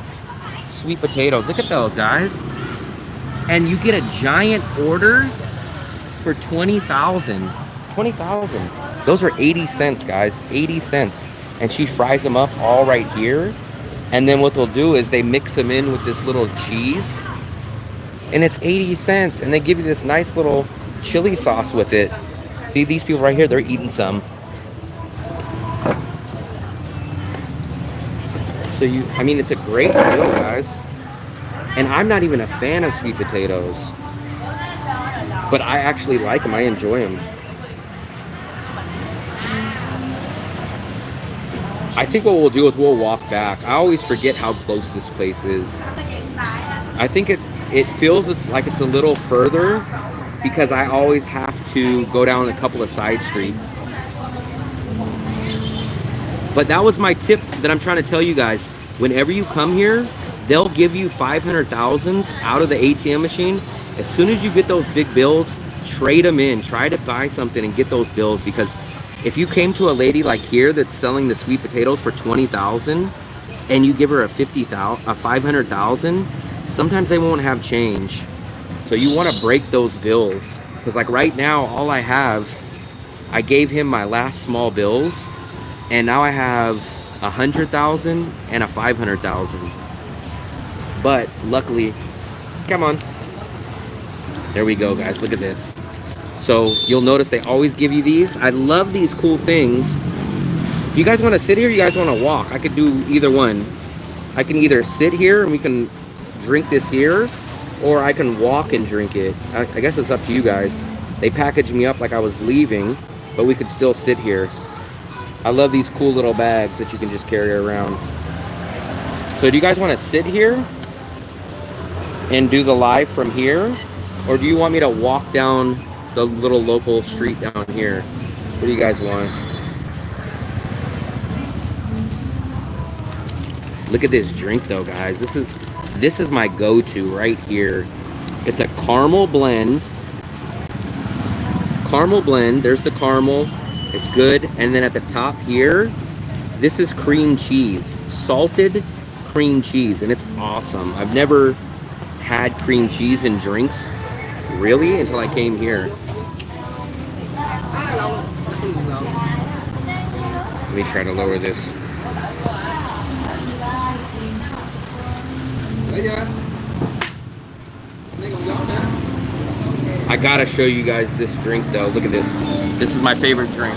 sweet potatoes. Look at those, guys. And you get a giant order for 20,000. 20,000. Those are 80 cents, guys. 80 cents. and she fries them up all right here. And then what they'll do is they mix them in with this little cheese, and it's 80 cents. And they give you this nice little chili sauce with it. See these people right here, they're eating some. So I mean, it's a great deal, guys. And I'm not even a fan of sweet potatoes, but I actually like them. I enjoy them. I think what we'll do is we'll walk back. I always forget how close this place is. I think it feels like it's a little further because I always have to go down a couple of side streets. But that was my tip that I'm trying to tell you guys. Whenever you come here, they'll give you 500,000s out of the ATM machine. As soon as you get those big bills, trade them in. Try to buy something and get those bills, because if you came to a lady like here that's selling the sweet potatoes for 20,000 and you give her a 500,000, sometimes they won't have change. So you want to break those bills, because like right now, all I have, I gave him my last small bills, and now I have 100,000 and a 500,000. But luckily, come on. There we go, guys. Look at this. So you'll notice they always give you these. I love these cool things. You guys want to sit here? You guys want to walk? I could do either one. I can either sit here and we can drink this here, or I can walk and drink it. I guess it's up to you guys. They packaged me up like I was leaving, but we could still sit here. I love these cool little bags that you can just carry around. So do you guys want to sit here and do the live from here? Or do you want me to walk down the little local street down here? What do you guys want? Look at this drink though, guys. This is my go-to right here. It's a caramel blend. Caramel blend. There's the caramel. It's good. And then at the top here, this is cream cheese. Salted cream cheese. And it's awesome. I've never had cream cheese in drinks, really, until I came here. Let me try to lower this. I gotta show you guys this drink though. Look at this. This is my favorite drink.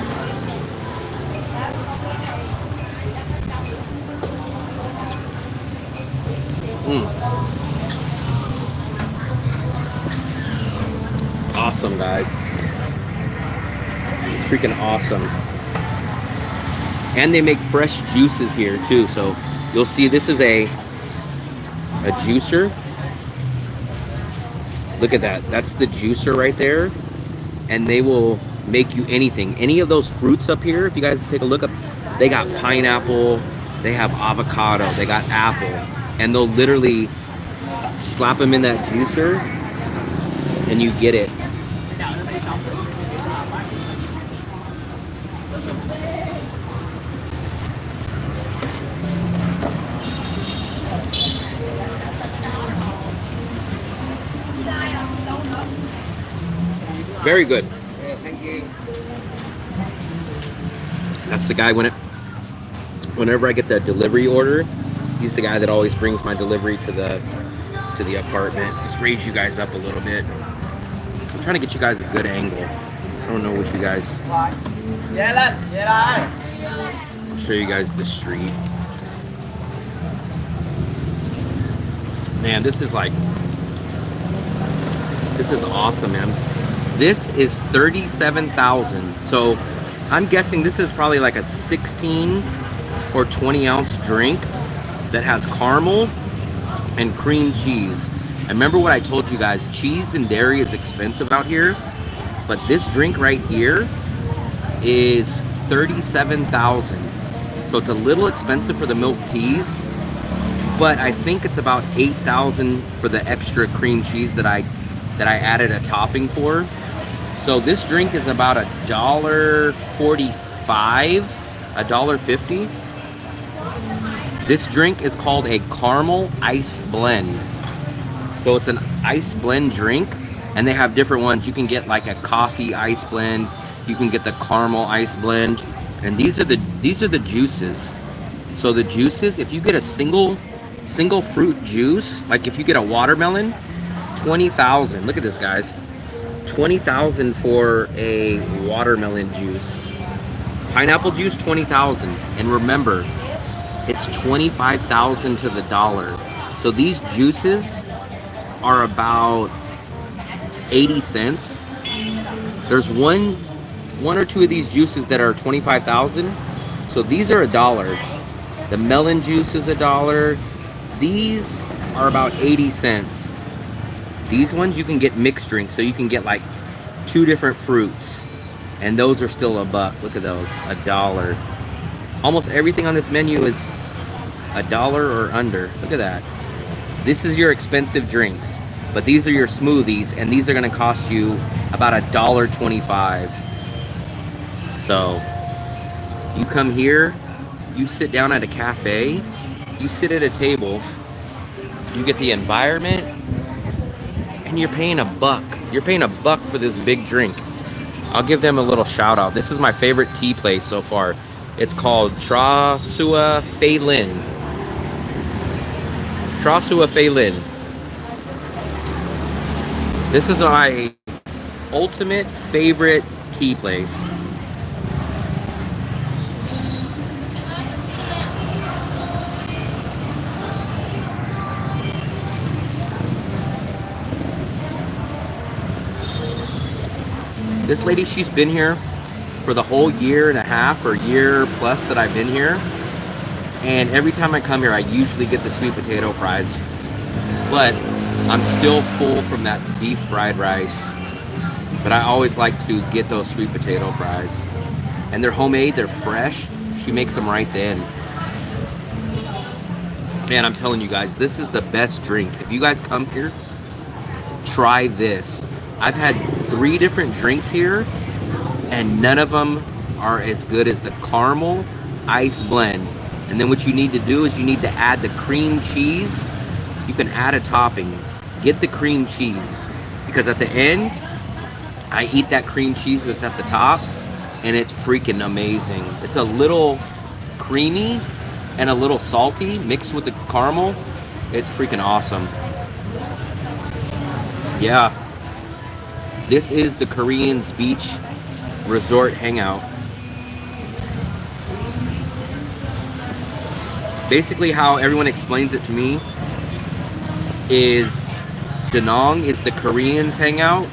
Awesome, guys. Freaking awesome. And they make fresh juices here too. So you'll see this is a juicer. Look at that. That's the juicer right there. And they will make you anything. Any of those fruits up here, if you guys take a look up, they got pineapple, they have avocado, they got apple. And they'll literally slap them in that juicer and you get it. Very good. Yeah, thank you. That's the guy whenever I get the delivery order, he's the guy that always brings my delivery to the apartment. Just raise you guys up a little bit. I'm trying to get you guys a good angle. I don't know what you guys. I'll show you guys the street. Man, this is awesome, man. This is 37,000. So I'm guessing this is probably like a 16 or 20 ounce drink that has caramel and cream cheese. I remember what I told you guys, cheese and dairy is expensive out here, but this drink right here is 37,000. So it's a little expensive for the milk teas, but I think it's about 8,000 for the extra cream cheese that I added a topping for. So this drink is about $1.45, $1.50. This drink is called a caramel ice blend. So it's an ice blend drink, and they have different ones. You can get like a coffee ice blend. You can get the caramel ice blend. And these are the juices. So the juices, if you get a single fruit juice, like if you get a watermelon, 20,000. Look at this, guys. 20,000 for a watermelon juice. Pineapple juice, 20,000. And remember, it's 25,000 to the dollar. So these juices are about 80 cents. There's one or two of these juices that are 25,000. So these are $1. The melon juice is $1. These are about 80 cents. These ones you can get mixed drinks, so you can get like 2 different fruits, and those are still $1. Look at those, $1. Almost everything on this menu is $1 or under. Look at that. This is your expensive drinks, but these are your smoothies, and these are gonna cost you about $1.25. So you come here, you sit down at a cafe, you sit at a table, you get the environment, and you're paying $1. You're paying $1 for this big drink. I'll give them a little shout out. This is my favorite tea place so far. It's called Tra Sua Fei Lin. Tra Sua Fei Lin. This is my ultimate favorite tea place. This lady, she's been here for the whole year and a half or year plus that I've been here. And every time I come here, I usually get the sweet potato fries. But I'm still full from that beef fried rice. But I always like to get those sweet potato fries. And they're homemade, they're fresh. She makes them right then. Man, I'm telling you guys, this is the best drink. If you guys come here, try this. I've had 3 different drinks here, and none of them are as good as the caramel ice blend. And then what you need to do is you need to add the cream cheese. You can add a topping. Get the cream cheese, because at the end, I eat that cream cheese that's at the top, and it's freaking amazing. It's a little creamy and a little salty mixed with the caramel. It's freaking awesome. Yeah. This is the Koreans Beach Resort Hangout. Basically how everyone explains it to me is Danong is the Koreans hangout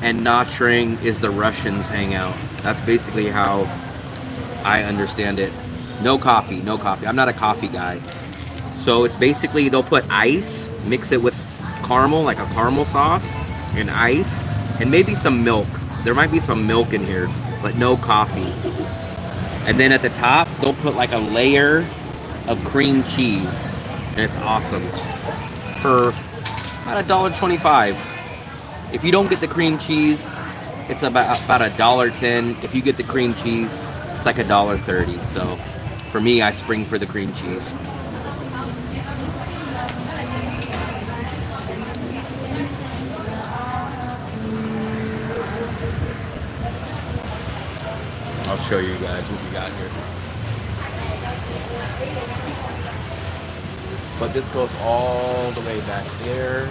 and Nha Trang is the Russians hangout. That's basically how I understand it. No coffee, no coffee. I'm not a coffee guy. So it's basically they'll put ice, mix it with caramel, like a caramel sauce, and ice, and maybe some milk. There might be some milk in here, but no coffee. And then at the top, they'll put like a layer of cream cheese, and it's awesome. For about $1.25. If you don't get the cream cheese, it's about $1.10. If you get the cream cheese, it's like $1.30. So for me, I spring for the cream cheese. I'll show you guys what we got here. But this goes all the way back there.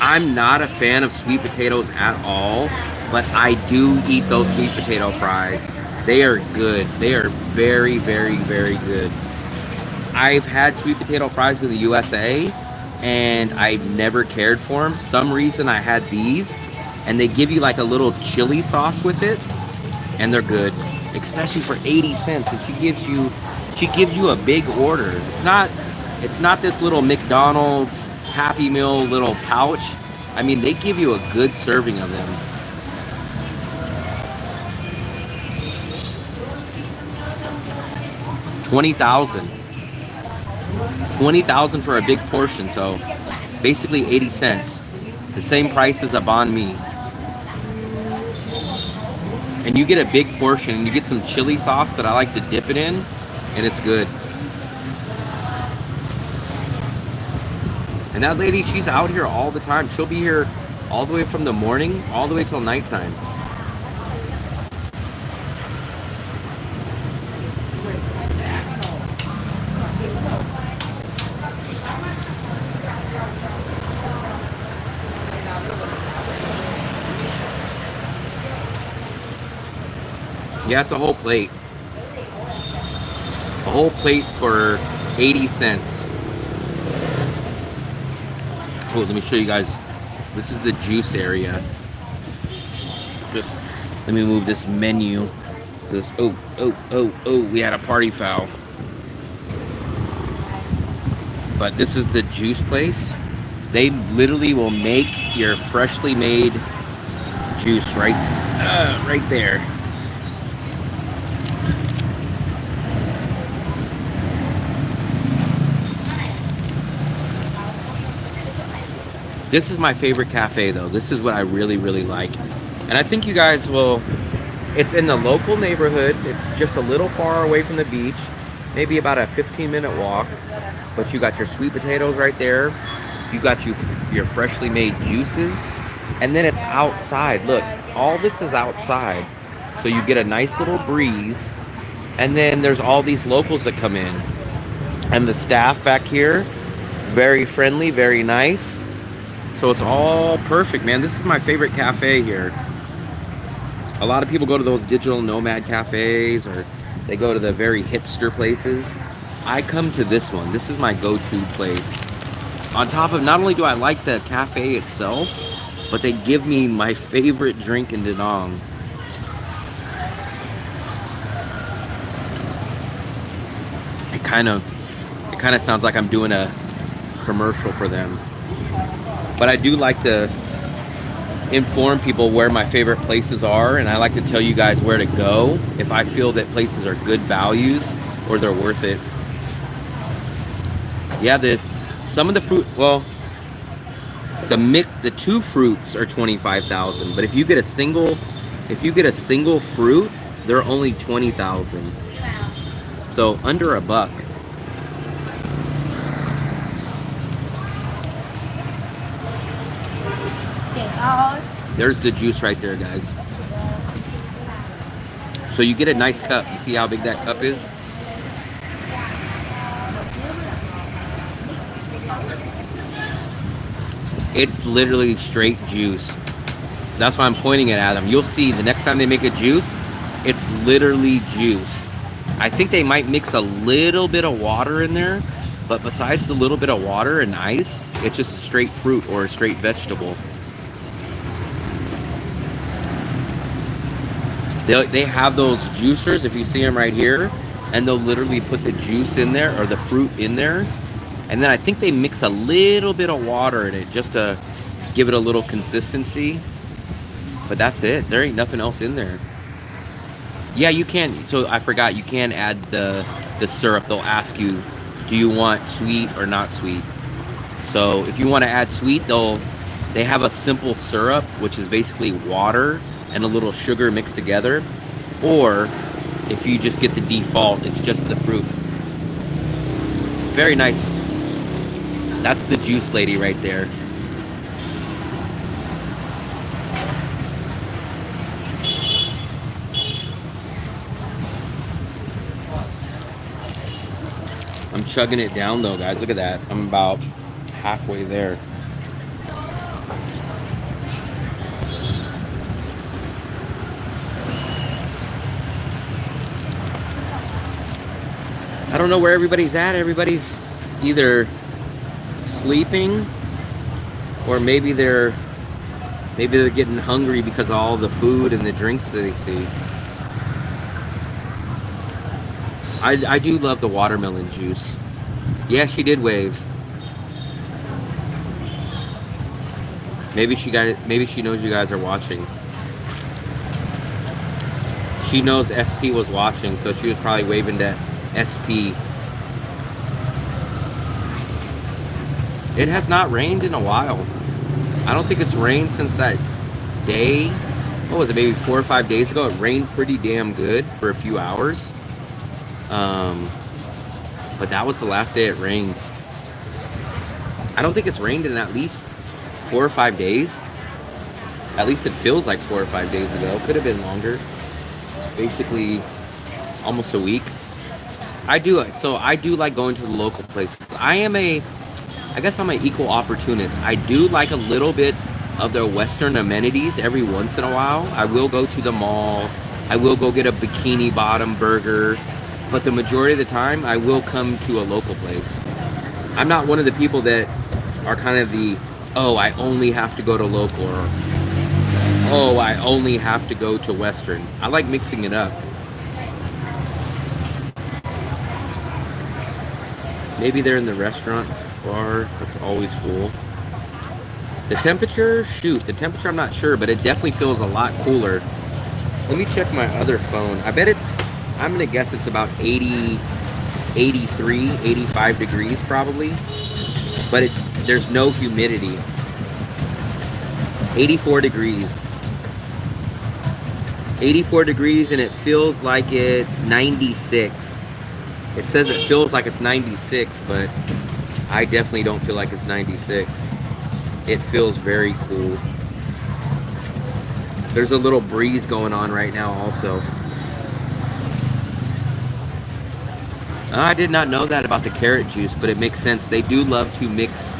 I'm not a fan of sweet potatoes at all, but I do eat those sweet potato fries. They are good. They are very, very, very good. I've had sweet potato fries in the USA, and I've never cared for them. Some reason I had these, and they give you like a little chili sauce with it, and they're good, especially for 80 cents. And she gives you a big order. It's not this little McDonald's Happy Meal little pouch. I mean, they give you a good serving of them. $20,000 for a big portion, so basically 80 cents. The same price as a banh mi. And you get a big portion, and you get some chili sauce that I like to dip it in, and it's good. And And that lady, she's out here all the time. She'll be here all the way from the morning all the way till nighttime. Yeah, it's a whole plate. A whole plate for 80 cents. Oh, let me show you guys. This is the juice area. Just let me move this menu. This we had a party foul. But this is the juice place. They literally will make your freshly made juice right there. This is my favorite cafe though. This is what I really, really like. And I think you guys will, it's in the local neighborhood. It's just a little far away from the beach, maybe about a 15-minute walk. But you got your sweet potatoes right there. You got your freshly made juices. And then it's outside. Look, all this is outside. So you get a nice little breeze. And then there's all these locals that come in. And the staff back here, very friendly, very nice. So it's all perfect, man. This is my favorite cafe here. A lot of people go to those digital nomad cafes or they go to the very hipster places. I come to this one. This is my go-to place. On top of, not only do I like the cafe itself, but they give me my favorite drink in Da Nang. It kind of sounds like I'm doing a commercial for them. But I do like to inform people where my favorite places are, and I like to tell you guys where to go if I feel that places are good values or they're worth it. Yeah, some of the fruit, well, the two fruits are 25,000, but if you get a single fruit, they're only 20,000. So under $1. There's the juice right there, guys. So you get a nice cup. You see how big that cup is? It's literally straight juice. That's why I'm pointing it at them. You'll see the next time they make a juice, it's literally juice. I think they might mix a little bit of water in there, but besides the little bit of water and ice, it's just a straight fruit or a straight vegetable. They have those juicers, if you see them right here, and they'll literally put the juice in there or the fruit in there. And then I think they mix a little bit of water in it just to give it a little consistency. But that's it. There ain't nothing else in there. Yeah, you can. So I forgot, you can add the syrup. They'll ask you, do you want sweet or not sweet? So if you want to add sweet, they have a simple syrup, which is basically water and a little sugar mixed together. Or if you just get the default, it's just the fruit. Very nice. That's the juice lady right there. I'm chugging it down though, guys. Look at that. I'm about halfway there. I don't know where everybody's at. Everybody's either sleeping or maybe they're getting hungry because of all the food and the drinks that they see. I do love the watermelon juice. Yeah, she did wave. Maybe she knows you guys are watching. She knows SP was watching, so she was probably waving to SP. It has not rained in a while. I don't think it's rained since that day. What was it, maybe 4 or 5 days ago? It rained pretty damn good for a few hours. But that was the last day it rained. I don't think it's rained in at least 4 or 5 days. At least it feels like 4 or 5 days ago. Could have been longer. Basically, almost a week. I do like going to the local places. I guess I'm an equal opportunist. I do like a little bit of the Western amenities every once in a while. I will go to the mall. I will go get a Bikini Bottom burger. But the majority of the time, I will come to a local place. I'm not one of the people that are kind of the, oh, I only have to go to local, or oh, I only have to go to Western. I like mixing it up. Maybe they're in the restaurant bar. It's always full. The temperature, I'm not sure, but it definitely feels a lot cooler. Let me check my other phone. I bet I'm gonna guess it's about 80, 83, 85 degrees probably. But there's no humidity. 84 degrees. 84 degrees, and it feels like it's 96. It says it feels like it's 96, but I definitely don't feel like it's 96. It feels very cool. There's a little breeze going on right now also. I did not know that about the carrot juice, but it makes sense. They do love to mix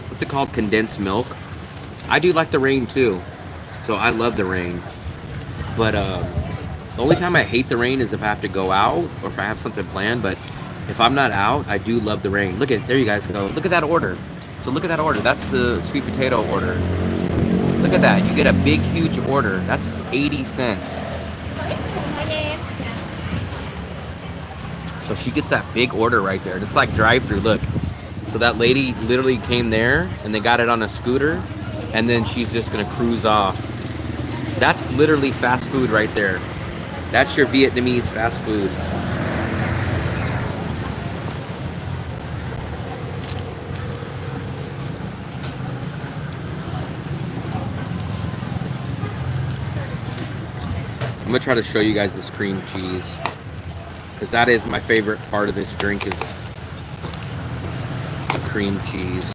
what's it called? Condensed milk. I do like the rain too. So I love the rain. But the only time I hate the rain is if I have to go out or if I have something planned. But if I'm not out, I do love the rain. There you guys go. Look at that order. So look at that order. That's the sweet potato order. Look at that. You get a big, huge order. That's 80 cents. So she gets that big order right there. It's like drive-through. Look. So that lady literally came there and they got it on a scooter, and then she's just gonna cruise off. That's literally fast food right there. That's your Vietnamese fast food. I'm gonna try to show you guys this cream cheese, because that is my favorite part of this drink, is the cream cheese.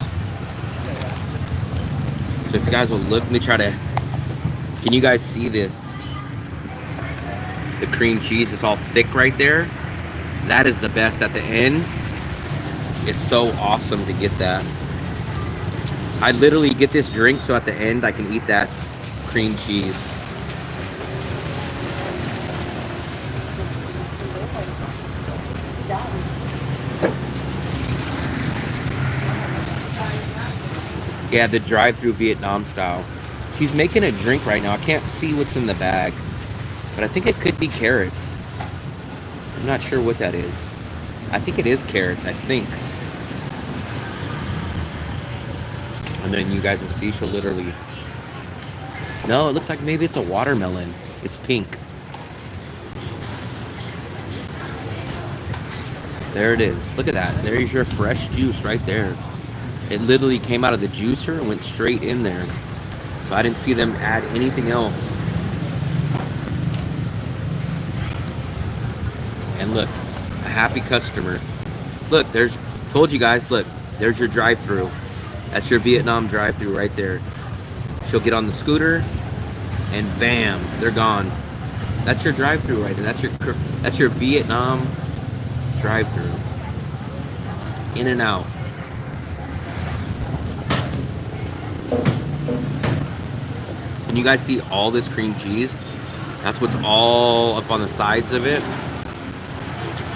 So if you guys will look, let me try to, can you guys see the cream cheese? It's all thick right there. That is the best at the end. It's so awesome to get that. I literally get this drink so at the end I can eat that cream cheese. Yeah, the drive-through Vietnam style. She's making a drink right now. I can't see what's in the bag, but I think it could be carrots. I'm not sure what that is. I think it is carrots, I think. And then you guys will see she'll literally... No, it looks like maybe it's a watermelon. It's pink. There it is. Look at that. There's your fresh juice right there. It literally came out of the juicer and went straight in there. So I didn't see them add anything else. And look, a happy customer. Look, told you guys, look, there's your drive-through. That's your Vietnam drive-through right there. She'll get on the scooter and bam, they're gone. That's your drive-through right there. That's your Vietnam drive-through. In and out. Can you guys see all this cream cheese? That's what's all up on the sides of it.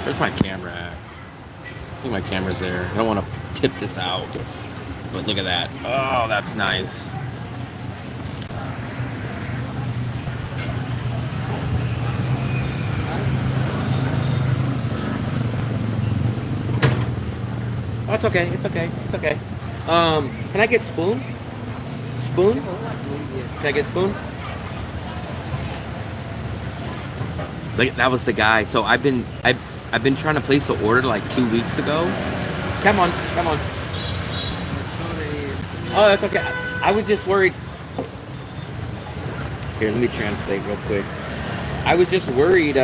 Where's my camera at? I think my camera's there. I don't want to tip this out. But look at that. Oh, that's nice. Oh, it's okay. It's okay. It's okay. Can I get spoon? Spoon? Can I get spoon? Like, that was the guy. So I've been trying to place an order like 2 weeks ago. Come on, come on. Oh, that's okay. I was just worried. Here, let me translate real quick. I was just worried.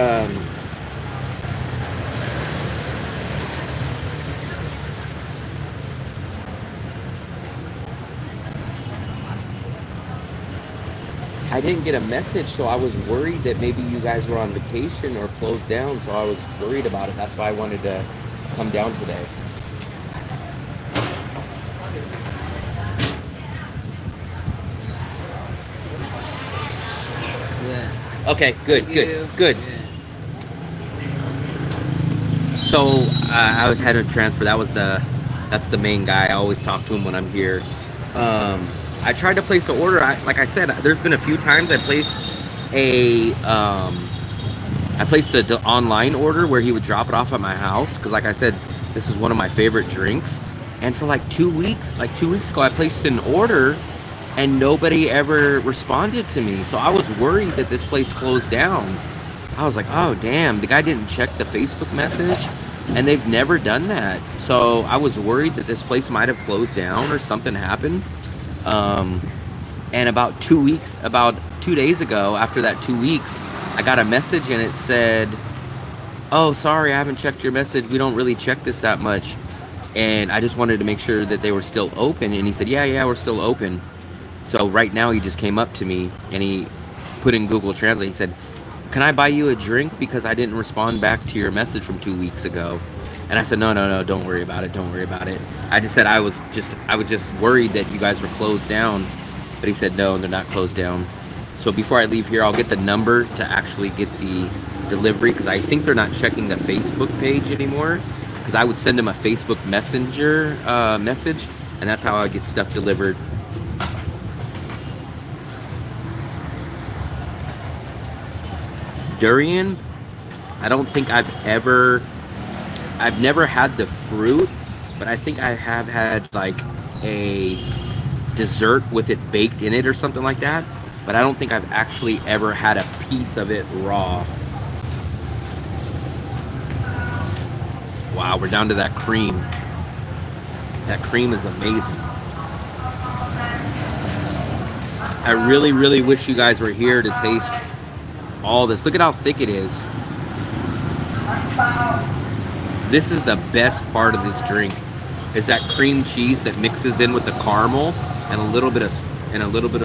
I didn't get a message, so I was worried that maybe you guys were on vacation or closed down, so I was worried about it. That's why I wanted to come down today. Yeah. Okay, good, Thank good, you. good. Yeah. So I was had a transfer. That's the main guy. I always talk to him when I'm here. I tried to place an order. Like I said, there's been a few times I placed a online order where he would drop it off at my house because, like I said, this is one of my favorite drinks. And for like 2 weeks ago, I placed an order and nobody ever responded to me. So I was worried that this place closed down. I was like, oh damn, the guy didn't check the Facebook message, and they've never done that. So I was worried that this place might have closed down or something happened. And about 2 days ago, after that 2 weeks, I got a message and it said, oh, sorry, I haven't checked your message. We don't really check this that much. And I just wanted to make sure that they were still open. And he said, yeah, we're still open. So right now he just came up to me and he put in Google Translate. He said, can I buy you a drink because I didn't respond back to your message from 2 weeks ago? And I said, no, don't worry about it. Don't worry about it. I just said I was just worried that you guys were closed down. But he said, no, they're not closed down. So before I leave here, I'll get the number to actually get the delivery because I think they're not checking the Facebook page anymore. Because I would send them a Facebook Messenger message, and that's how I get stuff delivered. Durian, I don't think I've never had the fruit, but I think I have had like a dessert with it baked in it or something like that. But I don't think I've actually ever had a piece of it raw. Wow, we're down to that cream. That cream is amazing. I really, really wish you guys were here to taste all this. Look at how thick it is. This is the best part of this drink. Is that cream cheese that mixes in with the caramel and a little bit of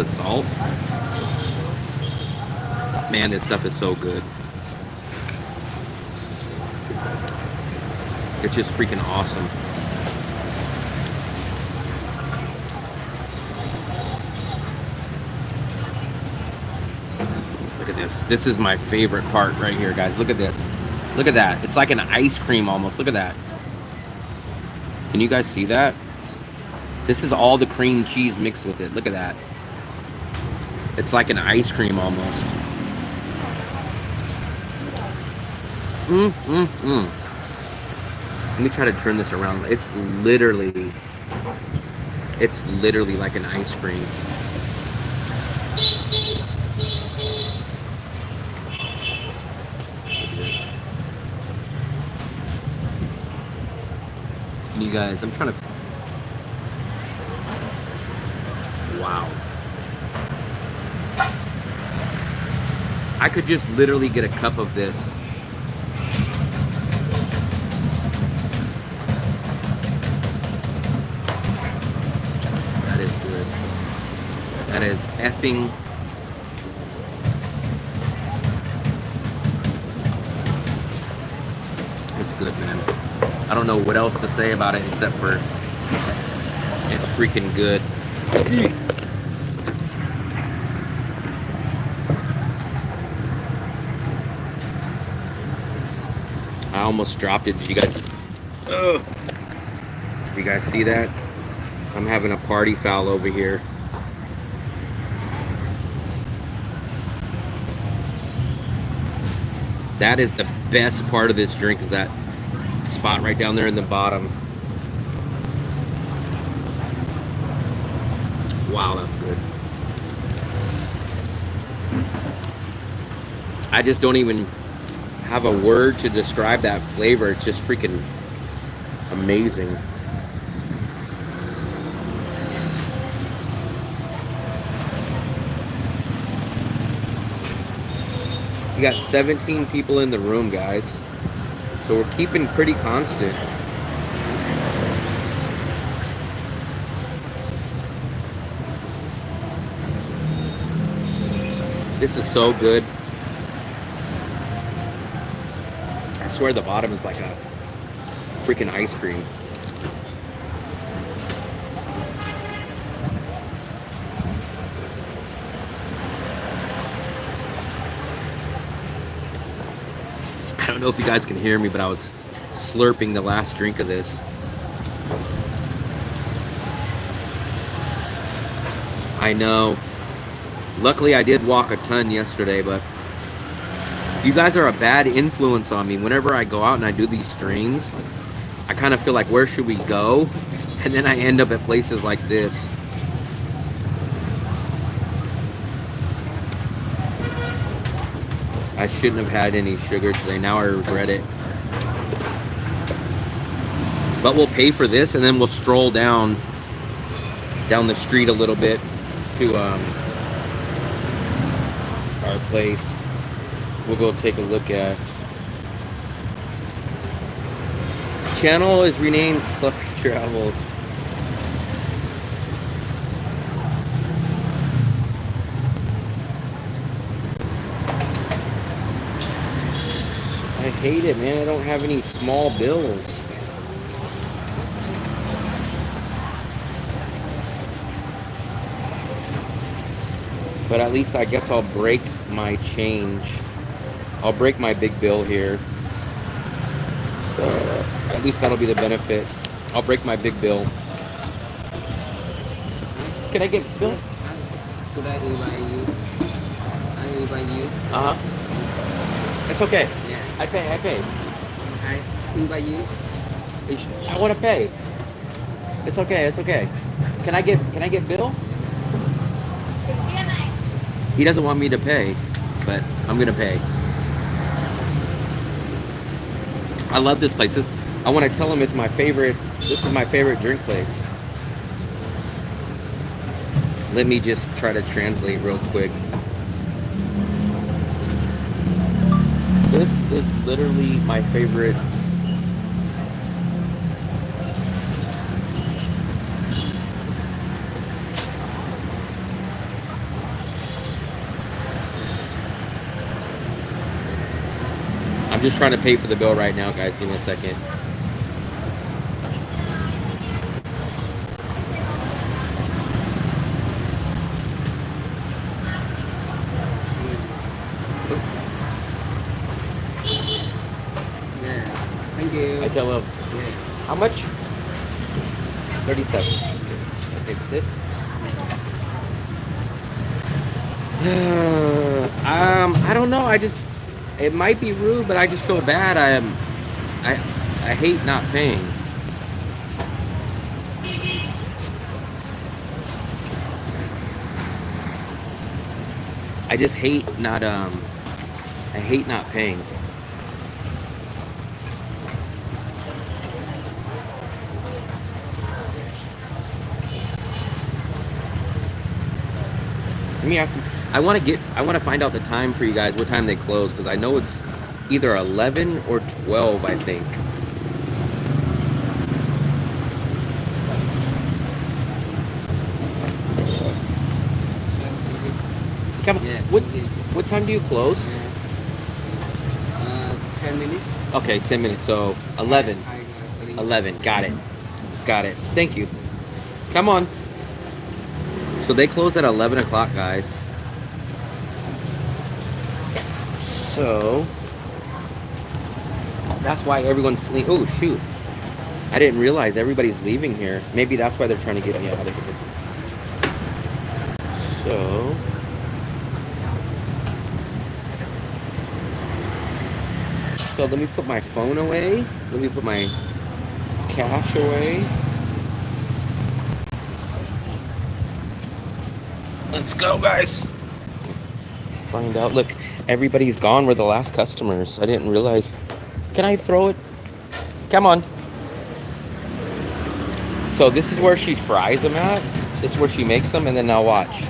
salt. Man, this stuff is so good. It's just freaking awesome. Look at this. This is my favorite part right here, guys. Look at this. Look at that. It's like an ice cream almost. Look at that. Can you guys see that? This is all the cream cheese mixed with it. Look at that. It's like an ice cream almost. Let me try to turn this around. It's literally like an ice cream. You guys, I'm trying to. Wow. I could just literally get a cup of this. That is good. That is effing. It's good, man. I don't know what else to say about it except for it's freaking good. I almost dropped it. Did you guys? Ugh. Did you guys see that? I'm having a party foul over here. That is the best part of this drink, is that spot right down there in the bottom. Wow, that's good. I just don't even have a word to describe that flavor. It's just freaking amazing. We got 17 people in the room, guys. So we're keeping pretty constant. This is so good. I swear the bottom is like a freaking ice cream. I don't know if you guys can hear me, but I was slurping the last drink of this. I know. Luckily, I did walk a ton yesterday, but you guys are a bad influence on me. Whenever I go out and I do these streams, I kind of feel like, where should we go? And then I end up at places like this. I shouldn't have had any sugar today. Now I regret it. But we'll pay for this, and then we'll stroll down the street a little bit to our place. We'll go take a look at. Channel is renamed Fluffy Travels. I hate it, man. I don't have any small bills. But at least I guess I'll break my change. I'll break my big bill here. At least that'll be the benefit. I'll break my big bill. Can I get bill? Could I invite you? I invite you. Uh-huh. It's okay. Yeah. I pay. I invite you. I want to pay. It's okay. Can I get bill? He doesn't want me to pay, but I'm gonna pay. I love this place. I want to tell him it's my favorite. This is my favorite drink place. Let me just try to translate real quick. This is literally my favorite. I'm just trying to pay for the bill right now, guys. Give me a second. Yeah. Thank you. I tell him, Yeah. how much? 37. Okay, this. I don't know. It might be rude, but I just feel bad. I hate not paying. I just hate not I hate not paying. Let me ask him. I want to find out the time for you guys, what time they close, because I know it's either 11 or 12, I think. Come on. Yeah. What time do you close? 10 minutes. Okay, 10 minutes. So 11. I 11. Got it. Thank you. Come on. So they close at 11 o'clock, guys. So that's why everyone's clean. Oh, shoot. I didn't realize everybody's leaving here. Maybe that's why they're trying to get me out of here. So let me put my phone away. Let me put my cash away. Let's go, guys. Find out. Look, everybody's gone. We're the last customers. I didn't realize. Can I throw it? Come on. So this is where she fries them at. This is where she makes them, and then now watch.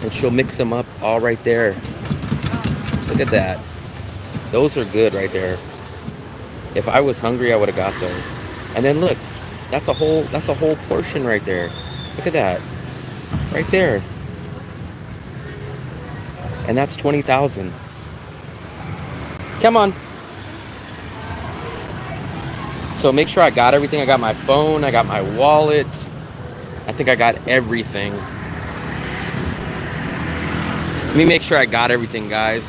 And she'll mix them up all right there. Look at that. Those are good right there. If I was hungry, I would have got those. And then look, that's a whole portion right there. Look at that. Right there. And that's 20,000. Come on. So make sure I got everything. I got my phone, I got my wallet. I think I got everything. Let me make sure I got everything, guys.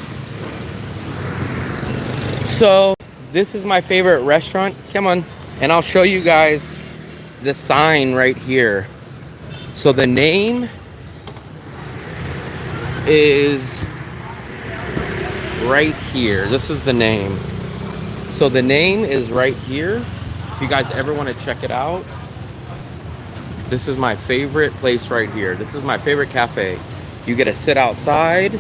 So this is my favorite restaurant. Come on. And I'll show you guys the sign right here. So the name is right here. This is the name. So the name is right here. If you guys ever want to check it out, this is my favorite place right here. This is my favorite cafe. You get to sit outside.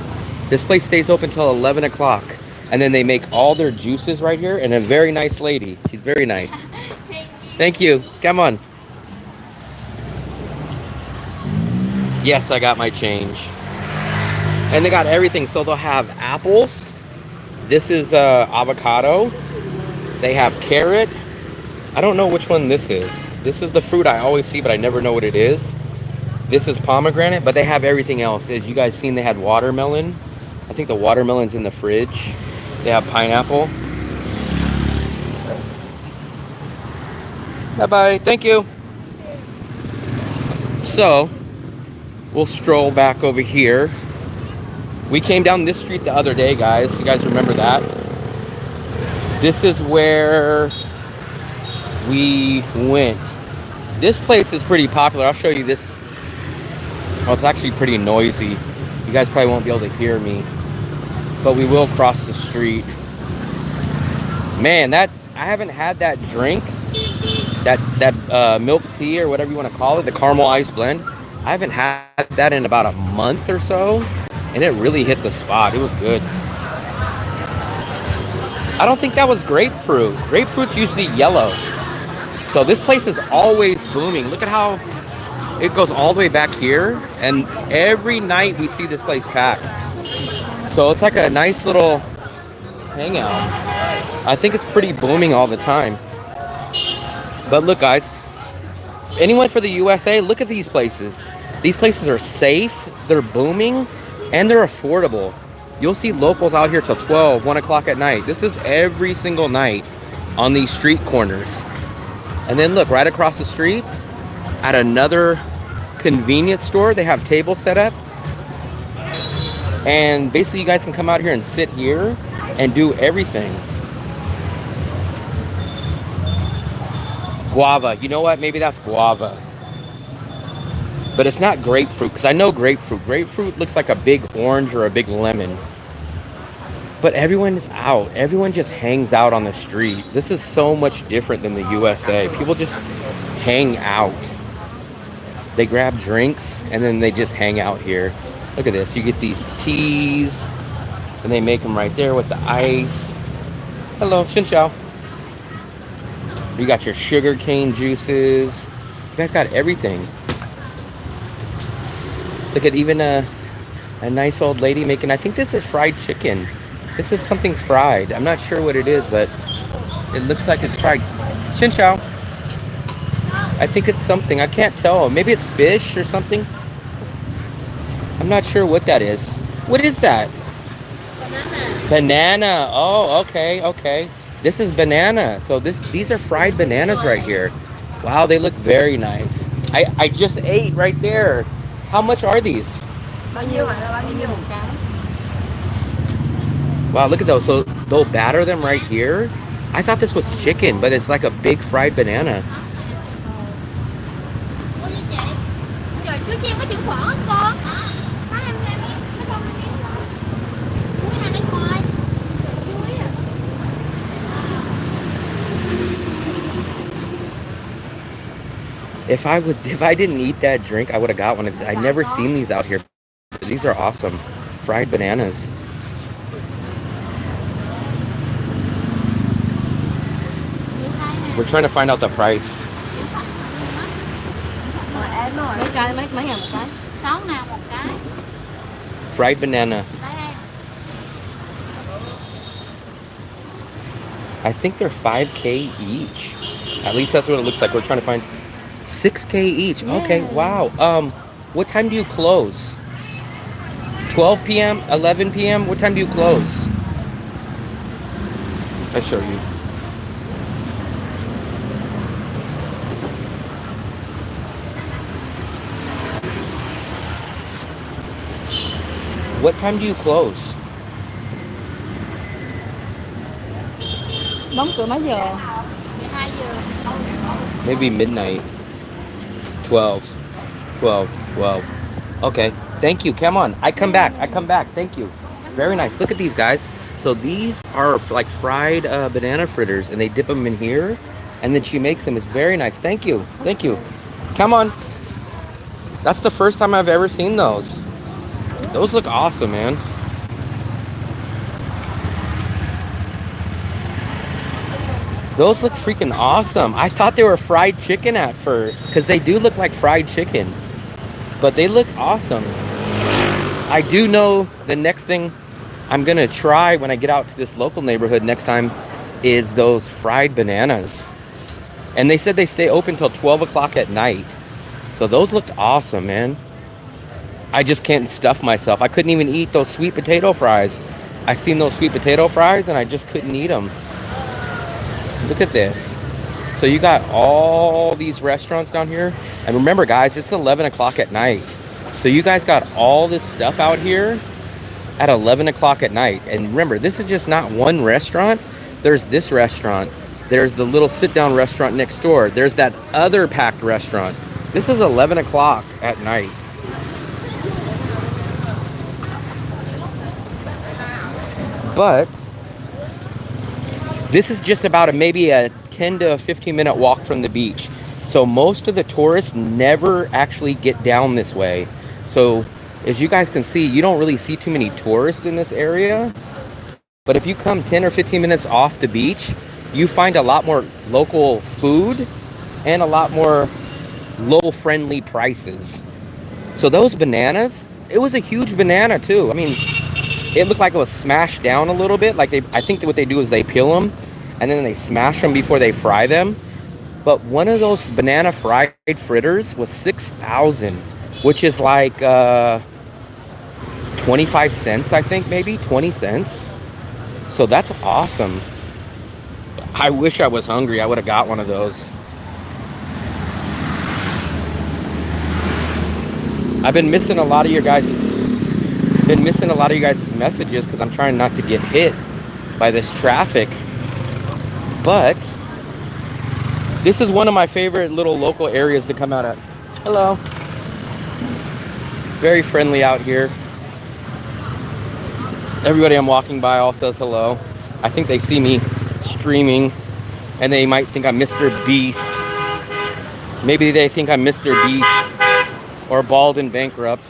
This place stays open till 11 o'clock. And then they make all their juices right here. And a very nice lady. She's very nice. Thank you. Come on. Yes, I got my change. And they got everything. So they'll have apples. This is avocado. They have carrot. I don't know which one this is. This is the fruit I always see, but I never know what it is. This is pomegranate, but they have everything else. As you guys seen, they had watermelon. I think the watermelon's in the fridge. They have pineapple. Bye-bye. Thank you. So, we'll stroll back over here. We came down this street the other day, guys. You guys remember that? This is where we went. This place is pretty popular. I'll show you this. Oh, it's actually pretty noisy. You guys probably won't be able to hear me, but we will cross the street. Man, I haven't had that drink, that milk tea or whatever you want to call it, the caramel ice blend. I haven't had that in about a month or so, and it really hit the spot. It was good. I don't think that was grapefruit. Grapefruit's usually yellow. So this place is always booming. Look at how it goes all the way back here. And every night we see this place packed. So it's like a nice little hangout. I think it's pretty booming all the time. But look, guys. Anyone for the USA, look at these places. These places are safe, they're booming, and they're affordable. You'll see locals out here till 12, 1 o'clock at night. This is every single night on these street corners. And then look, right across the street at another convenience store, they have tables set up. And basically you guys can come out here and sit here and do everything. Guava, you know what? Maybe that's guava. But it's not grapefruit, because I know grapefruit. Grapefruit looks like a big orange or a big lemon. But everyone is out. Everyone just hangs out on the street. This is so much different than the USA. People just hang out. They grab drinks, and then they just hang out here. Look at this. You get these teas, and they make them right there with the ice. Hello, Xin Xiao. You got your sugar cane juices. You guys got everything. Look at even a nice old lady making, I think this is fried chicken. This is something fried. I'm not sure what it is, but it looks like it's fried. Xin Xiao. I think it's something. I can't tell. Maybe it's fish or something. I'm not sure what that is. What is that? Banana. Banana. Oh, okay, okay. This is banana. So these are fried bananas right here. Wow, they look very nice. I just ate right there. How much are these? Wow, look at those. So they'll batter them right here. I thought this was chicken, but it's like a big fried banana. If I didn't eat that drink, I would have got one. I never seen these out here. These are awesome. Fried bananas. We're trying to find out the price. Fried banana. I think they're 5K each. At least that's what it looks like. We're trying to find 6K each. Okay, wow. What time do you close? 12 p.m., 11 p.m. What time do you close? I'll show you. What time do you close? Đóng cửa mấy giờ? 12 giờ. Maybe midnight. 12. 12. 12. Okay. Thank you. Come on. I come back. Thank you. Very nice. Look at these guys. So these are like fried banana fritters, and they dip them in here, and then she makes them. It's very nice. Thank you. Thank you. Come on. That's the first time I've ever seen those. Those look awesome, man. Those look freaking awesome. I thought they were fried chicken at first, because they do look like fried chicken. But they look awesome. I do know the next thing I'm going to try when I get out to this local neighborhood next time is those fried bananas. And they said they stay open till 12 o'clock at night. So those looked awesome, man. I just can't stuff myself. I couldn't even eat those sweet potato fries. I seen those sweet potato fries and I just couldn't eat them. Look at this. So you got all these restaurants down here. And remember, guys, it's 11 o'clock at night. So you guys got all this stuff out here at 11 o'clock at night. And remember, this is just not one restaurant. There's this restaurant. There's the little sit-down restaurant next door. There's that other packed restaurant. This is 11 o'clock at night. But this is just about maybe a 10 to 15 minute walk from the beach. So most of the tourists never actually get down this way. So as you guys can see, you don't really see too many tourists in this area. But if you come 10 or 15 minutes off the beach, you find a lot more local food and a lot more low friendly prices. So those bananas, it was a huge banana too. I mean, it looked like it was smashed down a little bit. Like I think that what they do is they peel them and then they smash them before they fry them. But one of those banana fried fritters was $6,000, which is like 25 cents, I think, maybe 20 cents. So that's awesome. I wish I was hungry. I would have got one of those. I've been missing a lot of your guys' messages because I'm trying not to get hit by this traffic. But this is one of my favorite little local areas to come out at. Hello. Very friendly out here. Everybody I'm walking by all says hello. I think they see me streaming and they might think I'm Mr. Beast. Maybe they think I'm Mr. Beast or Bald and Bankrupt.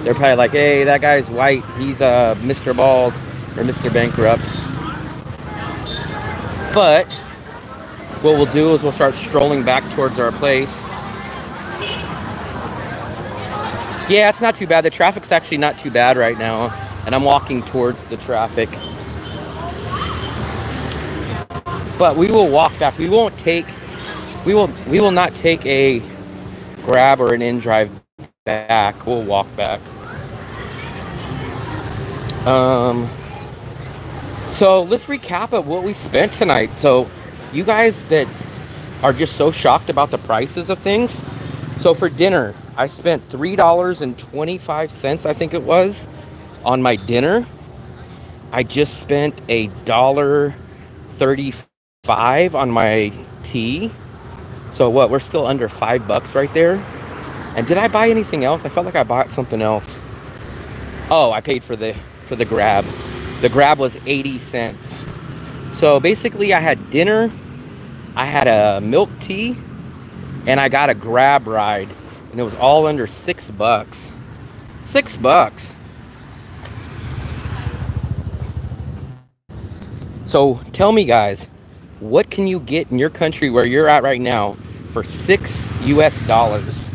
They're probably like, hey, that guy's white. He's Mr. Bald or Mr. Bankrupt. But what we'll do is we'll start strolling back towards our place. Yeah, it's not too bad. The traffic's actually not too bad right now. And I'm walking towards the traffic. But we will walk back. We will not take a grab or an in-drive back. We'll walk back. So let's recap of what we spent tonight. So you guys that are just so shocked about the prices of things. So for dinner, I spent $3.25, I think it was, on my dinner. I just spent $1.35 on my tea. So what, we're still under $5 right there. And did I buy anything else? I felt like I bought something else. Oh, I paid for the grab. The grab was 80 cents. So basically I had dinner, I had a milk tea, and I got a grab ride. And it was all under $6. $6. So tell me, guys, what can you get in your country where you're at right now for $6 US?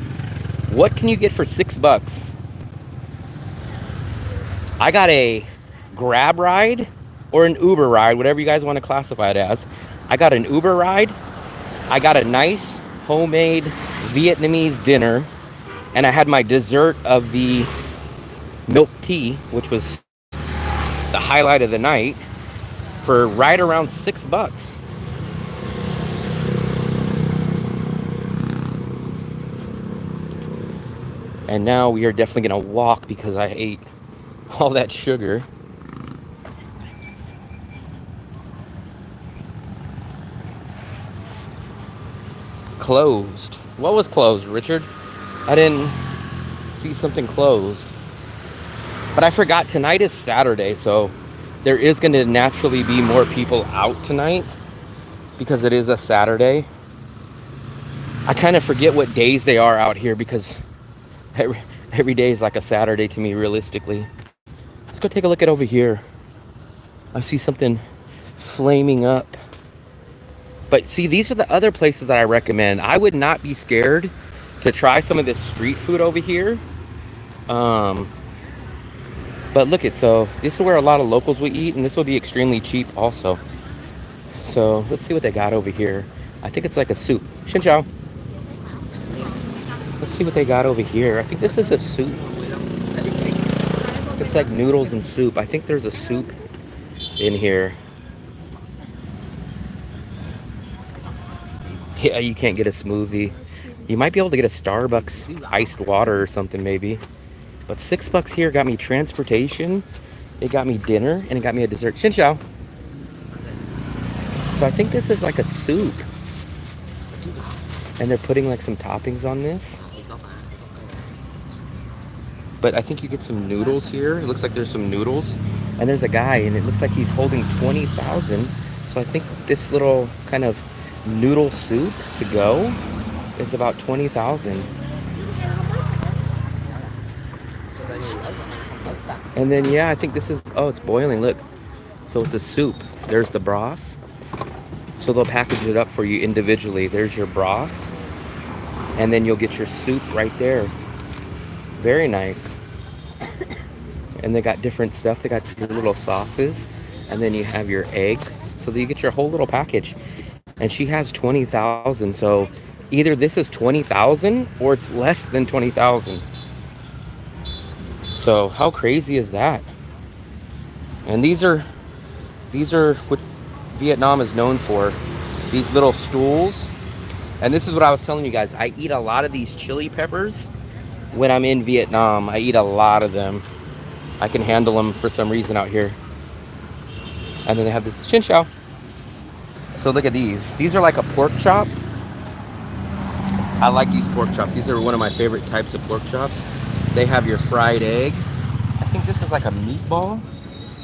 What can you get for $6? I got a grab ride or an Uber ride, whatever you guys want to classify it as. I got an Uber ride. I got a nice homemade Vietnamese dinner, and I had my dessert of the milk tea, which was the highlight of the night, for right around $6. And now we are definitely gonna walk because I ate all that sugar. Closed. What was closed, Richard? I didn't see something closed. But I forgot tonight is Saturday, so there is going to naturally be more people out tonight because it is a Saturday. I kind of forget what days they are out here because every day is like a Saturday to me, realistically. Let's go take a look at over here. I see something flaming up. But see, these are the other places that I recommend. I would not be scared to try some of this street food over here. But look at, so this is where a lot of locals will eat, and this will be extremely cheap also. So let's see what they got over here. I think it's like a soup. Xin chào. Let's see what they got over here. I think this is a soup. It's like noodles and soup. I think there's a soup in here. Yeah, you can't get a smoothie. You might be able to get a Starbucks iced water or something maybe. But $6 here got me transportation, it got me dinner, and it got me a dessert. Xin chào. So I think this is like a soup. And they're putting like some toppings on this. But I think you get some noodles here. It looks like there's some noodles. And there's a guy, and it looks like he's holding 20,000. So I think this little kind of noodle soup to go is about 20,000. And then, yeah, I think this is, oh, it's boiling, look. So it's a soup. There's the broth. So they'll package it up for you individually. There's your broth. And then you'll get your soup right there. Very nice. And they got different stuff. They got your little sauces. And then you have your egg. So that you get your whole little package. And she has 20,000. So either this is 20,000 or it's less than 20,000. So how crazy is that? And these are what Vietnam is known for. These little stools. And this is what I was telling you guys. I eat a lot of these chili peppers when I'm in Vietnam. I eat a lot of them. I can handle them for some reason out here. And then they have this Xin chào. So look at these. These are like a pork chop. I like these pork chops. These are one of my favorite types of pork chops. They have your fried egg. I think this is like a meatball.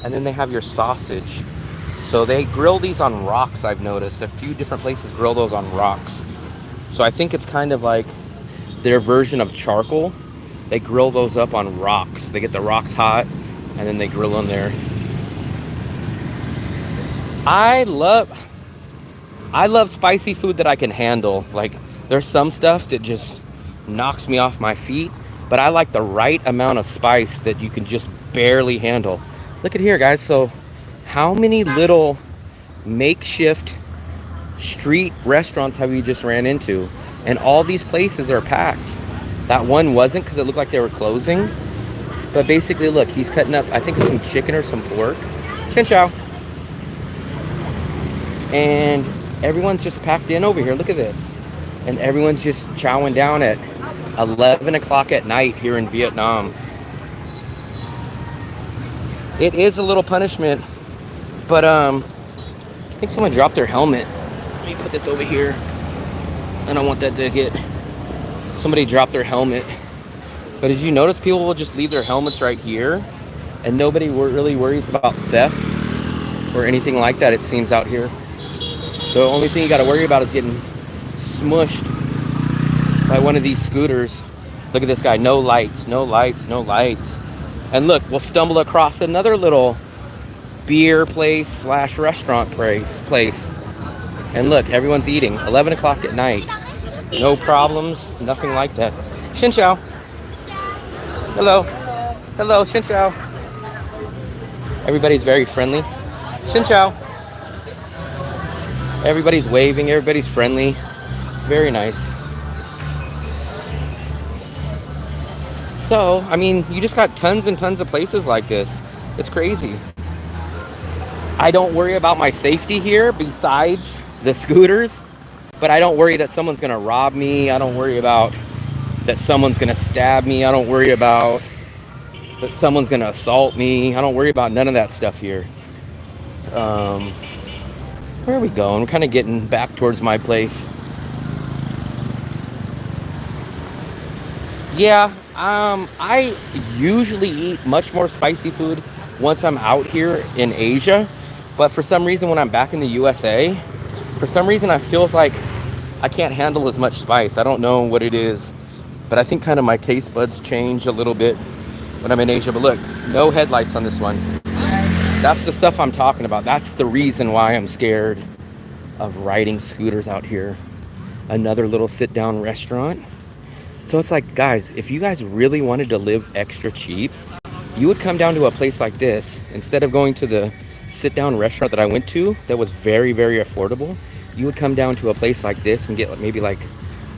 And then they have your sausage. So they grill these on rocks, I've noticed. A few different places grill those on rocks. So I think it's kind of like their version of charcoal. They grill those up on rocks. They get the rocks hot and then they grill them there. I love spicy food that I can handle. Like, there's some stuff that just knocks me off my feet. But I like the right amount of spice that you can just barely handle. Look at here, guys. So how many little makeshift street restaurants have we just ran into? And all these places are packed. That one wasn't because it looked like they were closing. But basically, look, he's cutting up, I think it's some chicken or some pork. Xin chào. And everyone's just packed in over here. Look at this. And everyone's just chowing down at 11 o'clock at night here in Vietnam. It is a little punishment, but I think someone dropped their helmet. Let me put this over here. I don't want that to get, somebody dropped their helmet. But as you notice, people will just leave their helmets right here, and nobody really worries about theft or anything like that, it seems, out here. The only thing you got to worry about is getting smushed by one of these scooters. Look at this guy. No lights, no lights, no lights. And look, we'll stumble across another little beer place slash restaurant place. And look, everyone's eating. 11 o'clock at night. No problems, nothing like that. Xin chào. Hello. Hello, xin chào. Everybody's very friendly. Xin chào. Everybody's waving, everybody's friendly. Very nice. So, I mean, you just got tons and tons of places like this. It's crazy. I don't worry about my safety here besides the scooters, but I don't worry that someone's gonna rob me. I don't worry about that someone's gonna stab me. I don't worry about that someone's gonna assault me. I don't worry about none of that stuff here. Where are we going? We're kind of getting back towards my place. Yeah, I usually eat much more spicy food once I'm out here in Asia, but for some reason when I'm back in the USA, for some reason I feels like I can't handle as much spice. I don't know what it is, but I think kind of my taste buds change a little bit when I'm in Asia. But look, no headlights on this one. That's the stuff I'm talking about. That's the reason why I'm scared of riding scooters out here. Another little sit-down restaurant. So it's like, guys, if you guys really wanted to live extra cheap, you would come down to a place like this. Instead of going to the sit-down restaurant that I went to that was very, very affordable, you would come down to a place like this and get maybe like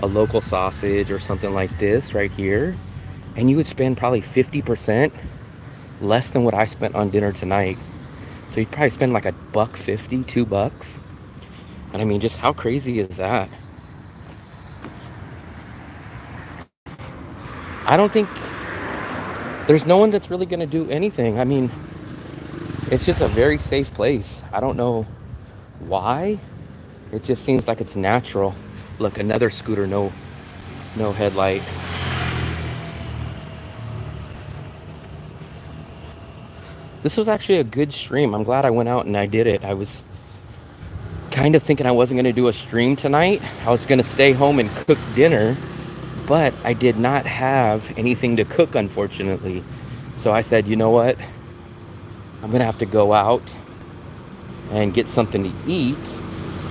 a local sausage or something like this right here. And you would spend probably 50% less than what I spent on dinner tonight. So you'd probably spend like $1.50, $2. And I mean, just how crazy is that? I don't think there's no one that's really going to do anything. I mean, it's just a very safe place. I don't know why. It just seems like it's natural. Look, another scooter, no headlight. This was actually a good stream. I'm glad I went out and I did it. I was kind of thinking I wasn't going to do a stream tonight. I was going to stay home and cook dinner. But I did not have anything to cook, unfortunately. So I said, you know what? I'm going to have to go out and get something to eat.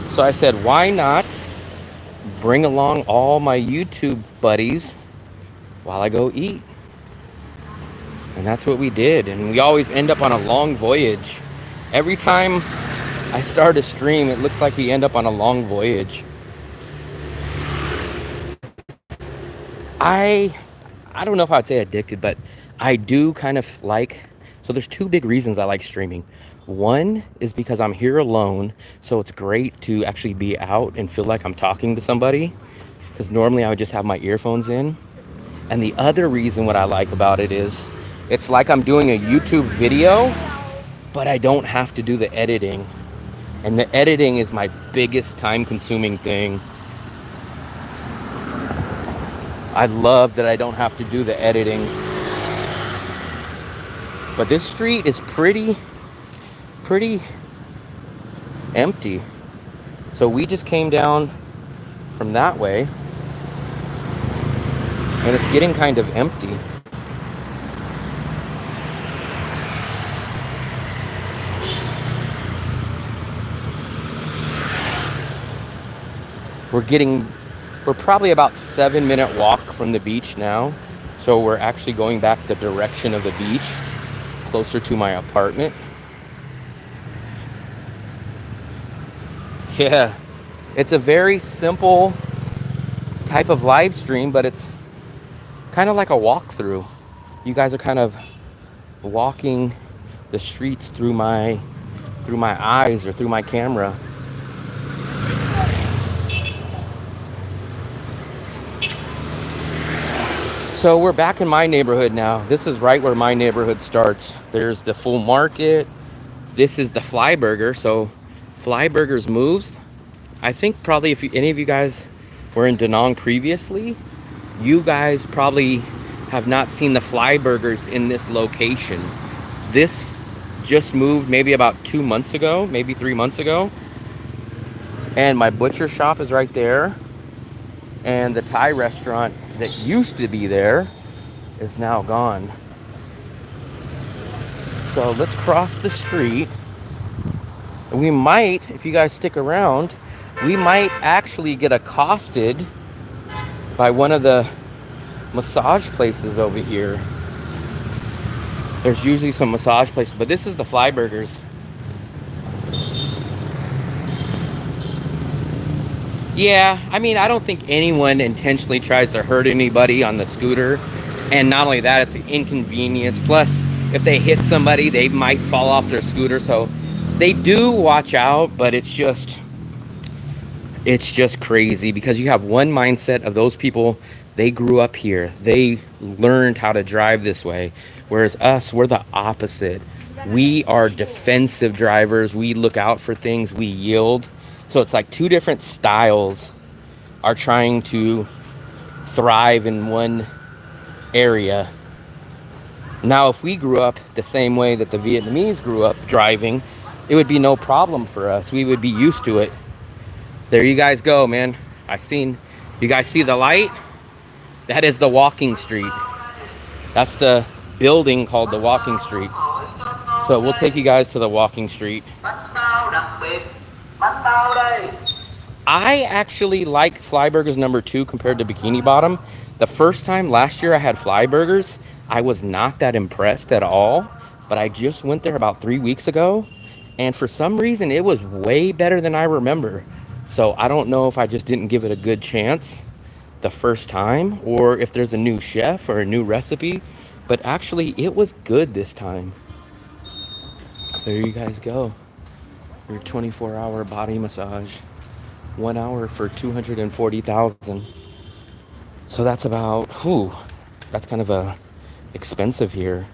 So I said, why not bring along all my YouTube buddies while I go eat? And that's what we did. And we always end up on a long voyage. Every time I start a stream, it looks like we end up on a long voyage. I don't know if I'd say addicted, but I do kind of like, so there's two big reasons I like streaming. One is because I'm here alone, so it's great to actually be out and feel like I'm talking to somebody, because normally I would just have my earphones in. And the other reason what I like about it is it's like I'm doing a YouTube video, but I don't have to do the editing. And the editing is my biggest time-consuming thing. I love that I don't have to do the editing. But this street is pretty empty. So we just came down from that way. And it's getting kind of empty. We're probably about 7-minute walk from the beach now. So we're actually going back the direction of the beach, closer to my apartment. Yeah, it's a very simple type of live stream, but it's kind of like a walkthrough. You guys are kind of walking the streets through my eyes or through my camera. So we're back in my neighborhood now. This is right where my neighborhood starts. There's the full market. This is the Fly Burger. So Fly Burgers moves. I think probably if any of you guys were in Da Nang previously, you guys probably have not seen the Fly Burgers in this location. This just moved maybe about 2 months ago, maybe 3 months ago. And my butcher shop is right there. And the Thai restaurant that used to be there is now gone. So let's cross the street. And we might, if you guys stick around, we might actually get accosted by one of the massage places over here. There's usually some massage places, but this is the Fly Burgers. Yeah, I mean, I don't think anyone intentionally tries to hurt anybody on the scooter. And not only that, it's an inconvenience. Plus, if they hit somebody, they might fall off their scooter. So they do watch out, but it's just crazy because you have one mindset of those people. They grew up here. They learned how to drive this way. Whereas us, we're the opposite. We are defensive drivers. We look out for things. We yield. So it's like two different styles are trying to thrive in one area. Now, if we grew up the same way that the Vietnamese grew up driving, it would be no problem for us. We would be used to it. There you guys go, man. You guys see the light? That is the walking street. That's the building called the walking street. So we'll take you guys to the walking street. I actually like Flyburgers number 2 compared to Bikini Bottom. The first time last year I had Flyburgers, I was not that impressed at all. But I just went there about 3 weeks ago. And for some reason, it was way better than I remember. So I don't know if I just didn't give it a good chance the first time, or if there's a new chef or a new recipe. But actually, it was good this time. There you guys go. Your 24-hour body massage. 1 hour for $240,000. So that's about, that's kind of expensive here.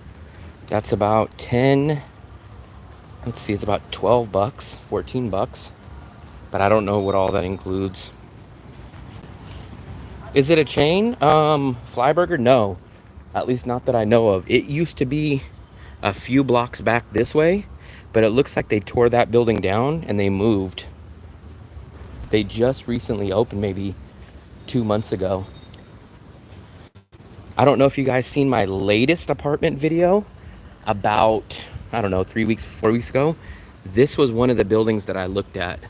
That's about 10, let's see, it's about 12 bucks, 14 bucks. But I don't know what all that includes. Is it a chain? Flyburger? No. At least not that I know of. It used to be a few blocks back this way, but it looks like they tore that building down and they moved. They just recently opened, maybe 2 months ago. I don't know if you guys seen my latest apartment video about, I don't know, 3 weeks, 4 weeks ago. This was one of the buildings that I looked at.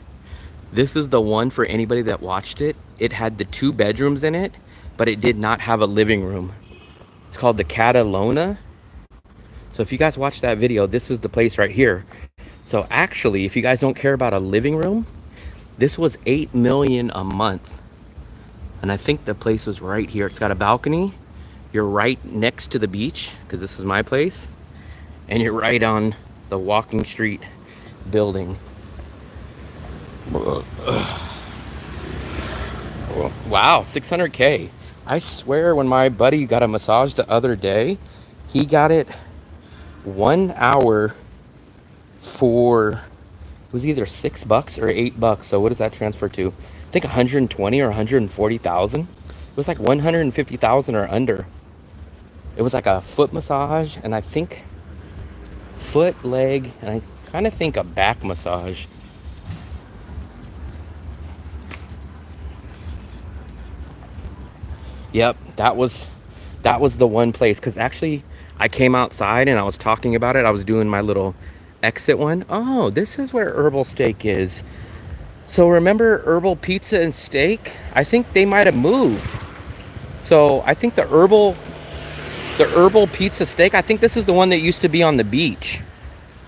This is the one for anybody that watched it. It had the 2 bedrooms in it, but it did not have a living room. It's called the Catalona. So if you guys watch that video, this is the place right here. So actually, if you guys don't care about a living room, this was $8 million a month. And I think the place was right here. It's got a balcony. You're right next to the beach, because this is my place. And you're right on the walking street building. Wow, 600K. I swear when my buddy got a massage the other day, he got it 1 hour for, it was either $6 or $8. So what does that transfer to? I think 120 or 140,000. It was like 150,000 or under. It was like a foot massage, and I think foot, leg, and I kind of think a back massage. Yep, that was the one place. Because actually, I came outside and I was talking about it. I was doing my little exit one. Oh, this is where Herbal Steak is. So remember Herbal Pizza and Steak? I think they might have moved. So I think the Herbal Pizza Steak, I think this is the one that used to be on the beach.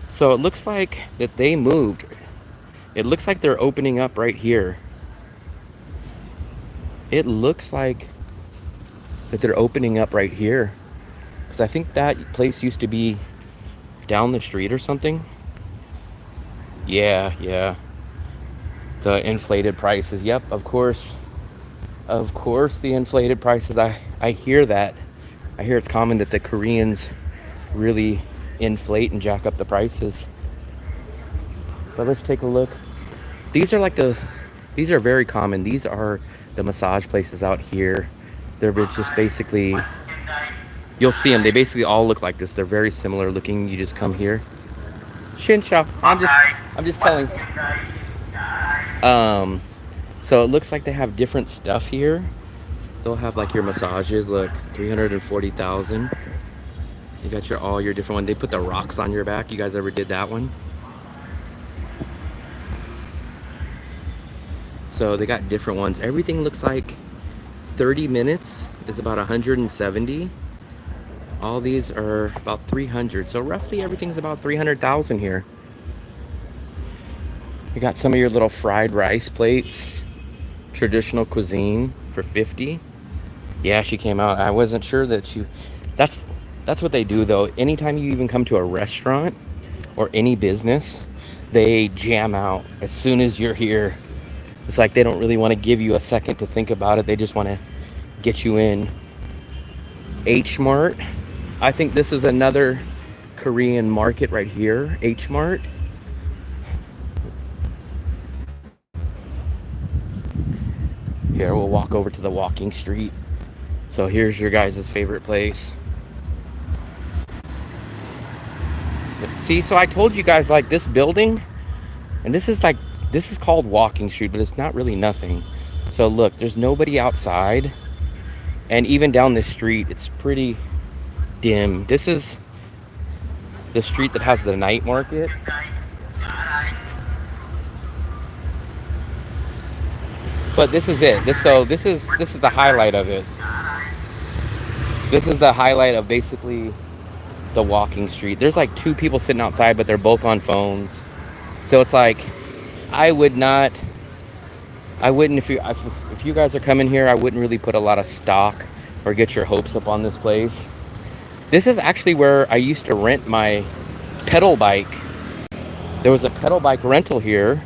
So it looks like that they moved. It looks like they're opening up right here. It looks like that they're opening up right here. Because I think that place used to be down the street or something. Yeah. The inflated prices. Yep, of course. Of course, the inflated prices. I hear that. I hear it's common that the Koreans really inflate and jack up the prices. But let's take a look. These are very common. These are the massage places out here. They're just basically, you'll see them. They basically all look like this. They're very similar looking. You just come here. Shinsha. I'm just telling. So it looks like they have different stuff here. They'll have like your massages. Look, 340,000. You got all your different ones. They put the rocks on your back. You guys ever did that one? So they got different ones. Everything looks like 30 minutes is about 170. All these are about 300. So roughly everything's about 300,000 here. You got some of your little fried rice plates. Traditional cuisine for 50. Yeah, she came out. I wasn't sure that That's what they do though. Anytime you even come to a restaurant or any business, they jam out as soon as you're here. It's like they don't really want to give you a second to think about it. They just want to get you in. H Mart. I think this is another Korean market right here. H Mart. Here, we'll walk over to the walking street. So here's your guys' favorite place. See, so I told you guys, like, this building, and this is called Walking Street, but it's not really nothing. So look, there's nobody outside, and even down this street, it's pretty dim. This is the street that has the night market. But this is it. This is the highlight of it. This is the highlight of basically the walking street. There's like two people sitting outside, but they're both on phones. So it's like, I wouldn't, if you guys are coming here, I wouldn't really put a lot of stock or get your hopes up on this place. This is actually where I used to rent my pedal bike. There was a pedal bike rental here,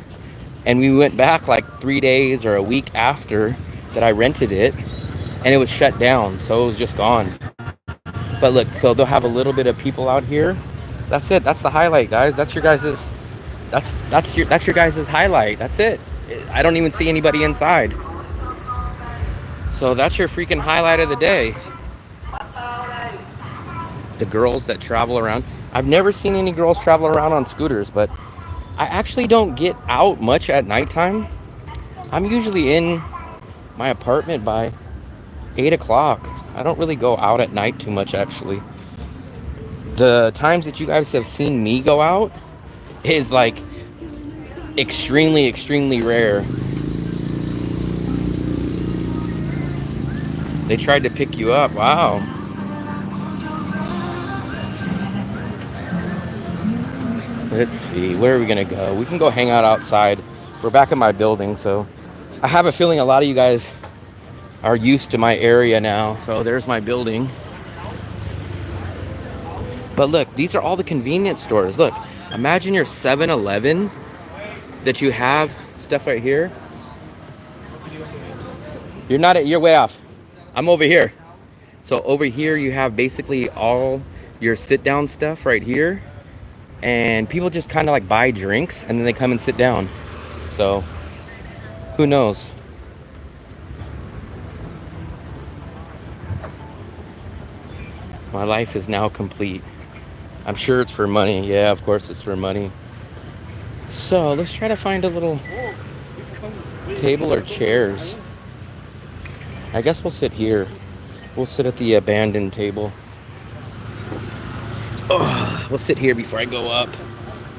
and we went back like 3 days or a week after that I rented it, and it was shut down, so it was just gone. But look, so they'll have a little bit of people out here. That's it. That's the highlight, guys. That's your guys's. That's your guys's highlight. That's it. I don't even see anybody inside. So that's your freaking highlight of the day. The girls that travel around. I've never seen any girls travel around on scooters, but I actually don't get out much at nighttime. I'm usually in my apartment by 8 o'clock. I don't really go out at night too much, actually. The times that you guys have seen me go out is like extremely, extremely rare. They tried to pick you up. Wow. Let's see, where are we gonna go? We can go hang out outside. We're back in my building, so I have a feeling a lot of you guys are used to my area now. So there's my building. But look, these are all the convenience stores. Look, imagine your 7-Eleven that you have stuff right here. You're way off. I'm over here. So over here you have basically all your sit down stuff right here. And people just kind of like buy drinks and then they come and sit down. So who knows? My life is now complete. I'm sure it's for money. Yeah, of course it's for money. So let's try to find a little table or chairs. I guess we'll sit here. We'll sit at the abandoned table. Oh, we'll sit here before I go up.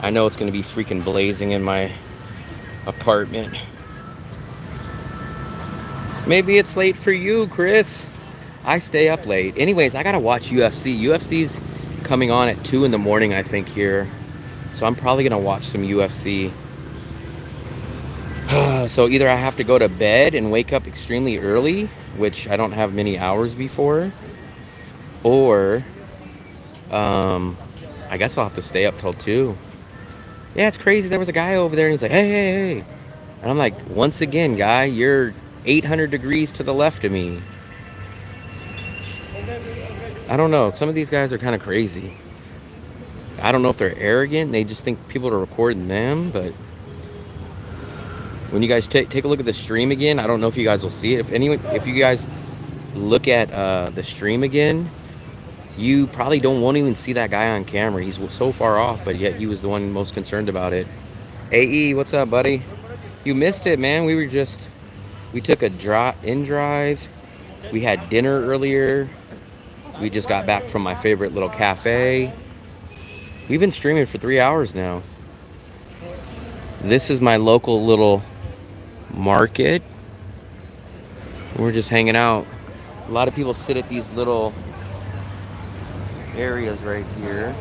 I know it's going to be freaking blazing in my apartment. Maybe it's late for you, Chris. I stay up late. Anyways, I gotta watch UFC. UFC's coming on at 2 in the morning, I think, here. So I'm probably gonna watch some UFC. So either I have to go to bed and wake up extremely early, which I don't have many hours before, or I guess I'll have to stay up till 2. Yeah, it's crazy. There was a guy over there and he's like, hey. And I'm like, once again, guy, you're 800 degrees to the left of me. I don't know. Some of these guys are kind of crazy. I don't know if they're arrogant. They just think people are recording them. But when you guys take a look at the stream again, I don't know if you guys will see it. If you guys look at the stream again, you probably won't even see that guy on camera. He's so far off, but yet he was the one most concerned about it. AE, what's up, buddy? You missed it, man. We took a drive. We had dinner earlier. We just got back from my favorite little cafe. We've been streaming for 3 hours now. This is my local little market. We're just hanging out. A lot of people sit at these little areas right here.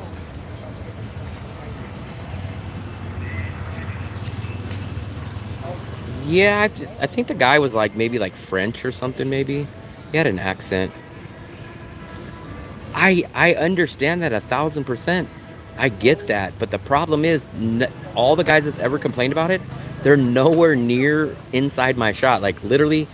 Yeah, I think the guy was like maybe like French or something, maybe. He had an accent. I understand that 1,000%. I get that, but the problem is, all the guys that's ever complained about it, they're nowhere near inside my shot. Like literally,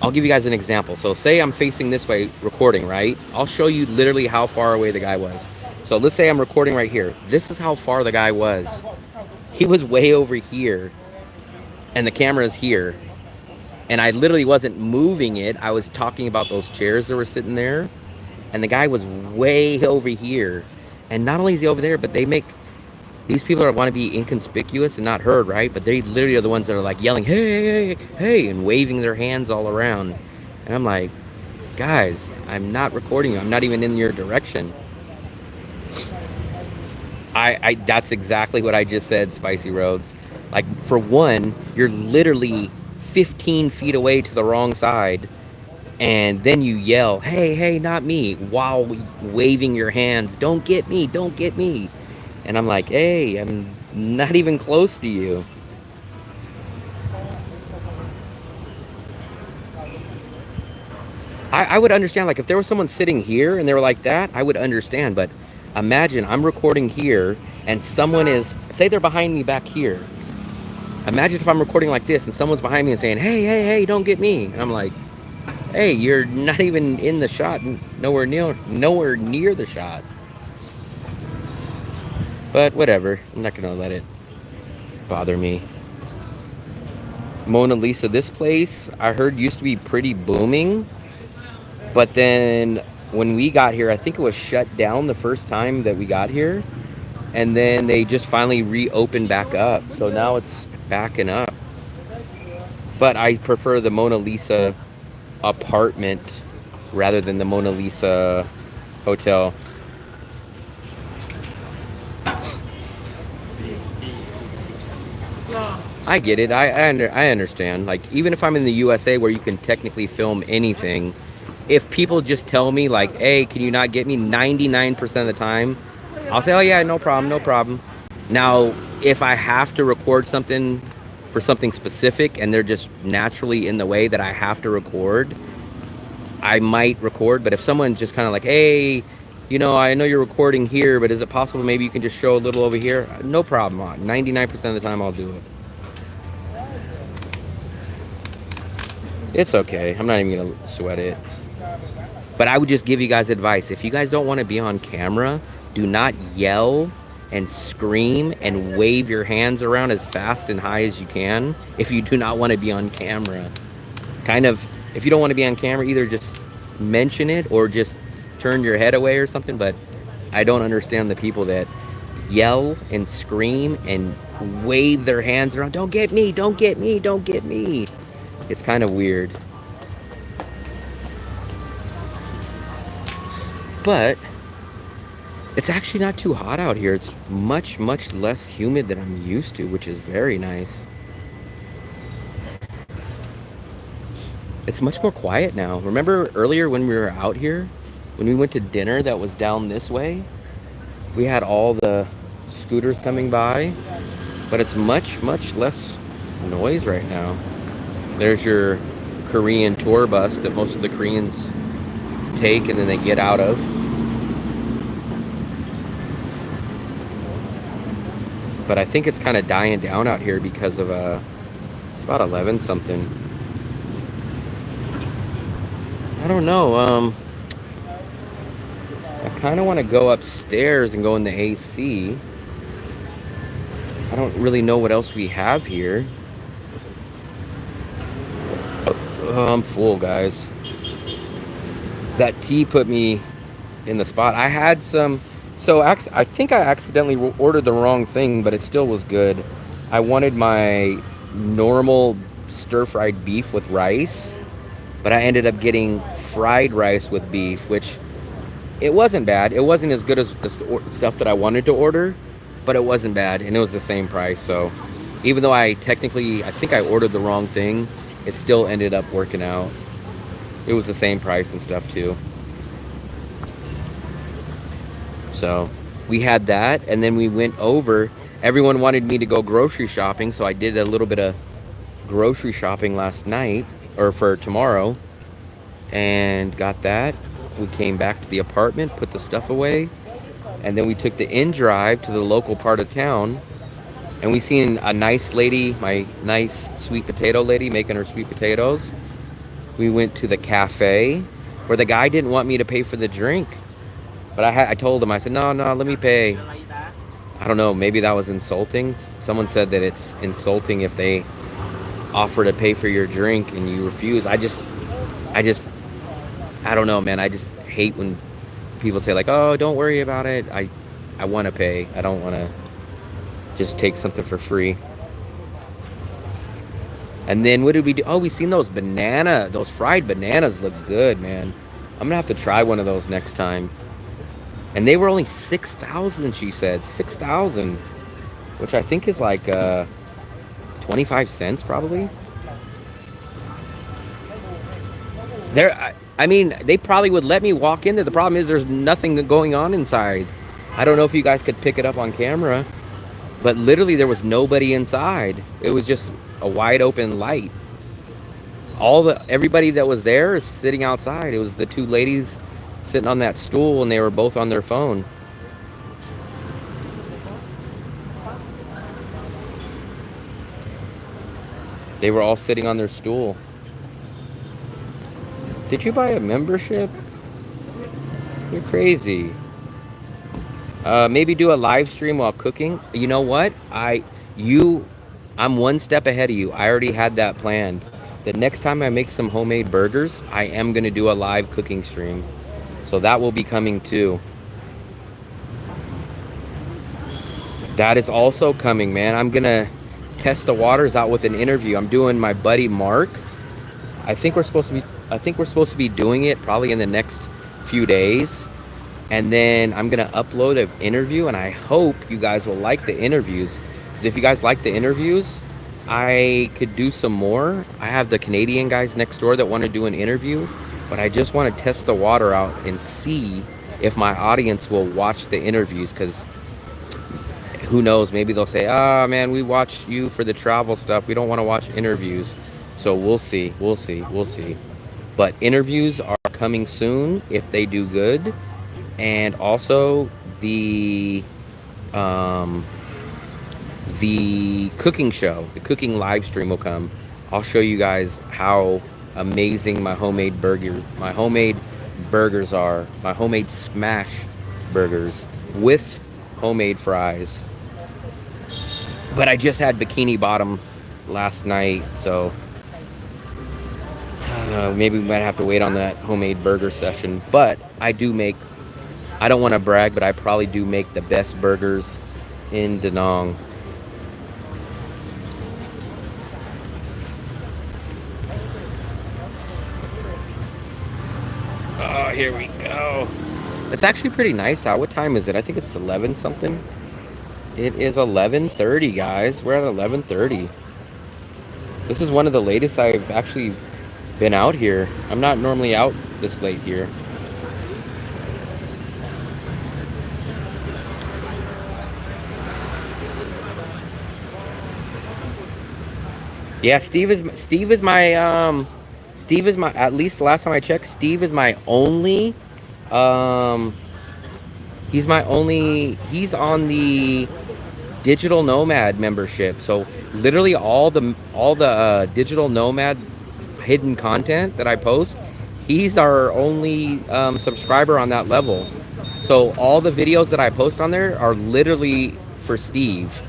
I'll give you guys an example. So say I'm facing this way recording, right? I'll show you literally how far away the guy was. So let's say I'm recording right here. This is how far the guy was. He was way over here, and the camera is here. And I literally wasn't moving it. I was talking about those chairs that were sitting there. And the guy was way over here. And not only is he over there, but they make these people that want to be inconspicuous and not heard, right? But they literally are the ones that are like yelling, hey, hey, hey, and waving their hands all around. And I'm like, guys, I'm not recording you. I'm not even in your direction. That's exactly what I just said, Spicy Roads. Like, for one, you're literally 15 feet away to the wrong side. And then you yell, hey, hey, not me, while waving your hands, don't get me, don't get me. And I'm like, hey, I'm not even close to you. I would understand, like, if there was someone sitting here and they were like that, I would understand. But imagine I'm recording here and someone is, say they're behind me back here. Imagine if I'm recording like this and someone's behind me and saying, hey, hey, hey, don't get me. And I'm like, hey, you're not even in the shot, nowhere near the shot. But whatever, I'm not gonna let it bother me. Mona Lisa, this place I heard used to be pretty booming, but then when we got here, I think it was shut down the first time that we got here, and then they just finally reopened back up, so now it's backing up. But I prefer the Mona Lisa apartment rather than the Mona Lisa hotel. I get it. I understand. Like, even if I'm in the USA where you can technically film anything, if people just tell me like, hey, can you not get me 99% of the time, I'll say, oh yeah, no problem, no problem. Now, if I have to record something for something specific and they're just naturally in the way that I have to record, I might record. But if someone's just kind of like, hey, you know, I know you're recording here, but is it possible maybe you can just show a little over here? No problem. 99% of the time I'll do it. It's okay. I'm not even going to sweat it. But I would just give you guys advice. If you guys don't want to be on camera, do not yell and scream and wave your hands around as fast and high as you can if you do not want to be on camera. Kind of, if you don't want to be on camera, either just mention it or just turn your head away or something. But I don't understand the people that yell and scream and wave their hands around. Don't get me, don't get me, don't get me. It's kind of weird. But it's actually not too hot out here. It's much, much less humid than I'm used to, which is very nice. It's much more quiet now. Remember earlier when we were out here, when we went to dinner that was down this way? We had all the scooters coming by, but it's much, much less noise right now. There's your Korean tour bus that most of the Koreans take and then they get out of. But I think it's kind of dying down out here because of it's about 11 something. I don't know. I kind of want to go upstairs and go in the AC. I don't really know what else we have here. Oh, I'm full, guys. That tea put me in the spot. I had some, so I think I accidentally ordered the wrong thing, but it still was good. I wanted my normal stir-fried beef with rice, but I ended up getting fried rice with beef, which it wasn't bad. It wasn't as good as the stuff that I wanted to order, but it wasn't bad, and it was the same price. So even though I think I ordered the wrong thing, it still ended up working out. It was the same price and stuff too. So we had that, and then we went over. Everyone wanted me to go grocery shopping, so I did a little bit of grocery shopping last night, or for tomorrow, and got that. We came back to the apartment, put the stuff away, and then we took the in drive to the local part of town. And we seen a nice lady, my nice sweet potato lady, making her sweet potatoes. We went to the cafe where the guy didn't want me to pay for the drink. But I told him, I said, no, let me pay. I don't know, maybe that was insulting. Someone said that it's insulting if they offer to pay for your drink and you refuse. I don't know, man. I just hate when people say like, oh, don't worry about it. I want to pay. I don't want to just take something for free. And then what did we do? Oh, we seen those fried bananas look good, man. I'm gonna have to try one of those next time. And they were only 6,000, she said. 6,000, which I think is like 25 cents probably. I mean, they probably would let me walk in there. The problem is there's nothing going on inside. I don't know if you guys could pick it up on camera, but literally there was nobody inside. It was just a wide open light. Everybody that was there is sitting outside. It was the two ladies sitting on that stool, and they were both on their phone. They were all sitting on their stool. Did you buy a membership? You're crazy. Maybe do a live stream while cooking. You know what? I'm one step ahead of you. I already had that planned. The next time I make some homemade burgers, I am going to do a live cooking stream. So that will be coming too. That is also coming, man. I'm going to test the waters out with an interview. I'm doing my buddy Mark. I think we're supposed to be doing it probably in the next few days. And then I'm going to upload an interview, and I hope you guys will like the interviews. Because if you guys like the interviews, I could do some more. I have the Canadian guys next door that want to do an interview, but I just want to test the water out and see if my audience will watch the interviews, because who knows, maybe they'll say, man, we watch you for the travel stuff. We don't want to watch interviews. So we'll see. But interviews are coming soon if they do good. And also the cooking show, the cooking live stream will come. I'll show you guys how amazing my homemade burgers are. My homemade smash burgers with homemade fries. But I just had Bikini Bottom last night, so maybe we might have to wait on that homemade burger session. But I don't want to brag, but I probably do make the best burgers in Da Nang. Oh, here we go. It's actually pretty nice out. What time is it? I think it's 11 something. It is 11:30, guys. We're at 11:30. This is one of the latest I've actually been out here. I'm not normally out this late here. Yeah, Steve is my at least the last time I checked, Steve is my only he's on the Digital Nomad membership. So literally all the Digital Nomad hidden content that I post, he's our only subscriber on that level. So all the videos that I post on there are literally for Steve.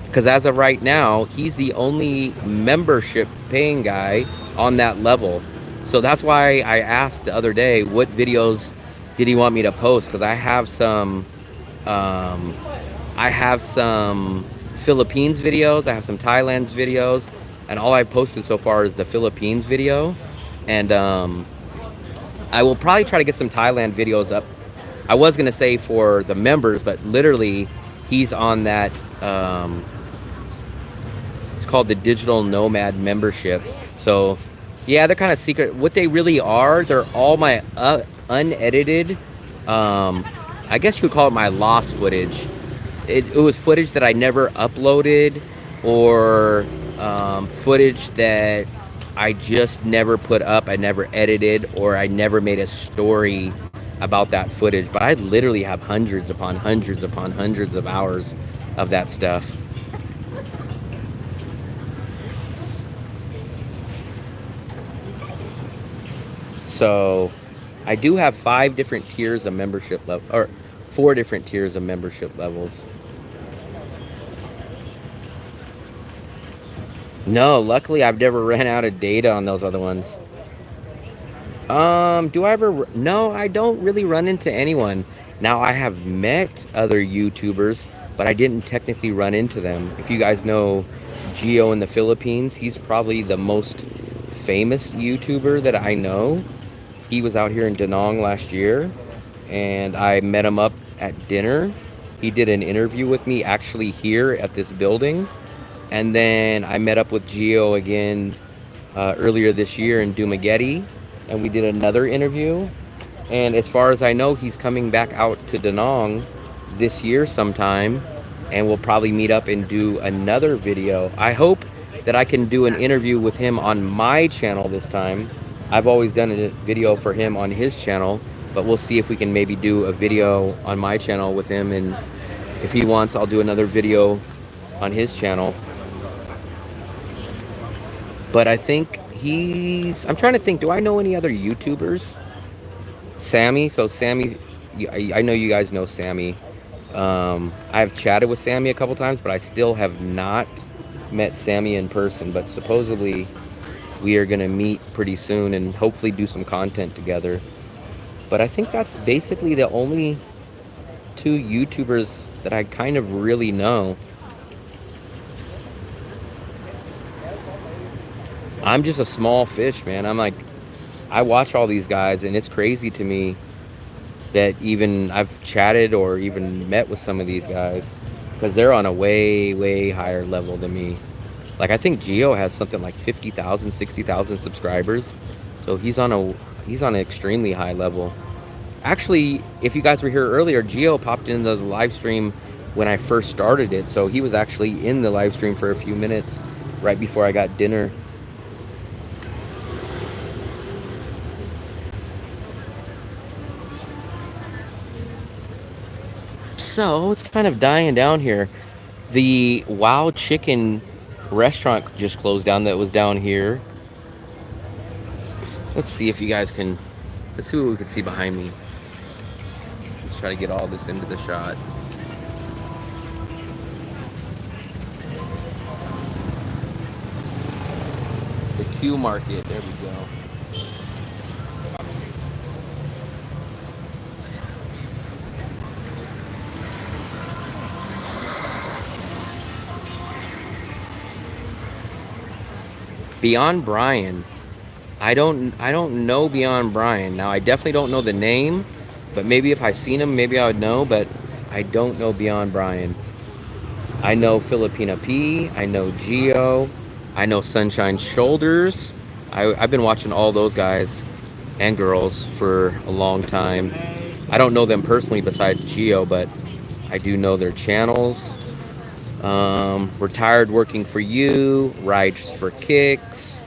Because as of right now, he's the only membership paying guy on that level. So that's why I asked the other day, what videos did he want me to post? Because I have some Philippines videos, I have some Thailand's videos, and all I've posted so far is the Philippines video. And I will probably try to get some Thailand videos up. I was going to say for the members, but literally he's on that... it's called the Digital Nomad membership. So yeah, they're kind of secret. What they really are, they're all my unedited, I guess you would call it my lost footage. It was footage that I never uploaded, or footage that I just never put up, I never edited, or I never made a story about that footage. But I literally have hundreds upon hundreds upon hundreds of hours of that stuff. So I do have 5 different tiers of membership level, or 4 different tiers of membership levels. No, luckily I've never ran out of data on those other ones. Do I ever? No, I don't really run into anyone. Now I have met other YouTubers, but I didn't technically run into them. If you guys know Gio in the Philippines, he's probably the most famous YouTuber that I know. He was out here in Danong last year, and I met him up at dinner. He did an interview with me actually here at this building. And then I met up with Gio again earlier this year in Dumaguete, and we did another interview. And as far as I know, he's coming back out to Danong this year sometime, and we'll probably meet up and do another video. I hope that I can do an interview with him on my channel this time. I've always done a video for him on his channel, but we'll see if we can maybe do a video on my channel with him, and if he wants, I'll do another video on his channel. But I think I'm trying to think, do I know any other YouTubers? Sammy, so Sammy, I know you guys know Sammy. I've chatted with Sammy a couple times, but I still have not met Sammy in person. But supposedly we are going to meet pretty soon and hopefully do some content together. But I think that's basically the only 2 YouTubers that I kind of really know. I'm just a small fish, man. I watch all these guys, and it's crazy to me that even I've chatted or even met with some of these guys, because they're on a way, way higher level than me. Like, I think Gio has something like 50,000, 60,000 subscribers. So he's on an extremely high level. Actually, if you guys were here earlier, Gio popped into the live stream when I first started it. So he was actually in the live stream for a few minutes right before I got dinner. So it's kind of dying down here. The Wow Chicken restaurant just closed down that was down here. Let's see if you guys can, let's see what we can see behind me. Let's try to get all this into the shot. The Q Market, there we go. Beyond Brian. I don't know Beyond Brian. Now I definitely don't know the name, but maybe if I seen him, maybe I would know, but I don't know Beyond Brian. I know Filipina P, I know Gio, I know Sunshine Shoulders. I've been watching all those guys and girls for a long time. I don't know them personally besides Gio, but I do know their channels. Retired Working for You, Rides for Kicks.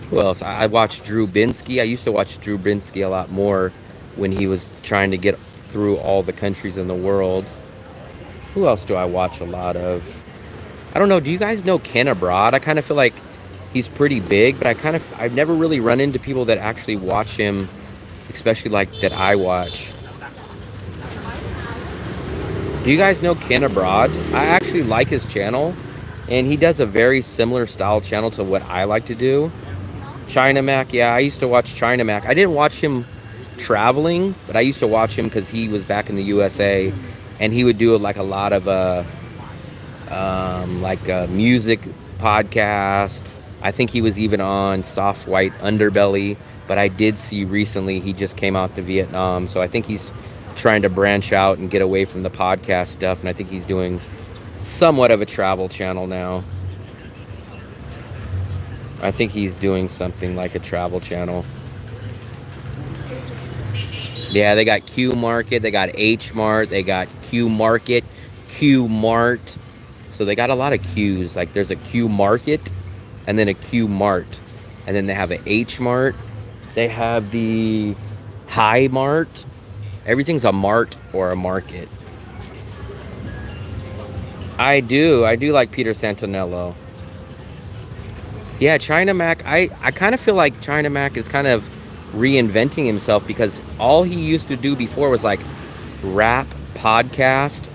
Who else? I watched Drew Binsky. I used to watch Drew Binsky a lot more when he was trying to get through all the countries in the world. Who else do I watch a lot of? I don't know. Do you guys know Ken Abroad? I kind of feel like he's pretty big, but I've never really run into people that actually watch him, especially like that I watch. Do you guys know Ken Abroad? I actually like his channel, and he does a very similar style channel to what I like to do. China Mac, yeah, I used to watch China Mac. I didn't watch him traveling, but I used to watch him because he was back in the USA, and he would do like a lot of music podcast. I think he was even on Soft White Underbelly, but I did see recently he just came out to Vietnam, so I think he's trying to branch out and get away from the podcast stuff, and I think he's doing somewhat of a travel channel now. I think he's doing something like a travel channel. Yeah, they got Q Market, they got H Mart, they got Q Market, Q Mart. So they got a lot of Q's. Like there's a Q Market and then a Q Mart. And then they have an H Mart. They have the High Mart. Everything's a mart or a market. I do. I do like Peter Santinello. Yeah, China Mac. I kind of feel like China Mac is kind of reinventing himself because all he used to do before was like rap podcast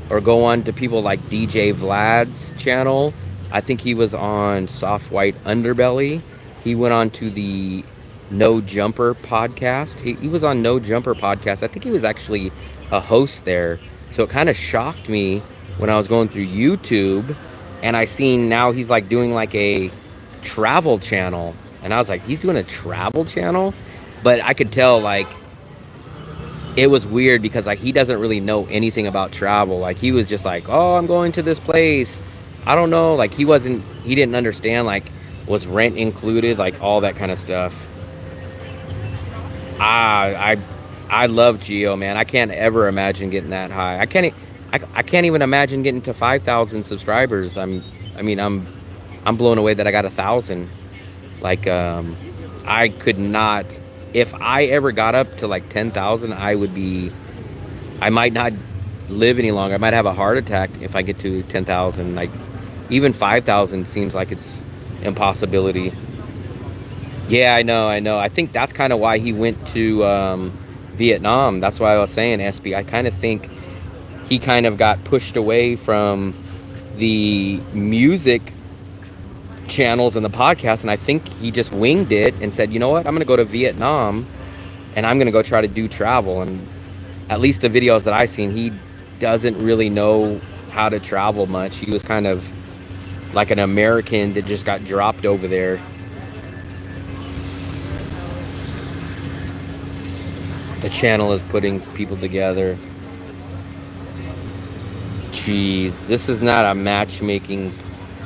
or go on to people like DJ Vlad's channel. I think he was on Soft White Underbelly. He went on to the No Jumper podcast. He was on No Jumper podcast. I think he was actually a host there. So it kind of shocked me when I was going through YouTube and I seen now he's like doing like a travel channel. And I was like, he's doing a travel channel? But I could tell like it was weird because like he doesn't really know anything about travel. Like he was just like, oh, I'm going to this place. I don't know. Like he didn't understand like was rent included, like all that kind of stuff. I love Geo, man. I can't ever imagine getting that high. I can't even imagine getting to 5,000 subscribers. I'm blown away that I got 1,000. Like I could not. If I ever got up to like 10,000, I might not live any longer. I might have a heart attack if I get to 10,000. Like even 5,000 seems like it's impossibility. Yeah, I know. I think that's kind of why he went to Vietnam. That's why I was saying, SB. I kind of think he kind of got pushed away from the music channels and the podcast, and I think he just winged it and said, you know what, I'm gonna go to Vietnam and I'm gonna go try to do travel. And at least the videos that I've seen, he doesn't really know how to travel much. He was kind of like an American that just got dropped over there. The channel is putting people together. Jeez, this is not a matchmaking.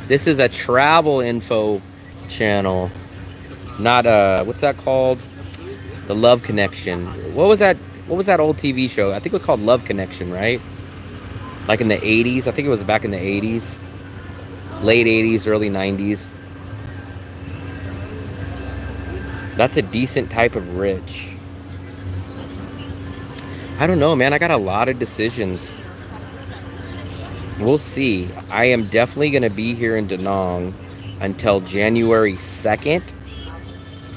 This is a travel info channel, not a, what's that called? The Love Connection. What was that old TV show? I think it was called Love Connection, right? Like in the 80s. I think it was back in the 80s. Late 80s, early 90s. That's a decent type of rich. I don't know, man. I got a lot of decisions. We'll see. I am definitely going to be here in Da Nang until January 2nd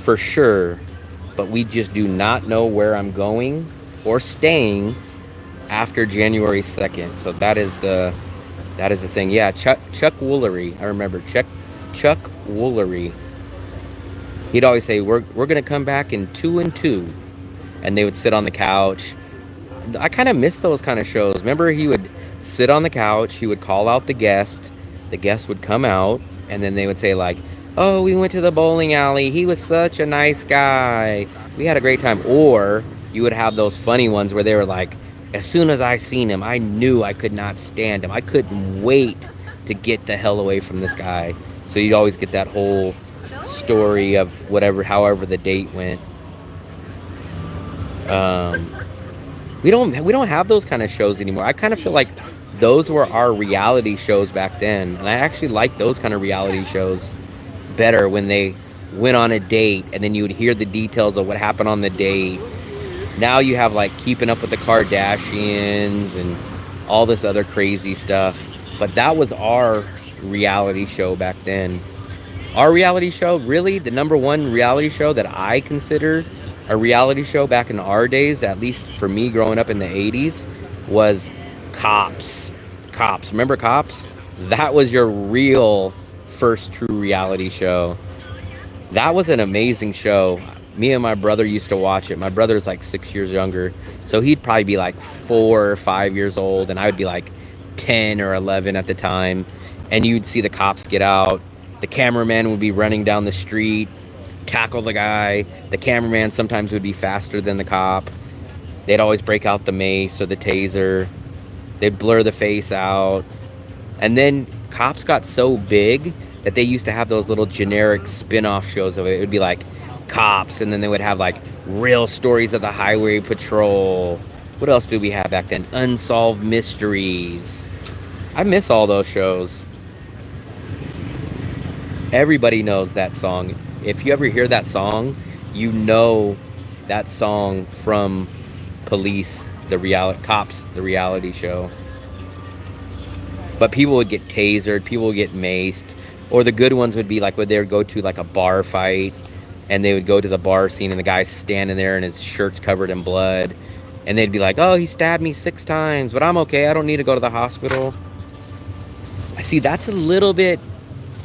for sure. But we just do not know where I'm going or staying after January 2nd. So that is the thing. Yeah, Chuck Woolery. I remember Chuck Woolery. He'd always say, we're going to come back in 2 and 2. And they would sit on the couch. I kind of miss those kind of shows. Remember, he would sit on the couch, he would call out the guest would come out, and then they would say like, oh, we went to the bowling alley, he was such a nice guy, we had a great time. Or you would have those funny ones where they were like, as soon as I seen him, I knew I could not stand him, I couldn't wait to get the hell away from this guy. So you'd always get that whole story of however the date went. We don't have those kind of shows anymore. I kind of feel like those were our reality shows back then. And I actually like those kind of reality shows better when they went on a date and then you would hear the details of what happened on the date. Now you have like Keeping Up with the Kardashians and all this other crazy stuff. But that was our reality show back then. Our reality show, really, the number one reality show that I consider a reality show back in our days, at least for me growing up in the 80s, was Cops. Remember Cops? That was your real first true reality show. That was an amazing show. Me and my brother used to watch it. My brother's like 6 years younger, so he'd probably be like 4 or 5 years old, and I would be like 10 or 11 at the time. And you'd see the cops get out. The cameraman would be running down the street, tackle the guy. The cameraman sometimes would be faster than the cop. They'd always break out the mace or the taser. They'd blur the face out. And then Cops got so big that they used to have those little generic spin-off shows of it. It would be like Cops, and then they would have like Real Stories of the Highway Patrol. What else did we have back then? Unsolved Mysteries. I miss all those shows. Everybody knows that song. If you ever hear that song, you know that song from Police, the reality cops, the reality show. But people would get tasered, people would get maced, or the good ones would be like when they would go to like a bar fight, and they would go to the bar scene, and the guy's standing there, and his shirt's covered in blood, and they'd be like, "Oh, he stabbed me 6 times, but I'm okay. I don't need to go to the hospital." I see. That's a little bit.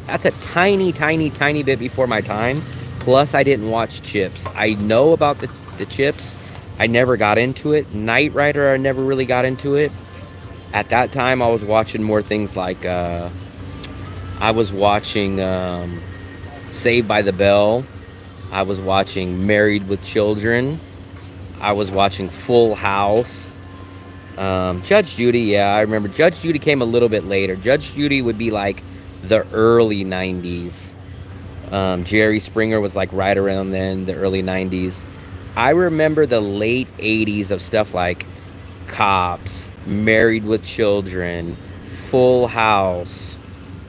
That's a tiny, tiny, tiny bit before my time. Plus, I didn't watch Chips. I know about the Chips. I never got into it. Knight Rider, I never really got into it. At that time, I was watching more things like I was watching Saved by the Bell. I was watching Married with Children. I was watching Full House. Judge Judy, yeah, I remember. Judge Judy came a little bit later. Judge Judy would be like the early 90s. Jerry Springer was like right around then, the early 90s. I remember the late 80s of stuff like Cops, Married with Children, Full House,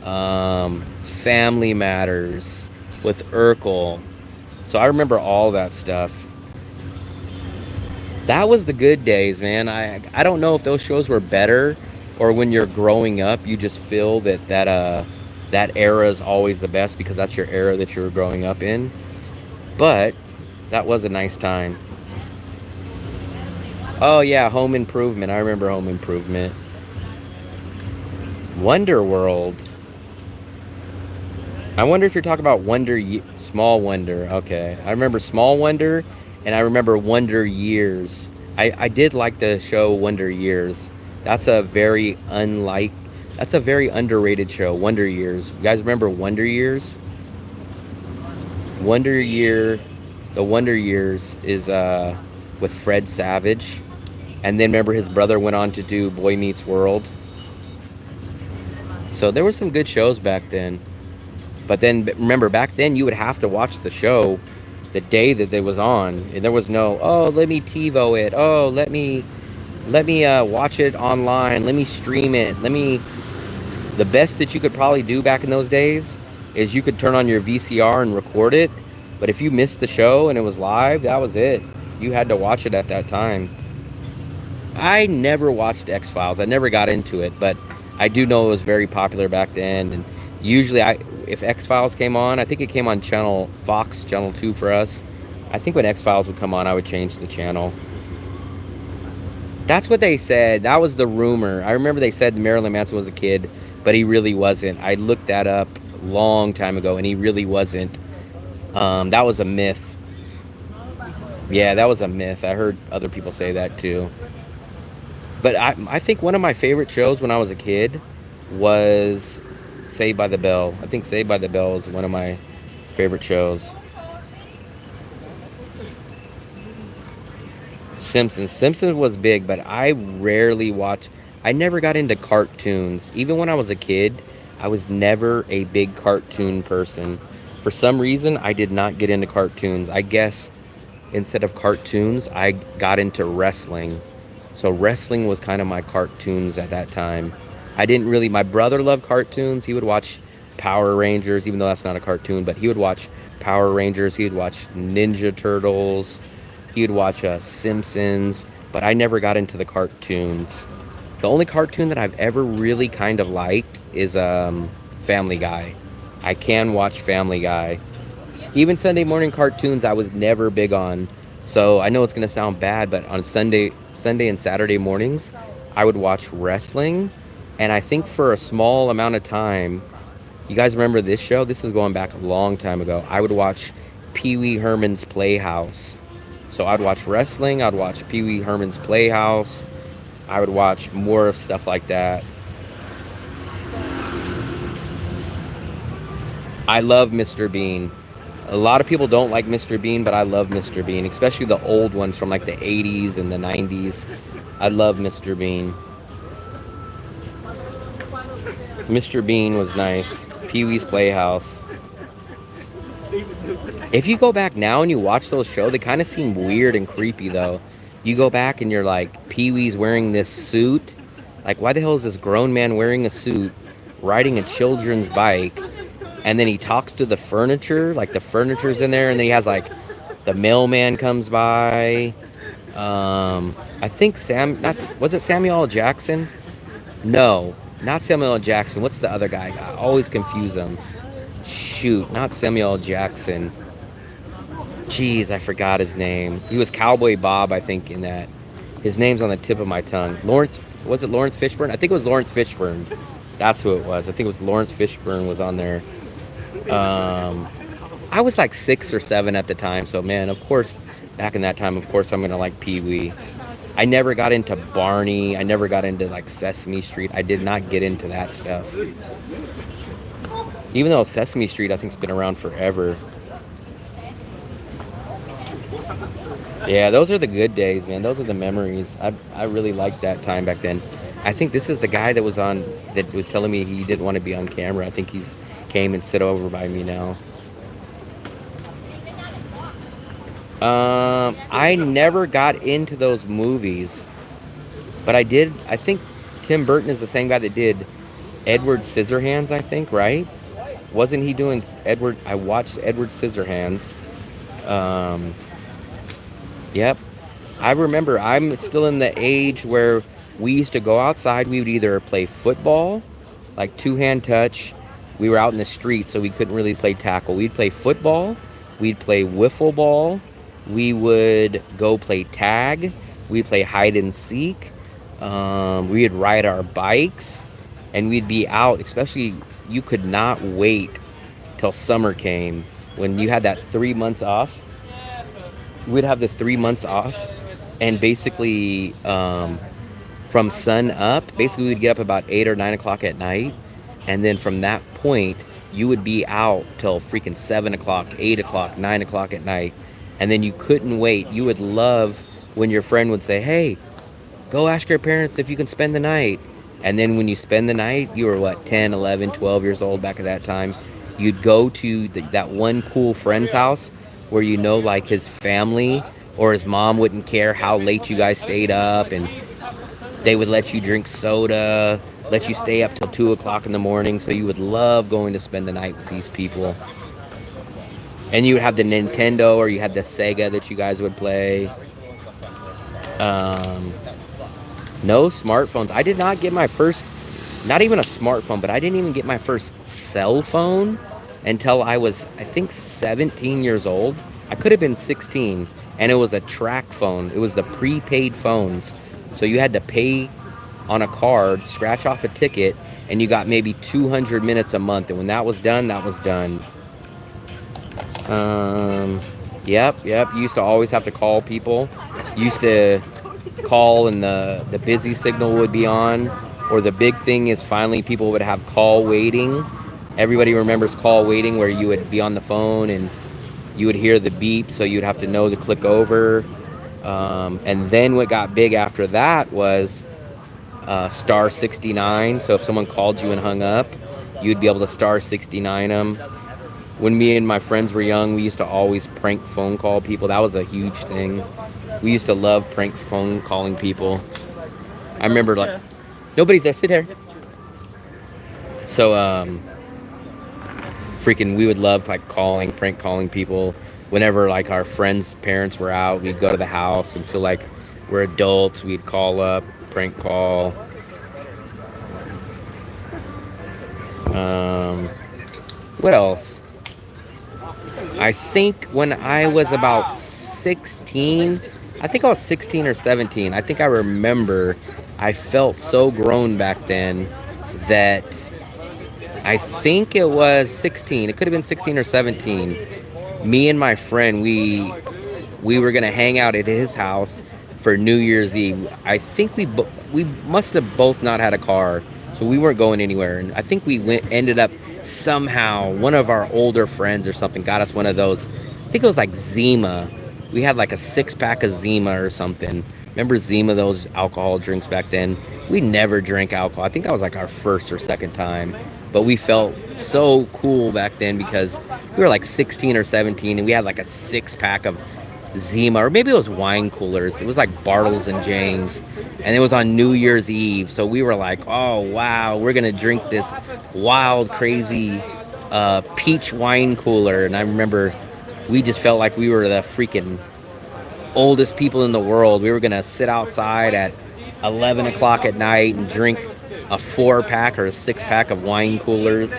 Family Matters with Urkel. So I remember all that stuff. That was the good days, man. I don't know if those shows were better, or when you're growing up, you just feel that era is always the best because that's your era that you were growing up in. But that was a nice time. Oh yeah, Home Improvement. I remember Home Improvement. Wonder World. I wonder if you're talking about Small Wonder. Okay. I remember Small Wonder, and I remember Wonder Years. I did like the show Wonder Years. That's a very underrated show, Wonder Years. You guys remember Wonder Years? The Wonder Years is with Fred Savage. And then remember his brother went on to do Boy Meets World. So there were some good shows back then. But then remember, back then you would have to watch the show the day that it was on. And there was no, oh, let me TiVo it. Oh, let me watch it online. Let me stream it. The best that you could probably do back in those days is you could turn on your VCR and record it. But if you missed the show and it was live, that was it. You had to watch it at that time. I never watched X-Files. I never got into it, but I do know it was very popular back then. And usually if X-Files came on, I think it came on Fox, Channel 2 for us. I think when X-Files would come on, I would change the channel. That's what they said. That was the rumor. I remember they said Marilyn Manson was a kid, but he really wasn't. I looked that up a long time ago, and he really wasn't. That was a myth. Yeah, that was a myth. I heard other people say that too. But I think one of my favorite shows when I was a kid was Saved by the Bell. I think Saved by the Bell is one of my favorite shows. Simpsons was big, but I rarely watched. I never got into cartoons. Even when I was a kid, I was never a big cartoon person. For some reason, I did not get into cartoons. I guess instead of cartoons, I got into wrestling. So wrestling was kind of my cartoons at that time. My brother loved cartoons. He would watch Power Rangers, even though that's not a cartoon, but he would watch Power Rangers. He would watch Ninja Turtles. He would watch Simpsons, but I never got into the cartoons. The only cartoon that I've ever really kind of liked is Family Guy. I can watch Family Guy. Even Sunday morning cartoons I was never big on. So I know it's going to sound bad, but on Sunday and Saturday mornings, I would watch wrestling. And I think for a small amount of time, you guys remember this show? This is going back a long time ago. I would watch Pee Wee Herman's Playhouse. So I'd watch wrestling, I'd watch Pee Wee Herman's Playhouse. I would watch more of stuff like that. I love Mr. Bean. A lot of people don't like Mr. Bean, but I love Mr. Bean, especially the old ones from like the 80s and the 90s. I love Mr. Bean. Mr. Bean was nice. Pee Wee's Playhouse. If you go back now and you watch those shows, they kind of seem weird and creepy though. You go back and you're like, Pee Wee's wearing this suit Like, why the hell is this grown man wearing a suit, riding a children's bike, and then he talks to the furniture, like the furniture's in there, and then he has like the mailman comes by. I think was it Samuel L. Jackson? No, not Samuel L. Jackson. What's the other guy? I always confuse him. Shoot, not Samuel L. Jackson. Jeez, I forgot his name. He was Cowboy Bob, I think, in that. His name's on the tip of my tongue. Was it Lawrence Fishburne? I think it was Lawrence Fishburne. That's who it was. I think it was Lawrence Fishburne was on there. I was like 6 or 7 at the time, so man, of course, back in that time, of course, I'm gonna like Pee Wee. I never got into Barney. I never got into like Sesame Street. I did not get into that stuff. Even though Sesame Street, I think, has been around forever. Yeah, those are the good days, man. Those are the memories. I really liked that time back then. I think this is the guy that was telling me he didn't want to be on camera. I think he's came and sit over by me now. I never got into those movies, but I did. I think Tim Burton is the same guy that did Edward Scissorhands, I think, right? Wasn't he doing Edward? I watched Edward Scissorhands. Yep. I remember I'm still in the age where we used to go outside. We would either play football, like two-hand touch. We were out in the street, so we couldn't really play tackle. We'd play football. We'd play wiffle ball. We would go play tag. We'd play hide and seek. We'd ride our bikes. And we'd be out, especially you could not wait till summer came. When you had that 3 months off, we'd have the 3 months off. And basically, from sun up, basically we'd get up about 8 or 9 o'clock at night. And then from that point, you would be out till freaking 7 o'clock, 8 o'clock, 9 o'clock at night. And then you couldn't wait. You would love when your friend would say, hey, go ask your parents if you can spend the night. And then when you spend the night, you were what, 10, 11, 12 years old back at that time. You'd go to that one cool friend's house where you know like his family or his mom wouldn't care how late you guys stayed up. And they would let you drink soda, let you stay up till 2 o'clock in the morning. So you would love going to spend the night with these people. And you would have the Nintendo or you had the Sega that you guys would play. No smartphones. I did not get my first, not even a smartphone, but I didn't even get my first cell phone until I was, I think, 17 years old. I could have been 16. And it was a track phone. It was the prepaid phones. So you had to pay on a card, scratch off a ticket, and you got maybe 200 minutes a month. And when that was done, that was done. Yep. You used to always have to call people. You used to call and the busy signal would be on. Or the big thing is finally people would have call waiting. Everybody remembers call waiting where you would be on the phone and you would hear the beep, so you'd have to know to click over. And then what got big after that was star 69. So if someone called you and hung up, you'd be able to star 69 them. When me and my friends were young, we used to always prank phone call people. That was a huge thing. We used to love prank phone calling people. I remember like, nobody's there, sit here. So, freaking, we would love like prank calling people. Whenever like our friends' parents were out, we'd go to the house and feel like we're adults. We'd call up, prank call. What else? I think when I was about 16, I think I was 16 or 17. I think I remember I felt so grown back then that I think it was 16. It could have been 16 or 17. Me and my friend, we were going to hang out at his house for New Year's Eve. I think we must have both not had a car, so we weren't going anywhere. And I think we ended up somehow, one of our older friends or something got us one of those, I think it was like Zima. We had like a 6-pack of Zima or something. Remember Zima, those alcohol drinks back then? We never drank alcohol. I think that was like our first or second time. But we felt so cool back then because we were like 16 or 17 and we had like a 6-pack of Zima, or maybe it was wine coolers. It was like Bartles and James. And it was on New Year's Eve. So we were like, oh, wow, we're going to drink this wild, crazy peach wine cooler. And I remember we just felt like we were the freaking oldest people in the world. We were going to sit outside at 11 o'clock at night and drink a 4-pack or a 6-pack of wine coolers.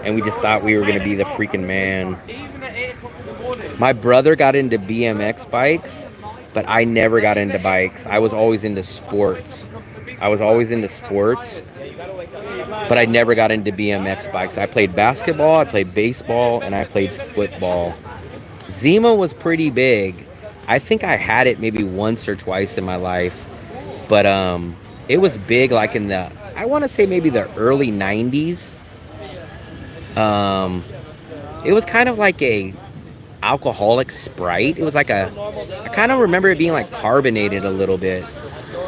And we just thought we were going to be the freaking man. My brother got into BMX bikes, but I never got into bikes. I was always into sports. But I never got into BMX bikes. I played basketball, I played baseball, and I played football. Zima was pretty big. I think I had it maybe once or twice in my life. But it was big like in the, I want to say maybe the early 90s. It was kind of like a alcoholic Sprite. It was like I kind of remember it being like carbonated a little bit.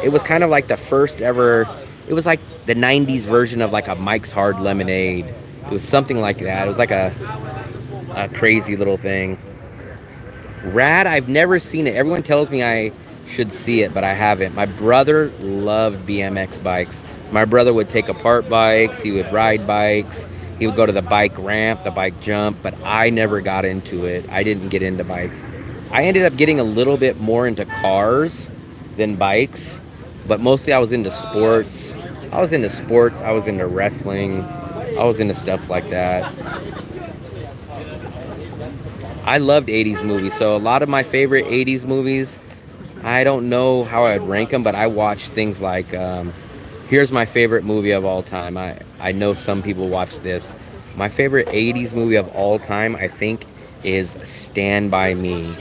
It was kind of like the first ever, it was like the 90s version of like a Mike's Hard Lemonade. It was something like that. It was like a crazy little thing. Rad, I've never seen it. Everyone tells me I should see it, but I haven't. My brother loved BMX bikes. My brother would take apart bikes. He would ride bikes. He would go to the bike ramp, the bike jump, but I never got into it. I didn't get into bikes. I ended up getting a little bit more into cars than bikes, but mostly I was into sports. I was into wrestling. I was into stuff like that. I loved 80s movies, so a lot of my favorite 80s movies, I don't know how I'd rank them, but I watched things like, here's my favorite movie of all time. I know some people watch this. My favorite 80s movie of all time, I think, is Stand By Me.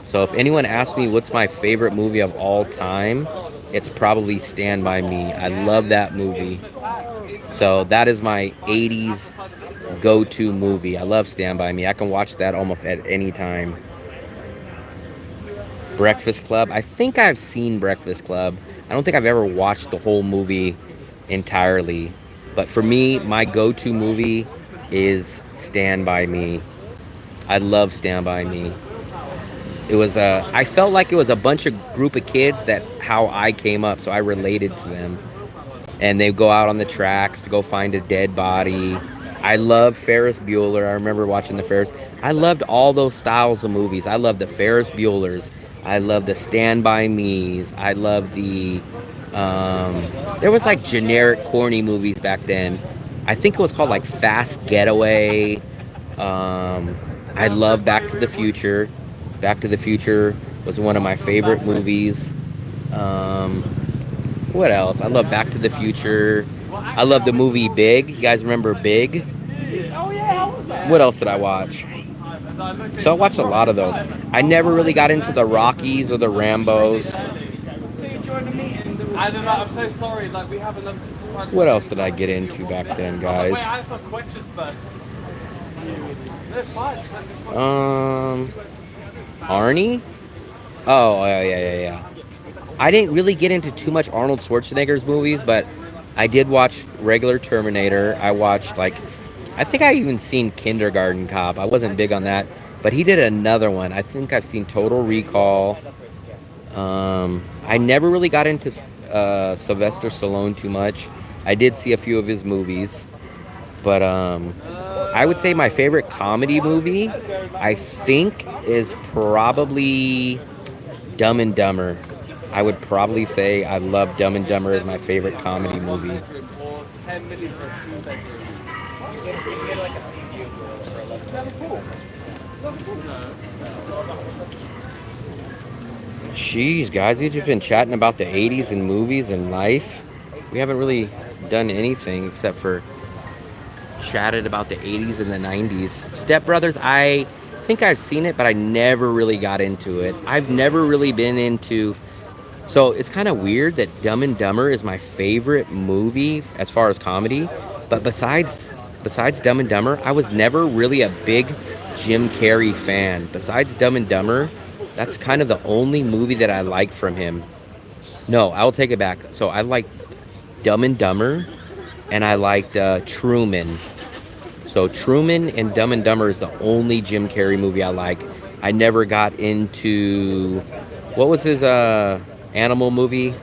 So if anyone asks me what's my favorite movie of all time, it's probably Stand By Me. I love that movie. So that is my 80s go-to movie. I love Stand By Me. I can watch that almost at any time. Breakfast Club. I think I've seen Breakfast Club. I don't think I've ever watched the whole movie entirely. But for me, my go-to movie is Stand By Me. I love Stand By Me. It was I felt like it was a bunch of group of kids that how I came up, so I related to them. And they go out on the tracks to go find a dead body. I love Ferris Bueller. I remember watching the Ferris. I loved all those styles of movies. I loved the Ferris Buellers. I loved the Stand By Me's. I loved the there was like generic corny movies back then. I think it was called like Fast Getaway. I love Back to the Future. Back to the Future was one of my favorite movies. What else? I love Back to the Future. I love the movie Big. You guys remember Big? What else did I watch? So I watched a lot of those. I never really got into the Rockies or the Rambos. I'm so sorry, like we have a limited time. What else did I get into back then, guys? Wait, I have some questions first. That's fine. Arnie? Oh, yeah. I didn't really get into too much Arnold Schwarzenegger's movies, but I did watch regular Terminator. I watched, like, I think I even seen Kindergarten Cop. I wasn't big on that, but he did another one. I think I've seen Total Recall. I never really got into Sylvester Stallone too much. I did see a few of his movies, but I would say my favorite comedy movie, I think, is probably Dumb and Dumber. I would probably say I love Dumb and Dumber as my favorite comedy movie. Jeez, guys, we've just been chatting about the 80s and movies and life. We haven't really done anything except for chatted about the 80s and the 90s. Step Brothers, I think I've seen it, but I never really got into it. I've never really been into... So it's kind of weird that Dumb and Dumber is my favorite movie as far as comedy. But besides Dumb and Dumber, I was never really a big Jim Carrey fan. Besides Dumb and Dumber, that's kind of the only movie that I like from him. No, I'll take it back. So I liked Dumb and Dumber, and I liked Truman. So Truman and Dumb and Dumber is the only Jim Carrey movie I like. I never got into... What was his animal movie?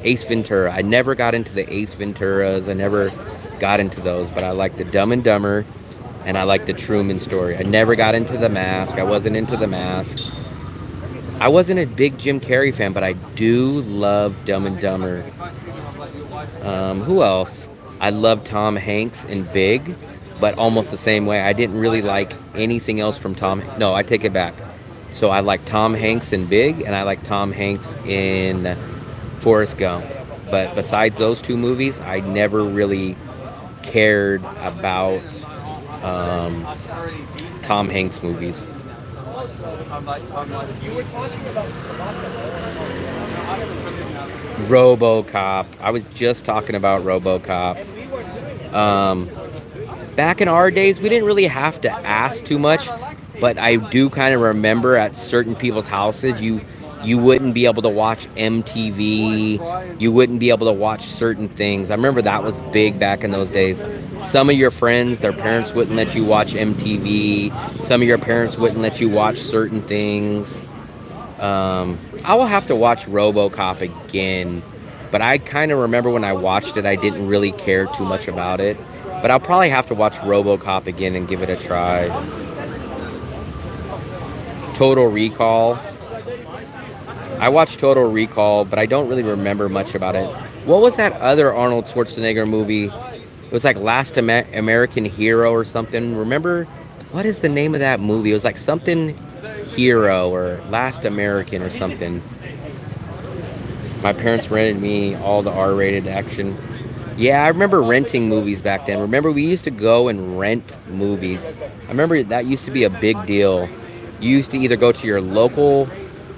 Ace Ventura. I never got into the Ace Venturas. I never got into those, but I like the Dumb and Dumber, and I like the Truman Story. I never got into The Mask. I wasn't into The Mask. I wasn't a big Jim Carrey fan, but I do love Dumb and Dumber. Who else? I love Tom Hanks in Big, but almost the same way. I didn't really like anything else from Tom. No, I take it back. So I like Tom Hanks in Big, and I like Tom Hanks in Forrest Gump. But besides those two movies, I never really cared about Tom Hanks movies. RoboCop. I was just talking about RoboCop. Back in our days, we didn't really have to ask too much, but I do kind of remember at certain people's houses, you wouldn't be able to watch MTV. You wouldn't be able to watch certain things. I remember that was big back in those days. Some of your friends, their parents wouldn't let you watch MTV. Some of your parents wouldn't let you watch certain things. I will have to watch RoboCop again, but I kind of remember when I watched it, I didn't really care too much about it. But I'll probably have to watch RoboCop again and give it a try. Total Recall. I watched Total Recall, but I don't really remember much about it. What was that other Arnold Schwarzenegger movie? It was like Last American Hero or something. Remember, what is the name of that movie? It was like something Hero or Last American or something. My parents rented me all the R-rated action. Yeah, I remember renting movies back then. Remember, we used to go and rent movies. I remember that used to be a big deal. You used to either go to your local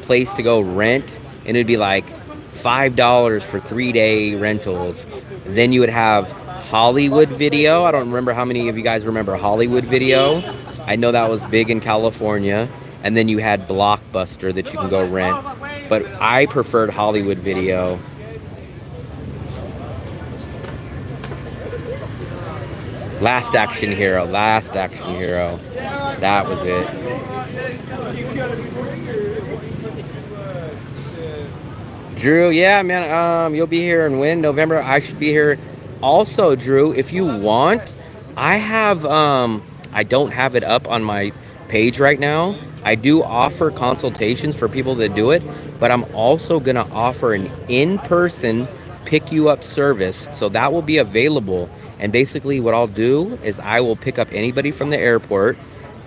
place to go rent, and it'd be like $5 for 3-day rentals. Then you would have Hollywood Video. I don't remember how many of you guys remember Hollywood Video. I know that was big in California. And then you had Blockbuster that you can go rent. But I preferred Hollywood Video. Last Action Hero. That was it. Drew, yeah, man, you'll be here in when? November? I should be here. Also, Drew, if you want, I have, I don't have it up on my page right now. I do offer consultations for people that do it, but I'm also going to offer an in-person pick-you-up service, so that will be available. And basically what I'll do is I will pick up anybody from the airport.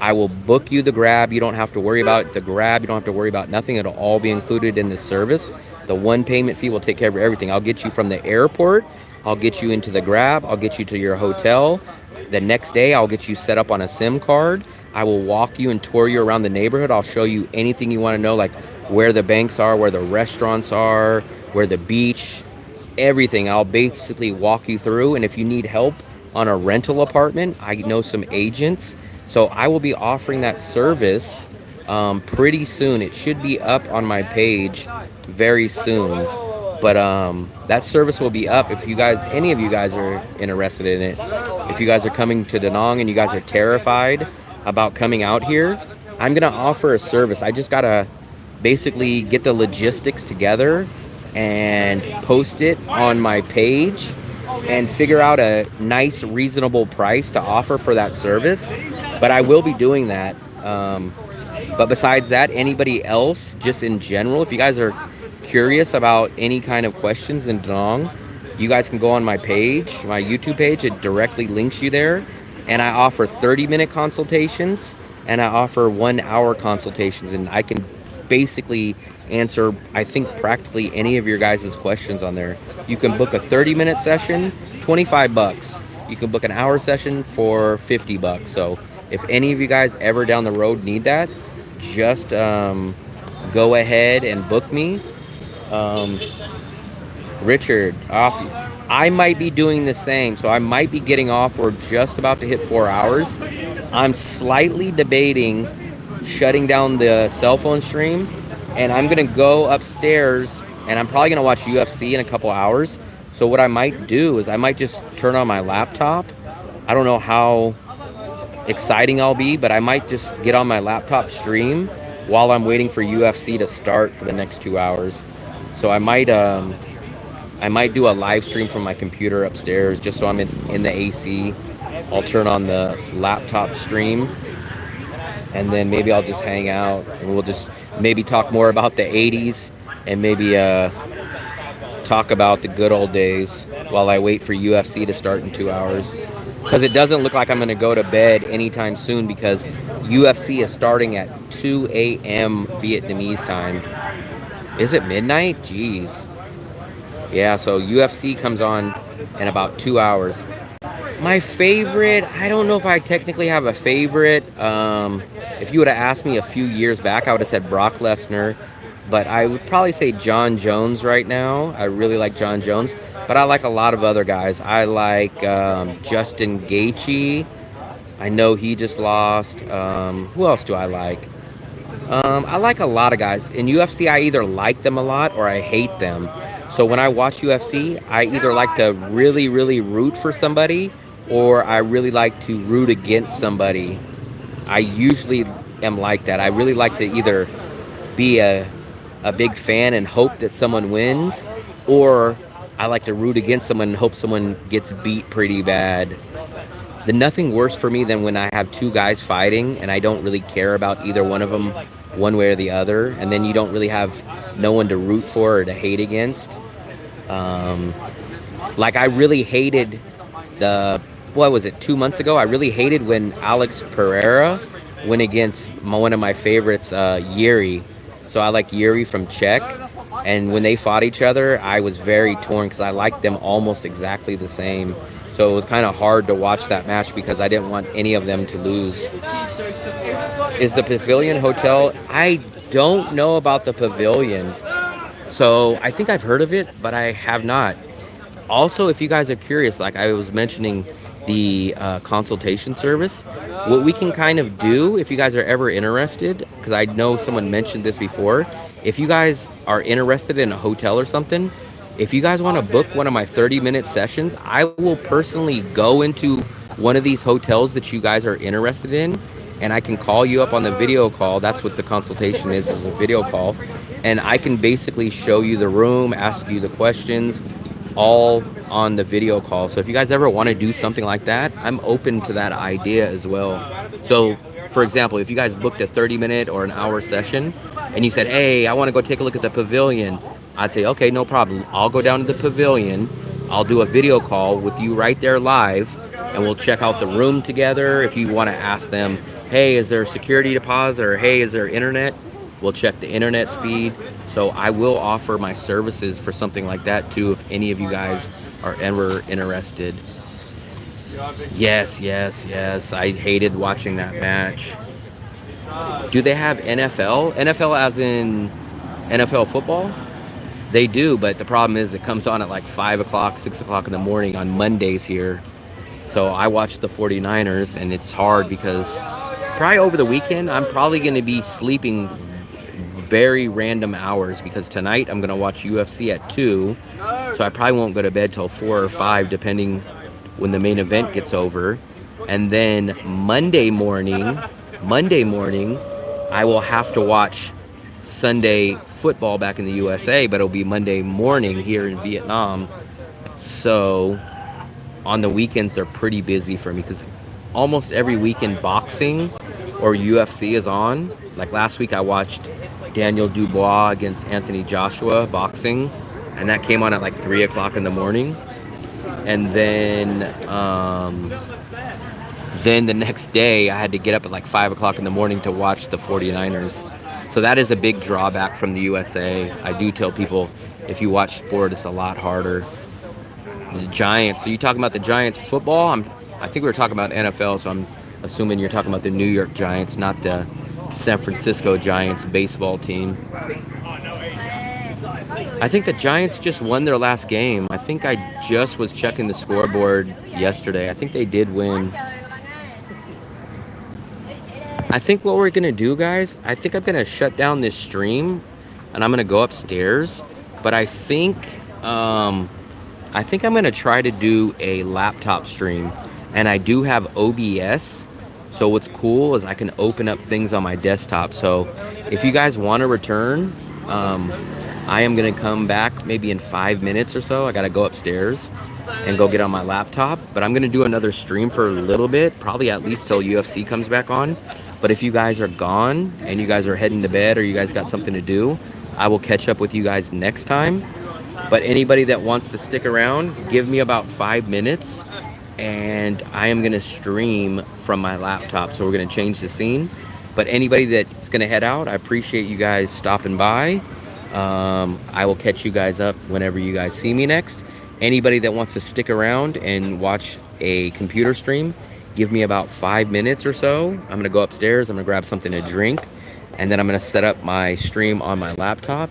I will book you the Grab. You don't have to worry about the Grab. You don't have to worry about nothing. It'll all be included in this service. The one payment fee will take care of everything. I'll get you from the airport. I'll get you into the Grab. I'll get you to your hotel. The next day, I'll get you set up on a SIM card. I will walk you and tour you around the neighborhood. I'll show you anything you want to know, like where the banks are, where the restaurants are, where the beach, everything. I'll basically walk you through. And if you need help on a rental apartment, I know some agents. So I will be offering that service pretty soon. It should be up on my page very soon. But that service will be up if you guys, any of you guys are interested in it. If you guys are coming to Da Nang and you guys are terrified about coming out here, I'm going to offer a service. I just got to basically get the logistics together and post it on my page and figure out a nice, reasonable price to offer for that service. But I will be doing that. But besides that, anybody else, just in general, if you guys are curious about any kind of questions in Da Nang, you guys can go on my page, my YouTube page. It directly links you there. And I offer 30-minute consultations, and I offer 1-hour consultations. And I can basically answer, I think, practically any of your guys' questions on there. You can book a 30-minute session, $25. You can book an hour session for $50. So if any of you guys ever down the road need that, just go ahead and book me. Richard, off. I might be doing the same, so I might be getting off. We're just about to hit 4 hours. I'm slightly debating shutting down the cell phone stream, and I'm gonna go upstairs, and I'm probably gonna watch UFC in a couple hours. So what I might do is I might just turn on my laptop. I don't know how exciting I'll be, but I might just get on my laptop stream while I'm waiting for UFC to start for the next 2 hours. So I might I might do a live stream from my computer upstairs just so I'm in the AC. I'll turn on the laptop stream, and then maybe I'll just hang out and we'll just maybe talk more about the 80s and maybe talk about the good old days while I wait for UFC to start in 2 hours. Because it doesn't look like I'm going to go to bed anytime soon because UFC is starting at 2 a.m. Vietnamese time. Is it midnight? Jeez. Yeah, so UFC comes on in about 2 hours. My favorite, I don't know if I technically have a favorite. If you would have asked me a few years back, I would have said Brock Lesnar. But I would probably say John Jones right now. I really like John Jones. But I like a lot of other guys. I like Justin Gaethje. I know he just lost. Who else do I like? I like a lot of guys. In UFC, I either like them a lot or I hate them. So when I watch UFC, I either like to really, really root for somebody or I really like to root against somebody. I usually am like that. I really like to either be a big fan and hope that someone wins, or I like to root against someone and hope someone gets beat pretty bad. There's nothing worse for me than when I have two guys fighting and I don't really care about either one of them one way or the other, and then you don't really have no one to root for or to hate against. Like I really hated what was it, 2 months ago? I really hated when Alex Pereira went against one of my favorites, Yuri. So I like Yuri from Czech. And when they fought each other, I was very torn because I liked them almost exactly the same. So it was kind of hard to watch that match because I didn't want any of them to lose. Is the Pavilion Hotel? I don't know about the Pavilion. So I think I've heard of it, but I have not. Also, if you guys are curious, like I was mentioning the consultation service, what we can kind of do if you guys are ever interested, because I know someone mentioned this before, if you guys are interested in a hotel or something, if you guys want to book one of my 30-minute sessions, I will personally go into one of these hotels that you guys are interested in, and I can call you up on the video call. That's what the consultation is a video call. And I can basically show you the room, ask you the questions, all on the video call. So if you guys ever want to do something like that, I'm open to that idea as well. So for example, if you guys booked a 30-minute or an hour session and you said, hey, I want to go take a look at the Pavilion, I'd say, okay, no problem. I'll go down to the Pavilion. I'll do a video call with you right there live, and we'll check out the room together. If you want to ask them, hey, is there a security deposit, or hey, is there internet? We'll check the internet speed. So I will offer my services for something like that too, if any of you guys are ever interested. Yes. I hated watching that match. Do they have NFL? NFL as in NFL football? They do, but the problem is it comes on at like 5 o'clock, 6 o'clock in the morning on Mondays here. So I watch the 49ers, and it's hard because probably over the weekend, I'm probably going to be sleeping very random hours because tonight I'm going to watch UFC at 2. So I probably won't go to bed till 4 or 5, depending when the main event gets over. And then Monday morning, I will have to watch Sunday football back in the USA, but it'll be Monday morning here in Vietnam. So on the weekends, they're pretty busy for me because almost every weekend boxing or UFC is on. Like last week, I watched Daniel Dubois against Anthony Joshua boxing, and that came on at like 3 o'clock in the morning. And then the next day I had to get up at like 5 o'clock in the morning to watch the 49ers. So that is a big drawback from the USA. I do tell people, if you watch sport, it's a lot harder. The Giants, so you talking about the Giants football? I think we were talking about NFL, so I'm assuming you're talking about the New York Giants, not the San Francisco Giants baseball team. I think the Giants just won their last game. I think I just was checking the scoreboard yesterday. I think they did win. I think what we're going to do, guys, I think I'm going to shut down this stream and I'm going to go upstairs. But I think I'm going to try to do a laptop stream. And I do have OBS. So what's cool is I can open up things on my desktop. So if you guys want to return, I am gonna come back maybe in 5 minutes or so. I gotta go upstairs and go get on my laptop. But I'm gonna do another stream for a little bit, probably at least till UFC comes back on. But if you guys are gone and you guys are heading to bed or you guys got something to do, I will catch up with you guys next time. But anybody that wants to stick around, give me about 5 minutes and I am going to stream from my laptop. So we're going to change the scene. But anybody that's going to head out, I appreciate you guys stopping by. I will catch you guys up whenever you guys see me next. Anybody that wants to stick around and watch a computer stream, give me about 5 minutes or so. I'm going to go upstairs. I'm going to grab something to drink. And then I'm going to set up my stream on my laptop.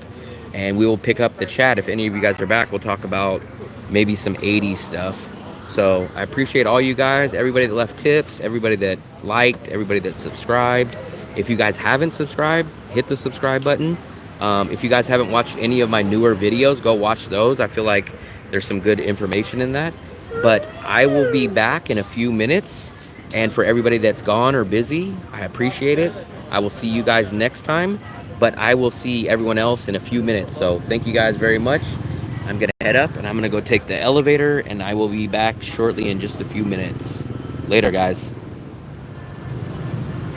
And we will pick up the chat. If any of you guys are back, we'll talk about maybe some 80s stuff. So I appreciate all you guys, everybody that left tips, everybody that liked, everybody that subscribed. If you guys haven't subscribed, hit the subscribe button. If you guys haven't watched any of my newer videos, go watch those. I feel like there's some good information in that. But I will be back in a few minutes. And for everybody that's gone or busy, I appreciate it. I will see you guys next time. But I will see everyone else in a few minutes. So thank you guys very much. I'm going to head up and I'm going to go take the elevator and I will be back shortly in just a few minutes. Later, guys.